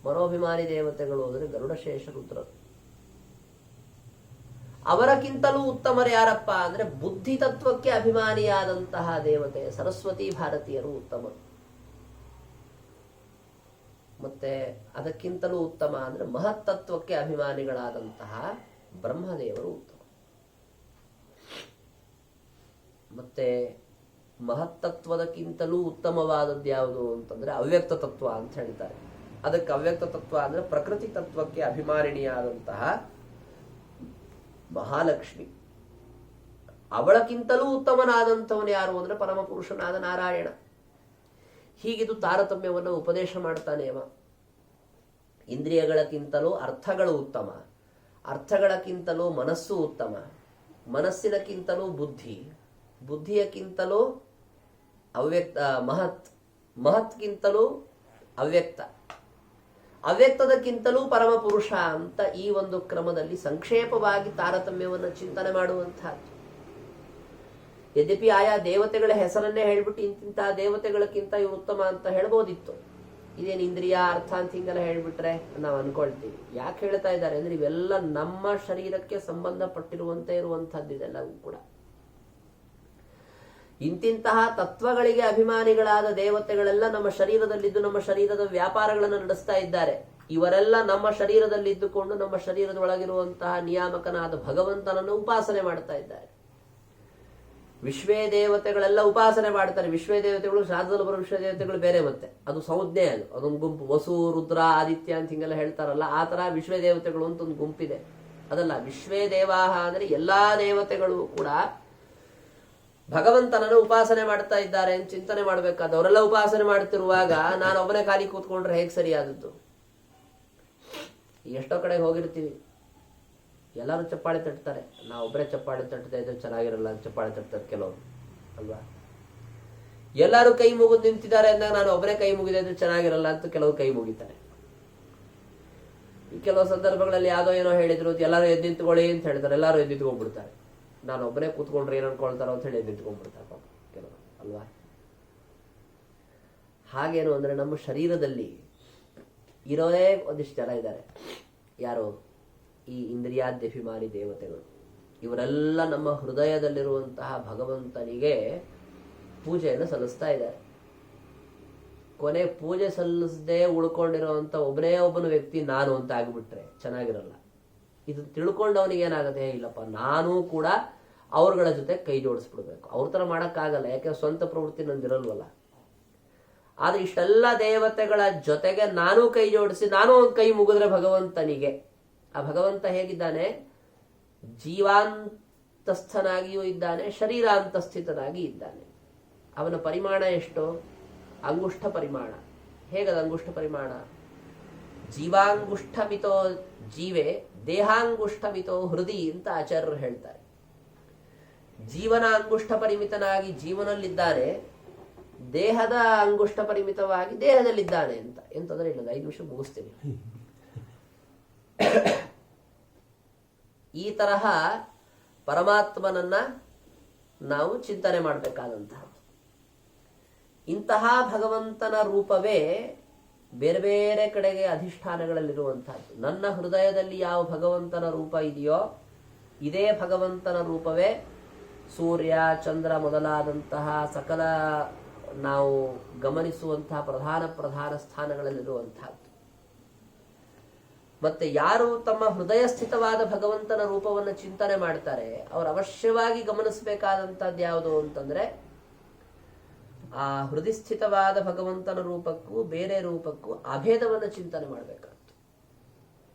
ಮನೋಭಿಮಾನಿ ದೇವತೆಗಳು ಅಂದರೆ ಗರುಡಶೇಷ ರುದ್ರರು. ಅವರಕ್ಕಿಂತಲೂ ಉತ್ತಮರು ಯಾರಪ್ಪ ಅಂದ್ರೆ ಬುದ್ಧಿ ತತ್ವಕ್ಕೆ ಅಭಿಮಾನಿಯಾದಂತಹ ದೇವತೆ ಸರಸ್ವತಿ ಭಾರತೀಯರು ಉತ್ತಮರು. ಮತ್ತೆ ಅದಕ್ಕಿಂತಲೂ ಉತ್ತಮ ಅಂದ್ರೆ ಮಹತ್ತತ್ವಕ್ಕೆ ಅಭಿಮಾನಿಗಳಾದಂತಹ ಬ್ರಹ್ಮದೇವರು ಉತ್ತಮ. ಮತ್ತೆ ಮಹತ್ತತ್ವದಕ್ಕಿಂತಲೂ ಉತ್ತಮವಾದದ್ದು ಯಾವುದು ಅಂತಂದ್ರೆ ಅವ್ಯಕ್ತ ತತ್ವ ಅಂತ ಹೇಳ್ತಾರೆ. ಅದಕ್ಕೆ ಅವ್ಯಕ್ತ ತತ್ವ ಅಂದ್ರೆ ಪ್ರಕೃತಿ ತತ್ವಕ್ಕೆ ಅಭಿಮಾನಿನಿಯಾದಂತಹ ಮಹಾಲಕ್ಷ್ಮಿ. ಅವಳಕ್ಕಿಂತಲೂ ಉತ್ತಮನಾದಂಥವನು ಯಾರು ಅಂದ್ರೆ ಪರಮಪುರುಷನಾದ ನಾರಾಯಣ. ಹೀಗಿದು ತಾರತಮ್ಯವನ್ನು ಉಪದೇಶ ಮಾಡ್ತಾನೆ ಅವ. ಇಂದ್ರಿಯಗಳಕ್ಕಿಂತಲೂ ಅರ್ಥಗಳು ಉತ್ತಮ, ಅರ್ಥಗಳಕ್ಕಿಂತಲೂ ಮನಸ್ಸು ಉತ್ತಮ, ಮನಸ್ಸಿನಕ್ಕಿಂತಲೂ ಬುದ್ಧಿ, ಬುದ್ಧಿಯಕ್ಕಿಂತಲೂ ಅವ್ಯಕ್ತ ಮಹತ್ಗಿಂತಲೂ ಅವ್ಯಕ್ತ, ಅವ್ಯಕ್ತದಕ್ಕಿಂತಲೂ ಪರಮಪುರುಷ ಅಂತ ಈ ಒಂದು ಕ್ರಮದಲ್ಲಿ ಸಂಕ್ಷೇಪವಾಗಿ ತಾರತಮ್ಯವನ್ನು ಚಿಂತನೆ ಮಾಡುವಂತಹದ್ದು. ಯದ್ಯಪಿ ಆಯಾ ದೇವತೆಗಳ ಹೆಸರನ್ನೇ ಹೇಳ್ಬಿಟ್ಟು ಇಂತಿಂತ ದೇವತೆಗಳಕ್ಕಿಂತ ಇವರು ಉತ್ತಮ ಅಂತ ಹೇಳ್ಬೋದಿತ್ತು. ಇದೇನು ಇಂದ್ರಿಯ ಅರ್ಥ ಅಂತ ಹಿಂಗೆಲ್ಲ ಹೇಳ್ಬಿಟ್ರೆ ನಾವು ಅನ್ಕೊಳ್ತೀವಿ. ಯಾಕೆ ಹೇಳ್ತಾ ಇದ್ದಾರೆ ಅಂದ್ರೆ ಇವೆಲ್ಲ ನಮ್ಮ ಶರೀರಕ್ಕೆ ಸಂಬಂಧಪಟ್ಟಿರುವಂತೆ ಇರುವಂತಹದ್ದು ಇದೆಲ್ಲವೂ ಕೂಡ. ಇಂತಿಂತಹ ತತ್ವಗಳಿಗೆ ಅಭಿಮಾನಿಗಳಾದ ದೇವತೆಗಳೆಲ್ಲ ನಮ್ಮ ಶರೀರದಲ್ಲಿದ್ದು ನಮ್ಮ ಶರೀರದ ವ್ಯಾಪಾರಗಳನ್ನು ನಡೆಸ್ತಾ ಇದ್ದಾರೆ. ಇವರೆಲ್ಲ ನಮ್ಮ ಶರೀರದಲ್ಲಿದ್ದುಕೊಂಡು ನಮ್ಮ ಶರೀರದ ಒಳಗಿರುವಂತಹ ನಿಯಾಮಕನಾದ ಭಗವಂತನನ್ನು ಉಪಾಸನೆ ಮಾಡ್ತಾ ಇದ್ದಾರೆ. ವಿಶ್ವೇ ದೇವತೆಗಳೆಲ್ಲ ಉಪಾಸನೆ ಮಾಡ್ತಾರೆ. ವಿಶ್ವೇ ದೇವತೆಗಳು ಶಾಸ್ತ್ರದಲ್ಲಿ ಬರೋ ವಿಶ್ವ ದೇವತೆಗಳು ಬೇರೆ, ಮತ್ತೆ ಅದು ಸಂಜ್ಞೆ, ಅದೊಂದು ಗುಂಪು. ವಸು, ರುದ್ರ, ಆದಿತ್ಯ ಅಂತ ಹಿಂಗೆಲ್ಲ ಹೇಳ್ತಾರಲ್ಲ, ಆ ತರ ವಿಶ್ವೇ ದೇವತೆಗಳು ಅಂತ ಒಂದು ಗುಂಪಿದೆ. ಅದಲ್ಲ, ವಿಶ್ವೇ ದೇವಾಹ ಅಂದ್ರೆ ಎಲ್ಲಾ ದೇವತೆಗಳು ಕೂಡ ಭಗವಂತನನ್ನು ಉಪಾಸನೆ ಮಾಡ್ತಾ ಇದ್ದಾರೆ ಅಂತ ಚಿಂತನೆ ಮಾಡ್ಬೇಕಾದ. ಅವರೆಲ್ಲ ಉಪಾಸನೆ ಮಾಡ್ತಿರುವಾಗ ನಾನು ಒಬ್ಬನೇ ಖಾಲಿ ಕೂತ್ಕೊಂಡ್ರೆ ಹೇಗೆ ಸರಿಯಾದದ್ದು? ಎಷ್ಟೋ ಕಡೆಗೆ ಹೋಗಿರ್ತೀವಿ, ಎಲ್ಲರೂ ಚಪ್ಪಾಳೆ ತಟ್ತಾರೆ, ನಾವು ಒಬ್ಬರೇ ಚಪ್ಪಾಳೆ ತಟ್ಟದೆ ಇದ್ರೆ ಚೆನ್ನಾಗಿರಲ್ಲ ಅಂತ ಚಪ್ಪಾಳೆ ತಟ್ತಾರೆ ಕೆಲವರು, ಅಲ್ವಾ? ಎಲ್ಲರೂ ಕೈ ಮುಗಿದು ನಿಂತಿದ್ದಾರೆ ಅಂದಾಗ ನಾನು ಒಬ್ಬರೇ ಕೈ ಮುಗಿದೆ ಇದ್ರೆ ಚೆನ್ನಾಗಿರಲ್ಲ ಅಂತ ಕೆಲವರು ಕೈ ಮುಗಿತಾರೆ. ಈ ಕೆಲವು ಸಂದರ್ಭಗಳಲ್ಲಿ ಯಾವುದೋ ಏನೋ ಹೇಳಿದ್ರು, ಎಲ್ಲರೂ ಎದ್ದು ನಿಂತ್ಕೊಳ್ಳಿ ಅಂತ ಹೇಳ್ತಾರೆ, ಎಲ್ಲರೂ ಎದ್ದು ನಿಂತ್ಕೊಂಡ್ಬಿಡ್ತಾರೆ. ನಾನು ಒಬ್ಬನೇ ಕೂತ್ಕೊಂಡ್ರೆ ಏನ್ ಅನ್ಕೊಳ್ತಾರೋ ಅಂತ ಹೇಳಿ ಎದ್ದು ನಿಂತ್ಕೊಂಡ್ಬಿಡ್ತಾರೆ ಪಾಪ ಕೆಲವರು, ಅಲ್ವಾ? ಹಾಗೇನು ಅಂದ್ರೆ ನಮ್ಮ ಶರೀರದಲ್ಲಿ ಇರೋದೇ ಒಂದಿಷ್ಟು ಜನ ಇದ್ದಾರೆ. ಯಾರು? ಈ ಇಂದ್ರಿಯಾದ್ಯಭಿಮಾನಿ ದೇವತೆಗಳು. ಇವರೆಲ್ಲ ನಮ್ಮ ಹೃದಯದಲ್ಲಿರುವಂತಹ ಭಗವಂತನಿಗೆ ಪೂಜೆಯನ್ನು ಸಲ್ಲಿಸ್ತಾ ಇದ್ದಾರೆ. ಕೊನೆ ಪೂಜೆ ಸಲ್ಲಿಸದೆ ಉಳ್ಕೊಂಡಿರುವಂತ ಒಬ್ಬನೇ ಒಬ್ಬನ ವ್ಯಕ್ತಿ ನಾನು ಅಂತ ಆಗ್ಬಿಟ್ರೆ ಚೆನ್ನಾಗಿರಲ್ಲ. ಇದು ತಿಳ್ಕೊಂಡವನಿಗೆ ಏನಾಗುತ್ತೆ, ಇಲ್ಲಪ್ಪ ನಾನು ಕೂಡ ಅವ್ರಗಳ ಜೊತೆ ಕೈ ಜೋಡಿಸ್ಬಿಡ್ಬೇಕು. ಅವ್ರ ತರ ಮಾಡಕ್ಕಾಗಲ್ಲ, ಯಾಕೆ ಸ್ವಂತ ಪ್ರವೃತ್ತಿ ನಂದಿರಲ್ವಲ್ಲ. ಆದ್ರೆ ಇಷ್ಟೆಲ್ಲ ದೇವತೆಗಳ ಜೊತೆಗೆ ನಾನು ಕೈ ಜೋಡಿಸಿ ನಾನು ಒಂದು ಕೈ ಮುಗಿದ್ರೆ ಭಗವಂತನಿಗೆ, ಆ ಭಗವಂತ ಹೇಗಿದ್ದಾನೆ? ಜೀವಾಂತಸ್ಥನಾಗಿಯೂ ಇದ್ದಾನೆ, ಶರೀರಾಂತಸ್ಥಿತನಾಗಿ ಇದ್ದಾನೆ. ಅವನ ಪರಿಮಾಣ ಎಷ್ಟು? ಅಂಗುಷ್ಠ ಪರಿಮಾಣ. ಹೇಗದ ಅಂಗುಷ್ಠ ಪರಿಮಾಣ? ಜೀವಾಂಗುಷ್ಠಮಿತೋ ಜೀವೆ ದೇಹಾಂಗುಷ್ಠಮಿತೋ ಹೃದಯ ಅಂತ ಆಚಾರ್ಯರು ಹೇಳ್ತಾರೆ. ಜೀವನ ಅಂಗುಷ್ಠ ಪರಿಮಿತನಾಗಿ ಜೀವನಲ್ಲಿದ್ದಾನೆ, ದೇಹದ ಅಂಗುಷ್ಠ ಪರಿಮಿತವಾಗಿ ದೇಹದಲ್ಲಿದ್ದಾನೆ ಅಂತ. ಎಂತಂದ್ರೆ ಇಲ್ಲ, 5 ನಿಮಿಷ ಮುಗಿಸ್ತೀನಿ. ಈ ತರಹ ಪರಮಾತ್ಮನನ್ನ ನಾವು ಚಿಂತನೆ ಮಾಡಬೇಕಾದಂತಹದ್ದು. ಇಂತಹ ಭಗವಂತನ ರೂಪವೇ ಬೇರೆ ಬೇರೆ ಕಡೆಗೆ ಅಧಿಷ್ಠಾನಗಳಲ್ಲಿರುವಂತಹದ್ದು. ನನ್ನ ಹೃದಯದಲ್ಲಿ ಯಾವ ಭಗವಂತನ ರೂಪ ಇದೆಯೋ ಇದೇ ಭಗವಂತನ ರೂಪವೇ ಸೂರ್ಯ ಚಂದ್ರ ಮೊದಲಾದಂತಹ ಸಕಲ ನಾವು ಗಮನಿಸುವಂತಹ ಪ್ರಧಾನ ಸ್ಥಾನಗಳಲ್ಲಿರುವಂತಹದ್ದು. ಮತ್ತೆ ಯಾರು ತಮ್ಮ ಹೃದಯ ಸ್ಥಿತವಾದ ಭಗವಂತನ ರೂಪವನ್ನು ಚಿಂತನೆ ಮಾಡ್ತಾರೆ ಅವರು ಅವಶ್ಯವಾಗಿ ಗಮನಿಸಬೇಕಾದಂತಹದ್ದು ಯಾವುದು ಅಂತಂದ್ರೆ ಆ ಹೃದಯಸ್ಥಿತವಾದ ಭಗವಂತನ ರೂಪಕ್ಕೂ ಬೇರೆ ರೂಪಕ್ಕೂ ಅಭೇದವನ್ನು ಚಿಂತನೆ ಮಾಡಬೇಕಾಗ್ತದೆ.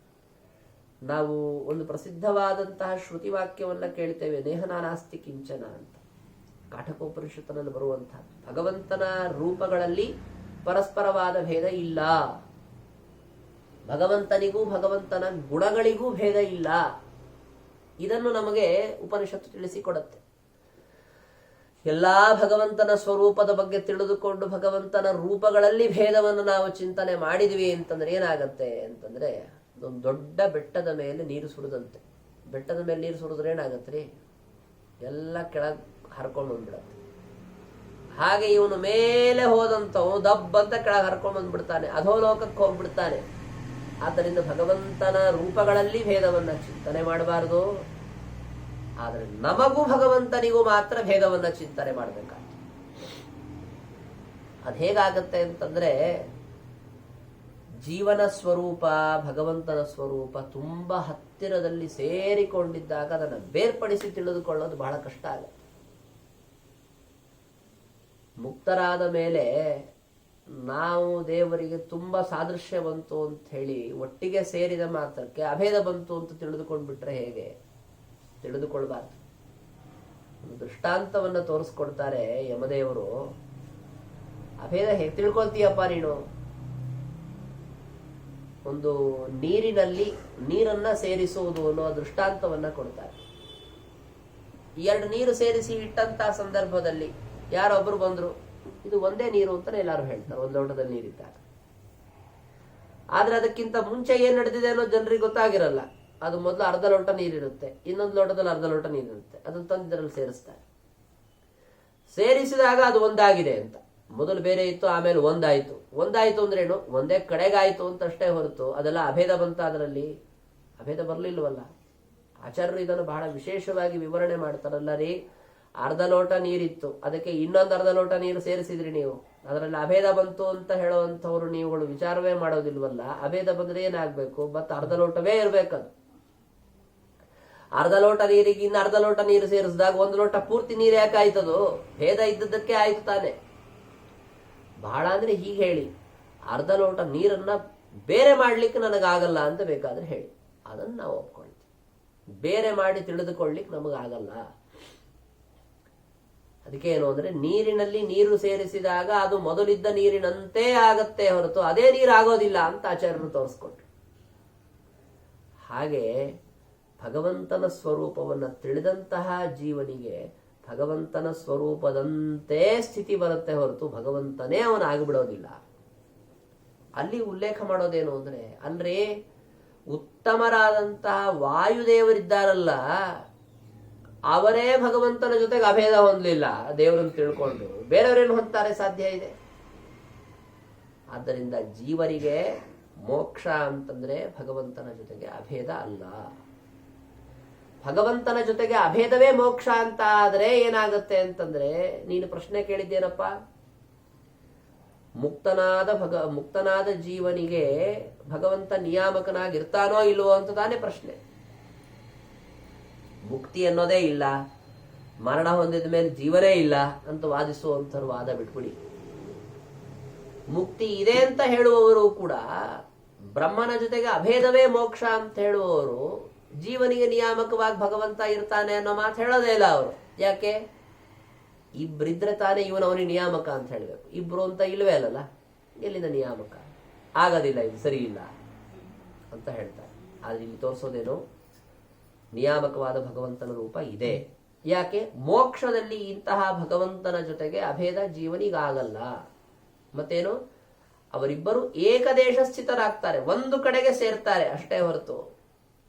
ನಾವು ಒಂದು ಪ್ರಸಿದ್ಧವಾದಂತಹ ಶ್ರುತಿ ವಾಕ್ಯವನ್ನ ಕೇಳ್ತೇವೆ, ನೇಹನಾನಾಸ್ತಿ ಕಿಂಚನ ಅಂತ, ಕಾಠಕೋಪನಿಷತ್ತಿನಲ್ಲಿ ಬರುವಂತಹ ಭಗವಂತನ ರೂಪಗಳಲ್ಲಿ ಪರಸ್ಪರವಾದ ಭೇದ ಇಲ್ಲ, ಭಗವಂತನಿಗೂ ಭಗವಂತನ ಗುಣಗಳಿಗೂ ಭೇದ ಇಲ್ಲ. ಇದನ್ನು ನಮಗೆ ಉಪನಿಷತ್ತು ತಿಳಿಸಿಕೊಡುತ್ತೆ. ಎಲ್ಲಾ ಭಗವಂತನ ಸ್ವರೂಪದ ಬಗ್ಗೆ ತಿಳಿದುಕೊಂಡು ಭಗವಂತನ ರೂಪಗಳಲ್ಲಿ ಭೇದವನ್ನು ನಾವು ಚಿಂತನೆ ಮಾಡಿದ್ವಿ ಅಂತಂದ್ರೆ ಏನಾಗತ್ತೆ ಅಂತಂದ್ರೆ ಒಂದು ದೊಡ್ಡ ಬೆಟ್ಟದ ಮೇಲೆ ನೀರು ಸುರಿದಂತೆ. ಬೆಟ್ಟದ ಮೇಲೆ ನೀರು ಸುರಿದ್ರೆ ಏನಾಗತ್ರಿ, ಎಲ್ಲ ಕೆಳಗೆ ಹರ್ಕೊಂಡು ಬಂದ್ಬಿಡತ್ತೆ. ಹಾಗೆ ಇವನು ಮೇಲೆ ಹೋದಂಥವು ದಬ್ಬಂತ ಕೆಳಗೆ ಹರ್ಕೊಂಡು ಬಂದ್ಬಿಡ್ತಾನೆ, ಅಧೋಲೋಕಕ್ಕೆ ಹೋಗ್ಬಿಡ್ತಾನೆ. ಆದ್ದರಿಂದ ಭಗವಂತನ ರೂಪಗಳಲ್ಲಿ ಭೇದವನ್ನ ಚಿಂತನೆ ಮಾಡಬಾರದು. ಆದರೆ ನಮಗೂ ಭಗವಂತನಿಗೂ ಮಾತ್ರ ಭೇದವನ್ನ ಚಿಂತನೆ ಮಾಡಬೇಕಾಗ್ತದೆ. ಅದು ಹೇಗಾಗತ್ತೆ ಅಂತಂದ್ರೆ ಜೀವನ ಸ್ವರೂಪ ಭಗವಂತನ ಸ್ವರೂಪ ತುಂಬಾ ಹತ್ತಿರದಲ್ಲಿ ಸೇರಿಕೊಂಡಿದ್ದಾಗ ಅದನ್ನು ಬೇರ್ಪಡಿಸಿ ತಿಳಿದುಕೊಳ್ಳೋದು ಬಹಳ ಕಷ್ಟ ಆಗುತ್ತೆ. ಮುಕ್ತರಾದ ಮೇಲೆ ನಾವು ದೇವರಿಗೆ ತುಂಬಾ ಸಾದೃಶ್ಯ ಬಂತು ಅಂತ ಹೇಳಿ ಒಟ್ಟಿಗೆ ಸೇರಿದ ಮಾತ್ರಕ್ಕೆ ಅಭೇದ ಬಂತು ಅಂತ ತಿಳಿದುಕೊಂಡ್ಬಿಟ್ರೆ ಹೇಗೆ? ತಿಳಿದುಕೊಳ್ಬಾರ್ದು. ಒಂದು ದೃಷ್ಟಾಂತವನ್ನ ತೋರಿಸ್ಕೊಡ್ತಾರೆ ಯಮದೇವರು. ಅಭೇದ ಹೇಗೆ ತಿಳ್ಕೊಳ್ತೀಯಪ್ಪ ನೀನು? ಒಂದು ನೀರಿನಲ್ಲಿ ನೀರನ್ನ ಸೇರಿಸುವುದು ಅನ್ನೋ ದೃಷ್ಟಾಂತವನ್ನ ಕೊಡ್ತಾರೆ. ಎರಡು ನೀರು ಸೇರಿಸಿ ಇಟ್ಟಂತ ಸಂದರ್ಭದಲ್ಲಿ ಯಾರೊಬ್ರು ಬಂದ್ರು, ಇದು ಒಂದೇ ನೀರು ಅಂತಾನೆ ಎಲ್ಲಾರು ಹೇಳ್ತಾರೆ ಒಂದು ಲೋಟದಲ್ಲಿ ನೀರಿದ್ದಾಗ. ಆದ್ರೆ ಅದಕ್ಕಿಂತ ಮುಂಚೆ ಏನ್ ನಡೆದಿದೆ ಅನ್ನೋ ಜನರಿಗೆ ಗೊತ್ತಾಗಿರಲ್ಲ. ಅದು ಮೊದಲು ಅರ್ಧ ಲೋಟ ನೀರಿರುತ್ತೆ, ಇನ್ನೊಂದು ಲೋಟದಲ್ಲಿ ಅರ್ಧ ಲೋಟ ನೀರಿರುತ್ತೆ, ಅದನ್ನ ತಂದು ಇದರಲ್ಲಿ ಸೇರಿಸ್ತಾರೆ. ಸೇರಿಸಿದಾಗ ಅದು ಒಂದಾಗಿದೆ ಅಂತ. ಮೊದಲು ಬೇರೆ ಇತ್ತು, ಆಮೇಲೆ ಒಂದಾಯ್ತು. ಒಂದಾಯ್ತು ಅಂದ್ರೇನು? ಒಂದೇ ಕಡೆಗಾಯ್ತು ಅಂತ ಅಷ್ಟೇ ಹೊರತು ಅದೆಲ್ಲ ಅಭೇದ ಬಂತ? ಅದರಲ್ಲಿ ಅಭೇದ ಬರ್ಲಿಲ್ವಲ್ಲ. ಆಚಾರ್ಯರು ಇದನ್ನು ಬಹಳ ವಿಶೇಷವಾಗಿ ವಿವರಣೆ ಮಾಡ್ತಾರಲ್ಲ ರೀ. ಅರ್ಧ ಲೋಟ ನೀರಿತ್ತು, ಅದಕ್ಕೆ ಇನ್ನೊಂದು ಅರ್ಧ ಲೋಟ ನೀರು ಸೇರಿಸಿದ್ರಿ ನೀವು, ಅದರಲ್ಲಿ ಅಭೇದ ಬಂತು ಅಂತ ಹೇಳುವಂಥವ್ರು ನೀವುಗಳು ವಿಚಾರವೇ ಮಾಡೋದಿಲ್ವಲ್ಲ. ಅಭೇದ ಬಂದ್ರೆ ಏನಾಗ್ಬೇಕು? ಮತ್ತೆ ಅರ್ಧ ಲೋಟವೇ ಇರ್ಬೇಕದು. ಅರ್ಧ ಲೋಟ ನೀರಿಗೆ ಇನ್ನು ಅರ್ಧ ಲೋಟ ನೀರು ಸೇರಿಸಿದಾಗ ಒಂದು ಲೋಟ ಪೂರ್ತಿ ನೀರು ಯಾಕೆ ಆಯ್ತದು? ಭೇದ ಇದ್ದದಕ್ಕೆ ಆಯ್ತು ತಾನೆ. ಬಹಳ ಅಂದ್ರೆ ಹೀಗೆ ಹೇಳಿ, ಅರ್ಧ ಲೋಟ ನೀರನ್ನ ಬೇರೆ ಮಾಡ್ಲಿಕ್ಕೆ ನನಗಾಗಲ್ಲ ಅಂತ ಬೇಕಾದ್ರೆ ಹೇಳಿ, ಅದನ್ನ ನಾವು ಒಪ್ಕೊಳ್ತೀವಿ. ಬೇರೆ ಮಾಡಿ ತಿಳಿದುಕೊಳ್ಳಿಕ್ಕೆ ನಮಗಾಗಲ್ಲ. ಅದಕ್ಕೆ ಏನು ಅಂದ್ರೆ ನೀರಿನಲ್ಲಿ ನೀರು ಸೇರಿಸಿದಾಗ ಅದು ಮೊದಲಿದ್ದ ನೀರಿನಂತೆ ಆಗತ್ತೆ ಹೊರತು ಅದೇ ನೀರು ಆಗೋದಿಲ್ಲ ಅಂತ ಆಚಾರ್ಯರು ತೋರಿಸ್ಕೊಟ್ರು. ಹಾಗೆ ಭಗವಂತನ ಸ್ವರೂಪವನ್ನ ತಿಳಿದಂತಹ ಜೀವನಿಗೆ ಭಗವಂತನ ಸ್ವರೂಪದಂತೆ ಸ್ಥಿತಿ ಬರುತ್ತೆ ಹೊರತು ಭಗವಂತನೇ ಅವನಾಗಿಬಿಡೋದಿಲ್ಲ. ಅಲ್ಲಿ ಉಲ್ಲೇಖ ಮಾಡೋದೇನು ಅಂದ್ರೆ, ಅಲ್ರಿ ಉತ್ತಮರಾದಂತಹ ವಾಯುದೇವರಿದ್ದಾರಲ್ಲ, ಅವರೇ ಭಗವಂತನ ಜೊತೆಗೆ ಅಭೇದ ಹೊಂದಲಿಲ್ಲ. ದೇವರನ್ನು ತಿಳ್ಕೊಂಡು ಬೇರೆಯವರೇನು ಹೊಂದ್ತಾರೆ? ಸಾಧ್ಯ ಇದೆ. ಆದ್ದರಿಂದ ಜೀವರಿಗೆ ಮೋಕ್ಷ ಅಂತಂದ್ರೆ ಭಗವಂತನ ಜೊತೆಗೆ ಅಭೇದ ಅಲ್ಲ. ಭಗವಂತನ ಜೊತೆಗೆ ಅಭೇದವೇ ಮೋಕ್ಷ ಅಂತ ಆದ್ರೆ ಏನಾಗುತ್ತೆ ಅಂತಂದ್ರೆ, ನೀನು ಪ್ರಶ್ನೆ ಕೇಳಿದ್ದೇನಪ್ಪ, ಮುಕ್ತನಾದ ಜೀವನಿಗೆ ಭಗವಂತ ನಿಯಾಮಕನಾಗಿರ್ತಾನೋ ಇಲ್ವೋ ಅಂತ ತಾನೇ ಪ್ರಶ್ನೆ. ಮುಕ್ತಿ ಅನ್ನೋದೇ ಇಲ್ಲ, ಮರಣ ಹೊಂದಿದ ಮೇಲೆ ಜೀವನೇ ಇಲ್ಲ ಅಂತ ವಾದಿಸುವಂಥವ್ರು ವಾದ ಬಿಟ್ಬಿಡಿ. ಮುಕ್ತಿ ಇದೆ ಅಂತ ಹೇಳುವವರು ಕೂಡ ಬ್ರಹ್ಮನ ಜೊತೆಗೆ ಅಭೇದವೇ ಮೋಕ್ಷ ಅಂತ ಹೇಳುವವರು ಜೀವನಿಗೆ ನಿಯಾಮಕವಾಗಿ ಭಗವಂತ ಇರ್ತಾನೆ ಅನ್ನೋ ಮಾತು ಹೇಳೋದೇ ಇಲ್ಲ ಅವರು. ಯಾಕೆ? ಇಬ್ಬರಿದ್ರೆ ತಾನೇ ಇವನು ಅವನಿಗೆ ನಿಯಾಮಕ ಅಂತ ಹೇಳ್ಬೇಕು. ಇಬ್ರು ಅಂತ ಇಲ್ವೇ ಅಲ್ಲಲ್ಲ, ಎಲ್ಲಿಂದ ನಿಯಾಮಕ? ಆಗೋದಿಲ್ಲ, ಇದು ಸರಿ ಇಲ್ಲ ಅಂತ ಹೇಳ್ತಾರೆ. ಆದ್ರೆ ಇಲ್ಲಿ ತೋರಿಸೋದೇನು? ನಿಯಾಮಕವಾದ ಭಗವಂತನ ರೂಪ ಇದೆ. ಯಾಕೆ? ಮೋಕ್ಷದಲ್ಲಿ ಇಂತಹ ಭಗವಂತನ ಜೊತೆಗೆ ಅಭೇದ ಜೀವನಿಗಾಗಲ್ಲ. ಮತ್ತೇನು? ಅವರಿಬ್ಬರು ಏಕದೇಶ ಸ್ಥಿತರಾಗ್ತಾರೆ, ಒಂದು ಕಡೆಗೆ ಸೇರ್ತಾರೆ ಅಷ್ಟೇ ಹೊರತು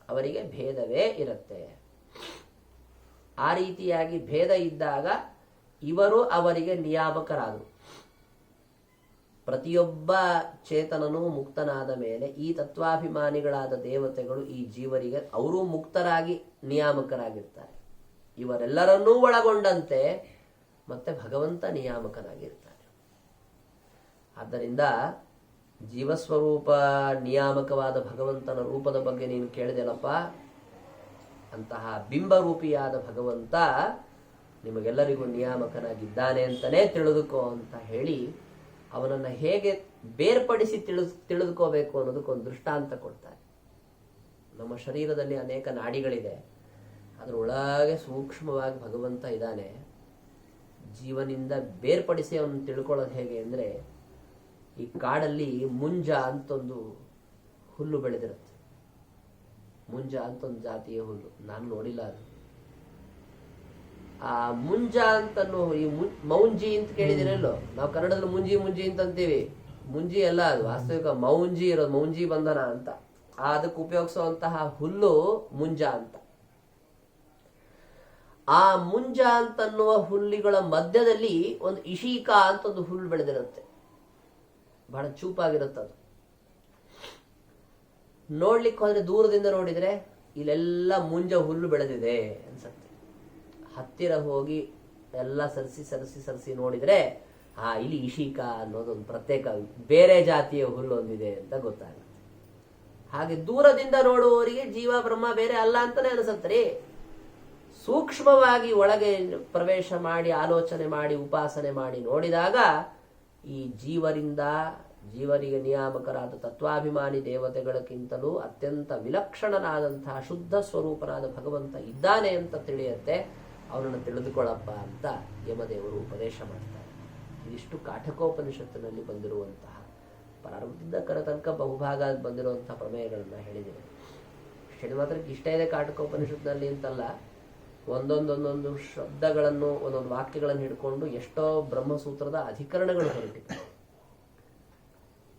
ಅವರಿಗೆ ಭೇದವೇ ಇರುತ್ತೆ. ಆ ರೀತಿಯಾಗಿ ಭೇದ ಇದ್ದಾಗ ಇವರು ಅವರಿಗೆ ನಿಯಾಮಕರಾದರು. ಪ್ರತಿಯೊಬ್ಬ ಚೇತನನು ಮುಕ್ತನಾದ ಮೇಲೆ ಈ ತತ್ವಾಭಿಮಾನಿಗಳಾದ ದೇವತೆಗಳು ಈ ಜೀವರಿಗೆ ಅವರೂ ಮುಕ್ತರಾಗಿ ನಿಯಾಮಕರಾಗಿರ್ತಾರೆ. ಇವರೆಲ್ಲರನ್ನೂ ಒಳಗೊಂಡಂತೆ ಮತ್ತೆ ಭಗವಂತ ನಿಯಾಮಕನಾಗಿರ್ತಾನೆ. ಆದ್ದರಿಂದ ಜೀವಸ್ವರೂಪ ನಿಯಾಮಕವಾದ ಭಗವಂತನ ರೂಪದ ಬಗ್ಗೆ ನೀನು ಕೇಳಿದೆಯಲ್ಲಪ್ಪ, ಅಂತಹ ಬಿಂಬರೂಪಿಯಾದ ಭಗವಂತ ನಿಮಗೆಲ್ಲರಿಗೂ ನಿಯಾಮಕನಾಗಿದ್ದಾನೆ ಅಂತಲೇ ತಿಳಿದುಕೋ ಅಂತ ಹೇಳಿ ಅವನನ್ನು ಹೇಗೆ ಬೇರ್ಪಡಿಸಿ ತಿಳಿದುಕೋಬೇಕು ಅನ್ನೋದಕ್ಕೊಂದು ದೃಷ್ಟಾಂತ ಕೊಡ್ತಾರೆ. ನಮ್ಮ ಶರೀರದಲ್ಲಿ ಅನೇಕ ನಾಡಿಗಳಿದೆ, ಅದರೊಳಗೆ ಸೂಕ್ಷ್ಮವಾಗಿ ಭಗವಂತ ಇದ್ದಾನೆ. ಜೀವನಿಂದ ಬೇರ್ಪಡಿಸಿ ಅವನು ತಿಳ್ಕೊಳ್ಳೋದು ಹೇಗೆ ಅಂದರೆ, ಈ ಕಾಡಲ್ಲಿ ಮುಂಜ ಅಂತೊಂದು ಹುಲ್ಲು ಬೆಳೆದಿರುತ್ತೆ. ಮುಂಜ ಅಂತ ಒಂದು ಜಾತಿಯ ಹುಲ್ಲು, ನಾನು ನೋಡಿಲ್ಲ ಅದು. ಆ ಮುಂಜ ಅಂತನೋ ಈ ಮೌಂಜಿ ಅಂತ ಕೇಳಿದಿರಲ್ಲೋ, ನಾವು ಕನ್ನಡದಲ್ಲಿ ಮುಂಜಿ ಮುಂಜಿ ಅಂತ ಅಂತೀವಿ. ಮುಂಜಿ ಅಲ್ಲ ಅದು, ವಾಸ್ತವಿಕ ಮೌಂಜಿ ಇರೋದು, ಮೌಂಜಿ ಬಂಧನ ಅಂತ. ಅದಕ್ಕೆ ಉಪಯೋಗಿಸುವಂತಹ ಹುಲ್ಲು ಮುಂಜ ಅಂತ. ಆ ಮುಂಜ ಅಂತನ್ನುವ ಹುಲ್ಲಿಗಳ ಮಧ್ಯದಲ್ಲಿ ಒಂದು ಇಶೀಕ ಅಂತ ಒಂದು ಹುಲ್ಲು ಬೆಳೆದಿರುತ್ತೆ. ಬಹಳ ಚೂಪಾಗಿರುತ್ತೆ ಅದು. ನೋಡ್ಲಿಕ್ಕೆ ಹೋದ್ರೆ ದೂರದಿಂದ ನೋಡಿದ್ರೆ ಇಲ್ಲೆಲ್ಲ ಮುಂಜ ಹುಲ್ಲು ಬೆಳೆದಿದೆ ಅನ್ಸತ್ತೆ. ಹತ್ತಿರ ಹೋಗಿ ಎಲ್ಲ ಸರಿಸಿ ನೋಡಿದ್ರೆ ಇಲ್ಲಿ ಇಶೀಕ ಅನ್ನೋದೊಂದು ಪ್ರತ್ಯೇಕ ಬೇರೆ ಜಾತಿಯ ಹುಲ್ಲು ಹೊಂದಿದೆ ಅಂತ ಗೊತ್ತಾಗುತ್ತೆ. ಹಾಗೆ ದೂರದಿಂದ ನೋಡುವವರಿಗೆ ಜೀವ ಬ್ರಹ್ಮ ಬೇರೆ ಅಲ್ಲ ಅಂತಾನೆ ಅನಿಸತ್ರಿ. ಸೂಕ್ಷ್ಮವಾಗಿ ಒಳಗೆ ಪ್ರವೇಶ ಮಾಡಿ ಆಲೋಚನೆ ಮಾಡಿ ಉಪಾಸನೆ ಮಾಡಿ ನೋಡಿದಾಗ ಈ ಜೀವರಿಗೆ ನಿಯಾಮಕರಾದ ತತ್ವಾಭಿಮಾನಿ ದೇವತೆಗಳಕ್ಕಿಂತಲೂ ಅತ್ಯಂತ ವಿಲಕ್ಷಣನಾದಂತಹ ಶುದ್ಧ ಸ್ವರೂಪನಾದ ಭಗವಂತ ಇದ್ದಾನೆ ಅಂತ ತಿಳಿಯುತ್ತೆ. ಅವನನ್ನು ತಿಳಿದುಕೊಳ್ಳಪ್ಪ ಅಂತ ಯಮದೇವರು ಉಪದೇಶ ಮಾಡ್ತಾರೆ. ಇದಿಷ್ಟು ಕಾಠಕೋಪನಿಷತ್ತಿನಲ್ಲಿ ಬಂದಿರುವಂತಹ ಪ್ರಾರಂಭದಿಂದ ತನಕ ಬಹುಭಾಗ ಬಂದಿರುವಂತಹ ಪ್ರಮೇಯಗಳನ್ನ ಹೇಳಿದ್ದೇನೆ. ಹೇಳಿ ಮಾತ್ರಕ್ಕೆ ಇಷ್ಟ ಇದೆ ಕಾಠಕೋಪನಿಷತ್ತಿನಲ್ಲಿ ಅಂತಲ್ಲ, ಒಂದೊಂದೊಂದೊಂದು ಶಬ್ದಗಳನ್ನು ಒಂದೊಂದು ವಾಕ್ಯಗಳನ್ನು ಹಿಡ್ಕೊಂಡು ಎಷ್ಟೋ ಬ್ರಹ್ಮಸೂತ್ರದ ಅಧಿಕರಣಗಳು ಹೊರಟಿವೆ.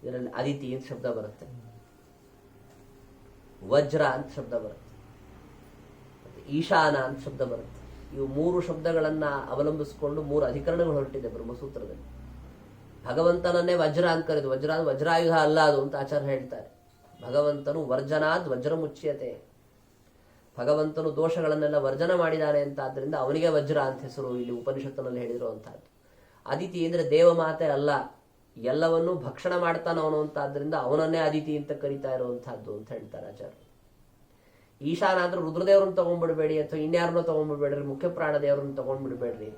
ಇದರಲ್ಲಿ ಅದಿತಿ ಅಂತ ಶಬ್ದ ಬರುತ್ತೆ, ವಜ್ರ ಅಂತ ಶಬ್ದ ಬರುತ್ತೆ, ಈಶಾನ ಅಂತ ಶಬ್ದ ಬರುತ್ತೆ. ಇವು ಮೂರು ಶಬ್ದಗಳನ್ನ ಅವಲಂಬಿಸಿಕೊಂಡು ಮೂರು ಅಧಿಕರಣಗಳು ಹೊರಟಿದೆ ಬ್ರಹ್ಮಸೂತ್ರದಲ್ಲಿ. ಭಗವಂತನನ್ನೇ ವಜ್ರ ಅಂತ ಕರೆದು, ವಜ್ರಾಯುಧ ಅಲ್ಲ ಅದು ಅಂತ ಆಚಾರ್ಯ ಹೇಳ್ತಾರೆ. ಭಗವಂತನು ವರ್ಜನಾದ್ ವಜ್ರ ಮುಚ್ಯತೆ, ಭಗವಂತನು ದೋಷಗಳನ್ನೆಲ್ಲ ವರ್ಜನ ಮಾಡಿದ್ದಾನೆ ಅಂತ, ಆದ್ರಿಂದ ಅವನಿಗೆ ವಜ್ರ ಅಂತ ಹೆಸರು ಇಲ್ಲಿ ಉಪನಿಷತ್ತಿನಲ್ಲಿ ಹೇಳಿರುವಂತಹದ್ದು. ಅದಿತಿ ಅಂದ್ರೆ ದೇವಮಾತೆ ಅಲ್ಲ, ಎಲ್ಲವನ್ನೂ ಭಕ್ಷಣ ಮಾಡ್ತಾನವನು ಅಂತ, ಆದ್ರಿಂದ ಅವನನ್ನೇ ಅದಿತಿ ಅಂತ ಕರಿತಾ ಇರುವಂತಹದ್ದು ಅಂತ ಹೇಳ್ತಾರೆ ಆಚಾರ್ಯ. ಈಶಾನ ಅಂದ್ರೆ ರುದ್ರದೇವ್ರನ್ನ ತಗೊಂಡ್ಬಿಡ್ಬೇಡಿ ಅಥವಾ ಇನ್ಯಾರನ್ನೋ ತಗೊಂಡ್ಬಿಡ್ಬೇಡ್ರಿ, ಮುಖ್ಯ ಪ್ರಾಣ ದೇವರನ್ನ ತಗೊಂಡ್ಬಿಡ್ಬೇಡ್ರಿ,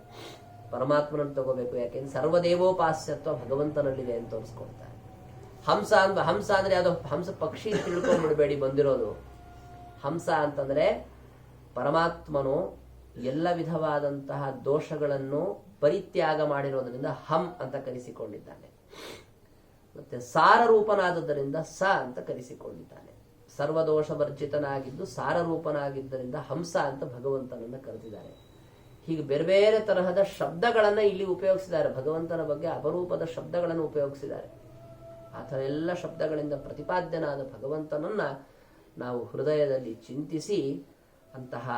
ಪರಮಾತ್ಮನನ್ನು ತಗೋಬೇಕು. ಯಾಕೆಂದ್ರೆ ಸರ್ವದೇವೋಪಾಸ್ಯತ್ವ ಭಗವಂತನಲ್ಲಿದೆ ಅಂತ ತೋರಿಸ್ಕೊಡ್ತಾರೆ. ಹಂಸ ಅಂದ್ರೆ ಯಾವ್ದೋ ಹಂಸ ಪಕ್ಷಿ ತಿಳ್ಕೊಂಡ್ಬಿಡ್ಬೇಡಿ ಬಂದಿರೋದು. ಹಂಸ ಅಂತಂದ್ರೆ ಪರಮಾತ್ಮನು ಎಲ್ಲ ವಿಧವಾದಂತಹ ದೋಷಗಳನ್ನು ಪರಿತ್ಯಾಗ ಮಾಡಿರೋದ್ರಿಂದ ಹಂ ಅಂತ ಕರೆಸಿಕೊಂಡಿದ್ದಾನೆ. ಮತ್ತೆ ಸಾರ ರೂಪನಾದದ್ದರಿಂದ ಸ ಅಂತ ಕರೆಸಿಕೊಂಡಿದ್ದಾನೆ. ಸರ್ವದೋಷ ವರ್ಜಿತನಾಗಿದ್ದು ಸಾರ ರೂಪನಾಗಿದ್ದರಿಂದ ಹಂಸ ಅಂತ ಭಗವಂತನನ್ನ ಕರೆದಿದ್ದಾರೆ. ಹೀಗೆ ಬೇರೆ ಬೇರೆ ತರಹದ ಶಬ್ದಗಳನ್ನ ಇಲ್ಲಿ ಉಪಯೋಗಿಸಿದ್ದಾರೆ. ಭಗವಂತನ ಬಗ್ಗೆ ಅಪರೂಪದ ಶಬ್ದಗಳನ್ನು ಉಪಯೋಗಿಸಿದ್ದಾರೆ. ಆ ಥರ ಎಲ್ಲ ಶಬ್ದಗಳಿಂದ ಪ್ರತಿಪಾದ್ಯನಾದ ಭಗವಂತನನ್ನ ನಾವು ಹೃದಯದಲ್ಲಿ ಚಿಂತಿಸಿ ಅಂತಹ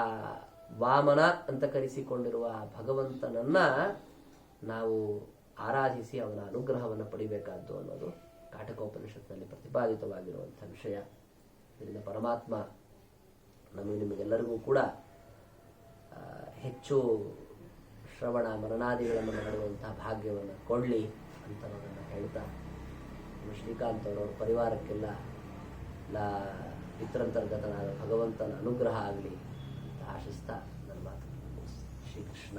ವಾಮನ ಅಂತ ಕರೆಸಿಕೊಂಡಿರುವ ಭಗವಂತನನ್ನ ನಾವು ಆರಾಧಿಸಿ ಅವನ ಅನುಗ್ರಹವನ್ನು ಪಡಿಬೇಕಾದ್ದು ಅನ್ನೋದು ಕಾಠಕೋಪನಿಷತ್ನಲ್ಲಿ ಪ್ರತಿಪಾದಿತವಾಗಿರುವಂತಹ ವಿಷಯ. ಇದರಿಂದ ಪರಮಾತ್ಮ ನಿಮಗೆಲ್ಲರಿಗೂ ಕೂಡ ಹೆಚ್ಚು ಶ್ರವಣ ಮನನಾದಿಗಳನ್ನು ಮಾಡುವಂತಹ ಭಾಗ್ಯವನ್ನು ಕೊಡಲಿ ಅಂತ ಅನ್ನೋದನ್ನು ಹೇಳ್ತಾ, ಶ್ರೀಕಾಂತ್ ಅವರವ್ರ ಪರಿವಾರಕ್ಕೆಲ್ಲ ಪಿತೃಂತರ್ಗತನಾದ ಭಗವಂತನ ಅನುಗ್ರಹ ಆಗಲಿ ಅಂತ ಆಶಿಸ್ತಾ ನನ್ನ ಮಾತು ಶ್ರೀಕೃಷ್ಣ.